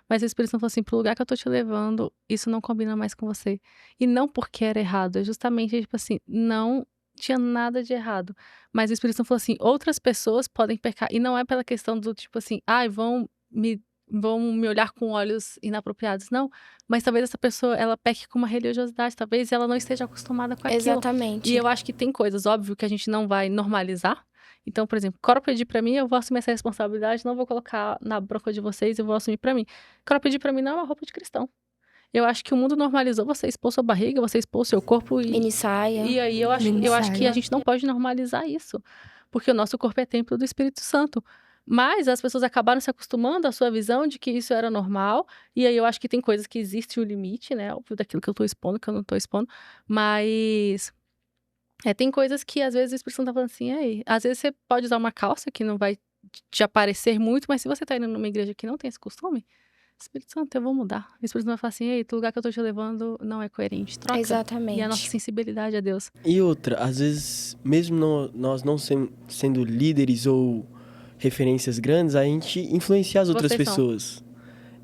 A: Mas o Espírito Santo falou assim, pro lugar que eu tô te levando, isso não combina mais com você. E não porque era errado, é justamente, tipo assim, não tinha nada de errado. Mas o Espírito Santo falou assim, outras pessoas podem pecar. E não é pela questão do, tipo assim, vão me olhar com olhos inapropriados. Não, mas talvez essa pessoa, ela peque com uma religiosidade, talvez ela não esteja acostumada com aquilo.
B: Exatamente.
A: E eu acho que tem coisas, óbvio, que a gente não vai normalizar. Então, por exemplo, Cora pedir pra mim, eu vou assumir essa responsabilidade, não vou colocar na bronca de vocês, eu vou assumir pra mim. Cora pedir pra mim não é uma roupa de cristão. Eu acho que o mundo normalizou você expor sua barriga, você expor seu corpo e...
B: Mini saia.
A: E aí eu acho que a gente não pode normalizar isso. Porque o nosso corpo é templo do Espírito Santo. Mas as pessoas acabaram se acostumando à sua visão de que isso era normal. E aí eu acho que tem coisas que existe o limite, né? Óbvio, daquilo que eu tô expondo, que eu não tô expondo. Mas... tem coisas que às vezes o Espírito Santo tá falando assim, aí, às vezes você pode usar uma calça que não vai te aparecer muito, mas se você tá indo numa igreja que não tem esse costume, Espírito Santo, eu vou mudar. O Espírito Santo vai falar assim, ei, o lugar que eu tô te levando não é coerente, troca.
B: Exatamente.
A: E a nossa sensibilidade a Deus.
E: E outra, às vezes, mesmo nós não sendo líderes ou referências grandes, a gente influencia as outras
A: Vocês são.
E: pessoas.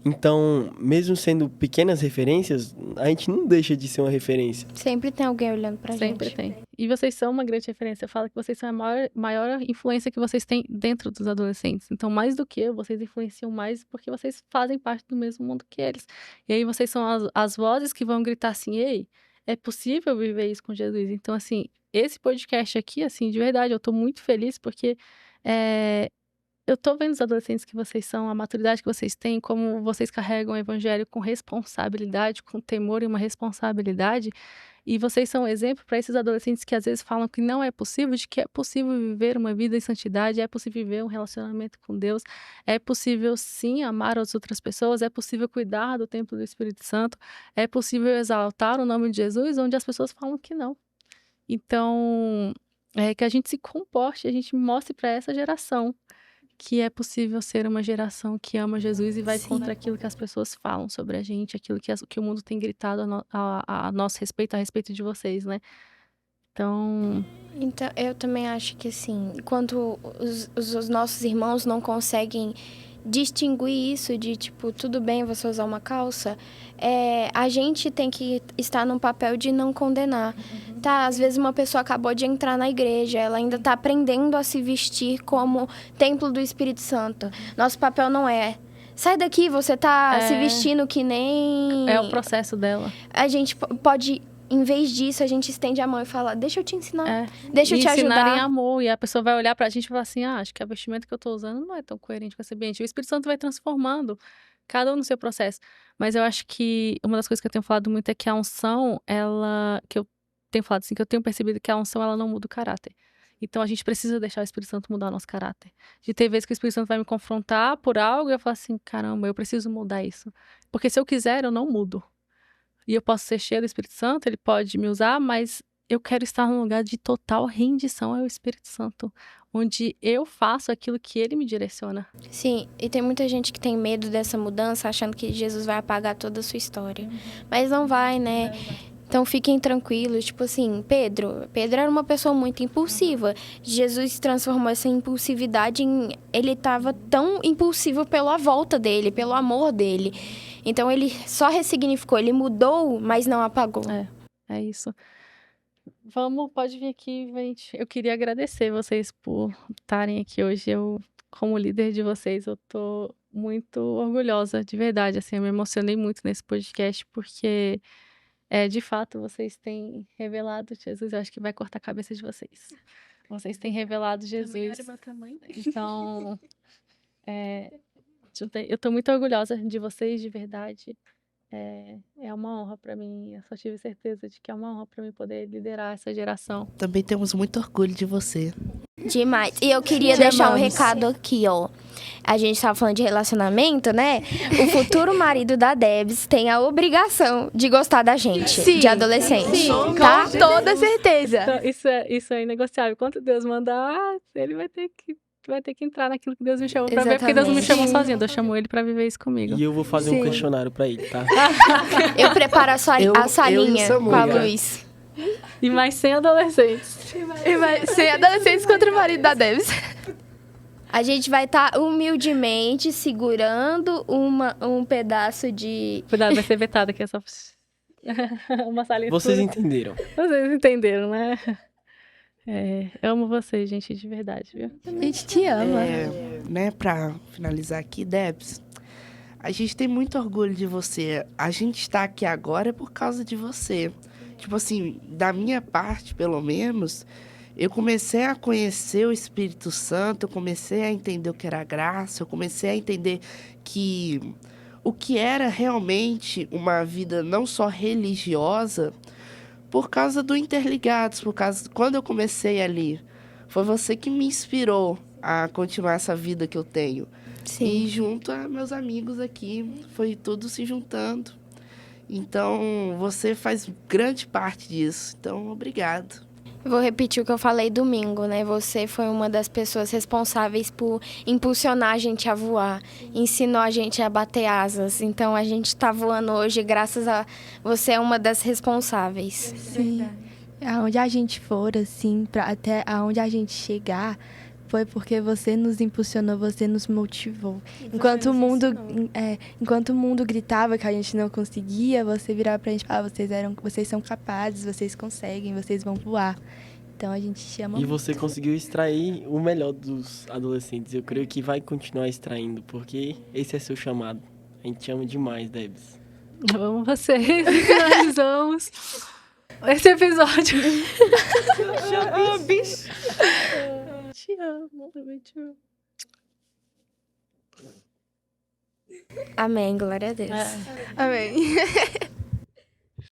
E: Então, mesmo sendo pequenas referências, a gente não deixa de ser uma referência.
B: Sempre tem alguém olhando pra
A: Sempre
B: gente.
A: tem. E vocês são uma grande referência. Eu falo que vocês são a maior influência que vocês têm dentro dos adolescentes. Então, mais do que eu, vocês influenciam mais porque vocês fazem parte do mesmo mundo que eles. E aí, vocês são as vozes que vão gritar assim, ei, é possível viver isso com Jesus. Então, assim, esse podcast aqui, assim, de verdade, eu tô muito feliz porque eu tô vendo os adolescentes que vocês são, a maturidade que vocês têm, como vocês carregam o evangelho com responsabilidade, com temor e uma responsabilidade. E vocês são um exemplo para esses adolescentes que às vezes falam que não é possível, de que é possível viver uma vida em santidade, é possível viver um relacionamento com Deus, é possível sim amar as outras pessoas, é possível cuidar do templo do Espírito Santo, é possível exaltar o nome de Jesus, onde as pessoas falam que não. Então, que a gente se comporte, a gente mostre para essa geração que é possível ser uma geração que ama Jesus e vai
B: Sim.
A: contra aquilo que as pessoas falam sobre a gente, aquilo que o mundo tem gritado a nosso respeito, a respeito de vocês, né? Então,
B: Eu também acho que, assim, enquanto os nossos irmãos não conseguem distinguir isso de, tipo, tudo bem você usar uma calça, a gente tem que estar num papel de não condenar. Tá, às vezes uma pessoa acabou de entrar na igreja, ela ainda tá aprendendo a se vestir como templo do Espírito Santo. Nosso papel não é... Sai daqui, você tá se vestindo que nem...
A: é o processo dela.
B: A gente pode... Em vez disso, a gente estende a mão e fala, deixa eu te ensinar, deixa eu te
A: ensinar em
B: ajudar.
A: amor, e a pessoa vai olhar pra gente e falar assim, acho que a vestimenta que eu tô usando não é tão coerente com esse ambiente. O Espírito Santo vai transformando, cada um no seu processo. Mas eu acho que uma das coisas que eu tenho falado muito é que a unção, que eu tenho falado assim, que eu tenho percebido que a unção, ela não muda o caráter. Então, a gente precisa deixar o Espírito Santo mudar o nosso caráter. De ter vezes que o Espírito Santo vai me confrontar por algo e eu falo assim, caramba, eu preciso mudar isso. Porque se eu quiser, eu não mudo. E eu posso ser cheia do Espírito Santo, ele pode me usar, mas eu quero estar num lugar de total rendição ao Espírito Santo, onde eu faço aquilo que ele me direciona.
B: Sim, e tem muita gente que tem medo dessa mudança, achando que Jesus vai apagar toda a sua história. Mas não vai, né? Então fiquem tranquilos, tipo assim, Pedro era uma pessoa muito impulsiva. Jesus transformou essa impulsividade em... Ele estava tão impulsivo pela volta dele, pelo amor dele. Então ele só ressignificou, ele mudou, mas não apagou.
A: É isso. Pode vir aqui, gente. Eu queria agradecer vocês por estarem aqui hoje. Eu, como líder de vocês, eu tô muito orgulhosa, de verdade. Assim, eu me emocionei muito nesse podcast, porque... de fato, vocês têm revelado Jesus, eu acho que vai cortar a cabeça de vocês. Vocês têm revelado
F: Também
A: Jesus.
F: era meu tamanho.
A: Então, eu tô muito orgulhosa de vocês, de verdade. É uma honra para mim. Eu só tive certeza de que é uma honra para mim poder liderar essa geração.
D: Também temos muito orgulho de você.
B: Demais. E eu queria deixar um recado aqui, ó. A gente tava falando de relacionamento, né? O futuro marido da Debs tem a obrigação de gostar da gente,
C: Sim,
B: de adolescente.
C: Sim,
B: Tá?
C: com toda certeza.
A: Então, isso é inegociável. Quanto Deus mandar, ele vai ter que entrar naquilo que Deus me chamou pra ver, porque Deus não me chamou
B: Exatamente.
A: sozinho, Deus chamou ele pra viver isso comigo.
E: E eu vou fazer
C: Sim.
E: um questionário pra ele, tá?
B: Eu preparo a
D: Eu e
B: salinha
D: o Samu,
B: com a
D: cara.
B: Luiz.
A: E mais 100 adolescentes.
C: E vai ser adolescentes contra o marido da Debs.
B: A gente vai estar humildemente segurando um pedaço de...
A: Cuidado, vai ser vetado aqui, é só... uma salinha
E: Vocês
A: escura.
E: entenderam.
A: Vocês entenderam, né? Eu amo vocês, gente, de verdade, viu?
C: A gente te ama.
D: Né, pra finalizar aqui, Debs, a gente tem muito orgulho de você. A gente está aqui agora por causa de você. Tipo assim, da minha parte, pelo menos, eu comecei a conhecer o Espírito Santo, eu comecei a entender o que era graça, eu comecei a entender que o que era realmente uma vida não só religiosa, por causa do Interligados, quando eu comecei ali, foi você que me inspirou a continuar essa vida que eu tenho.
B: Sim.
D: E junto a meus amigos aqui, foi tudo se juntando. Então, você faz grande parte disso. Então, obrigado.
B: Vou repetir o que eu falei domingo, né? Você foi uma das pessoas responsáveis por impulsionar a gente a voar, ensinou a gente a bater asas. Então, a gente tá voando hoje graças a você, é uma das responsáveis.
C: Sim. Aonde a gente for, assim, até aonde a gente chegar, foi porque você nos impulsionou, você nos motivou. Enquanto o mundo gritava que a gente não conseguia, você virava pra gente e falava, vocês são capazes, vocês conseguem, vocês vão voar. Então a gente te ama
E: E
C: muito.
E: você conseguiu extrair o melhor dos adolescentes. Eu creio que vai continuar extraindo, porque esse é seu chamado. A gente te ama demais, Debs.
A: Eu amo vocês. Finalizamos esse episódio.
D: bicho!
A: Te amo, eu te amo.
B: Amém, glória a Deus.
C: Amém.